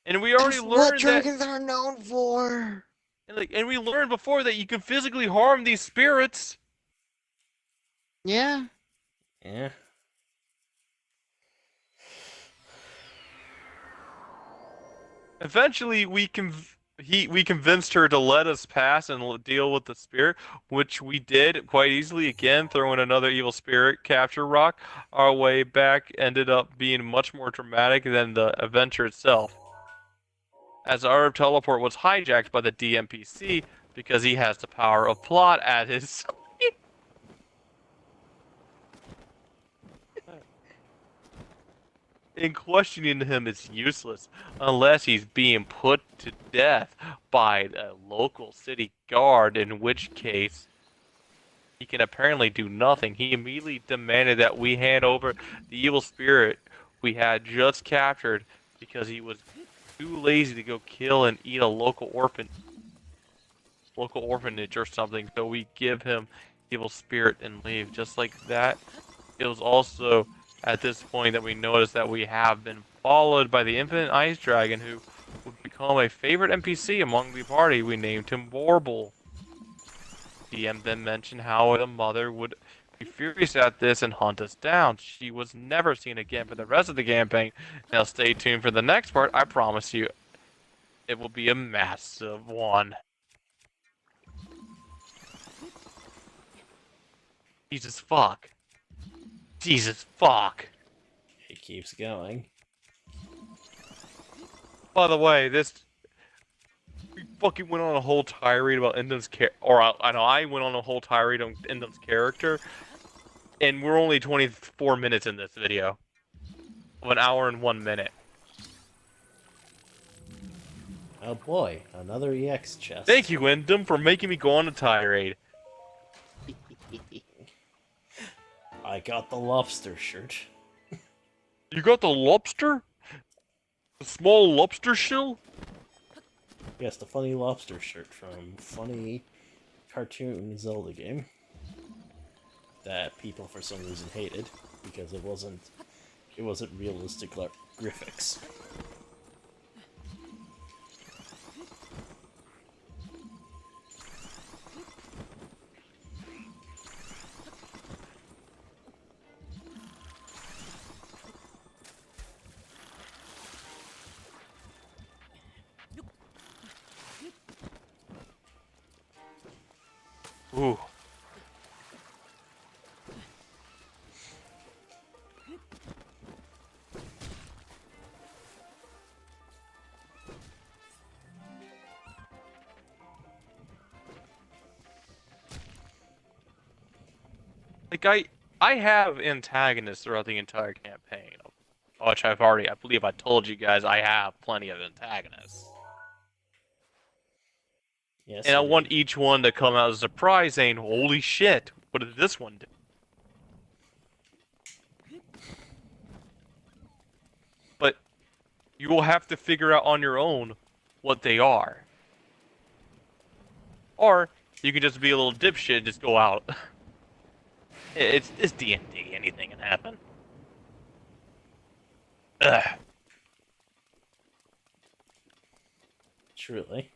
And we already That's what learned that. dragons are known for. And we learned before that you can physically harm these spirits. Yeah. Yeah. Eventually, we can we convinced her to let us pass and deal with the spirit, which we did quite easily. Again, throwing another evil spirit capture rock. Our way back ended up being much more dramatic than the adventure itself, as our teleport was hijacked by the DMPC because he has the power of plot at his. And questioning him is useless unless he's being put to death by a local city guard, in which case he can apparently do nothing. He immediately demanded that we hand over the evil spirit we had just captured because he was too lazy to go kill and eat a local orphanage or something. So we give him evil spirit and leave. Just like that, it was also at this point that we noticed that we have been followed by the infinite ice dragon, who would become a favorite NPC among the party. We named him Warble. DM then mentioned how the mother would be furious at this and hunt us down. She was never seen again for the rest of the campaign. Now stay tuned for the next part. I promise you, it will be a massive one. Jesus fuck. Jesus fuck. It keeps going. By the way, we fucking went on a whole tirade about Endon's I went on a whole tirade on Endon's character, and we're only 24 minutes in this video. Of an hour and 1 minute. Oh boy, another EX chest. Thank you, Endon, for making me go on a tirade. I got the lobster shirt. You got the lobster? The small lobster shell? Yes, the funny lobster shirt from funny cartoon Zelda game that people for some reason hated because it wasn't realistic graphics. Ooh. Like, I have antagonists throughout the entire campaign, which I believe I told you guys I have plenty of antagonists. Yes, And I you want did. each one to come out as a surprise saying, holy shit, what did this one do? But you will have to figure out on your own what they are. Or you can just be a little dipshit and just go out. It's D&D, anything can happen. Ugh. Truly.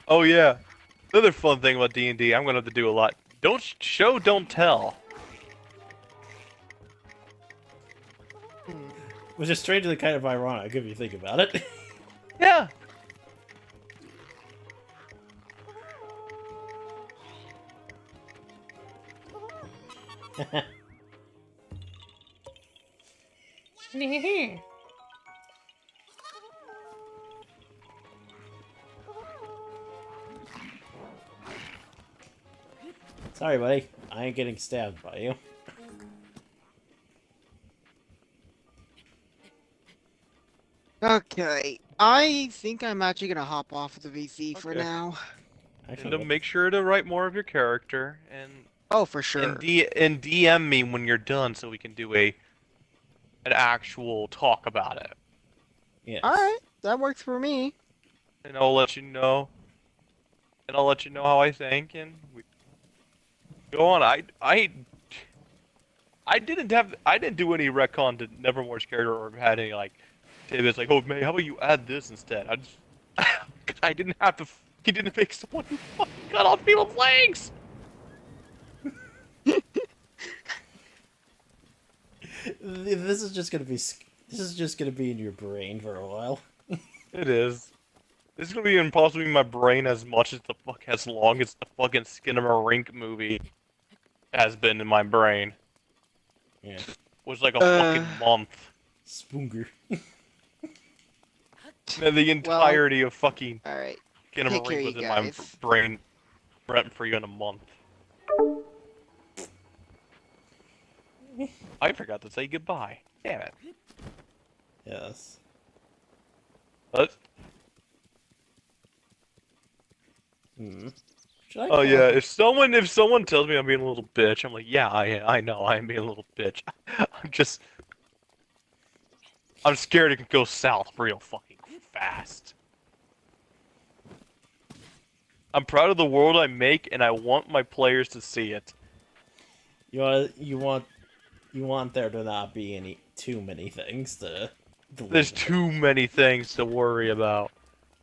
Oh yeah. Another fun thing about D&D, I'm gonna have to do a lot. Don't show, don't tell. Which is strangely kind of ironic if you think about it. Yeah. Sorry, buddy. I ain't getting stabbed by you. Okay, I think I'm actually gonna hop off of the VC for Okay. now. Actually, And to what- make sure to write more of your character Oh, for sure. and DM me when you're done so we can do an actual talk about it. yes. Alright, that works for me. And I'll let you know. And I'll let you know how I think and go on. I didn't do any retcon to Nevermore's character or had any like tidbits like, oh man, how about you add this instead? I just I didn't have to. He didn't make someone who fucking cut off people's legs. This is just gonna be in your brain for a while. It is. This is gonna be in possibly my brain as much as long as the fucking Skinamarink movie has been in my brain. Yeah. Was like a fucking month. Spoonger. And the entirety of fucking Alright. Take care, Skinamarink was you in my guys. brain rent free in a month. I forgot to say goodbye. Damn it. Yes. Let's Hmm. Should I Oh call yeah, it- if someone tells me I'm being a little bitch, I'm like, yeah, I know I'm being a little bitch. I'm scared it could go south real fucking fast. I'm proud of the world I make, and I want my players to see it. You want there to not be too many things to There's too many things to worry about,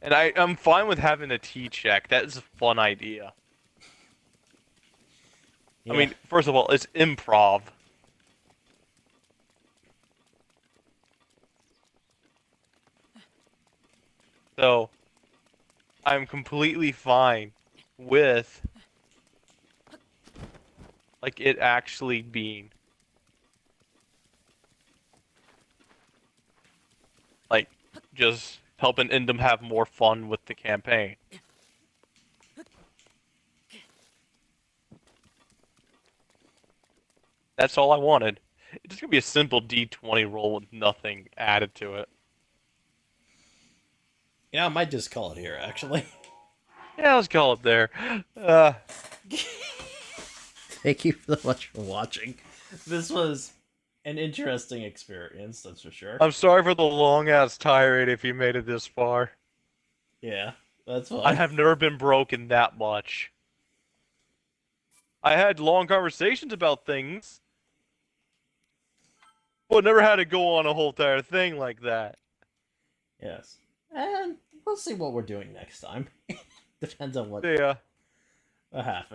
and I'm fine with having a T check. That is a fun idea. Yeah. I mean, first of all, it's improv. So, I'm completely fine with, like, it actually being, like, just helping Indom have more fun with the campaign. That's all I wanted. It's just gonna be a simple D20 roll with nothing added to it. Yeah, I might just call it here, actually. Yeah, let's call it there. Thank you so much for watching. This was an interesting experience, that's for sure. I'm sorry for the long-ass tirade if you made it this far. Yeah, that's fine. I have never been broken that much. I had long conversations about things, but never had to go on a whole entire thing like that. Yes. And we'll see what we're doing next time. Depends on what Yeah. happens.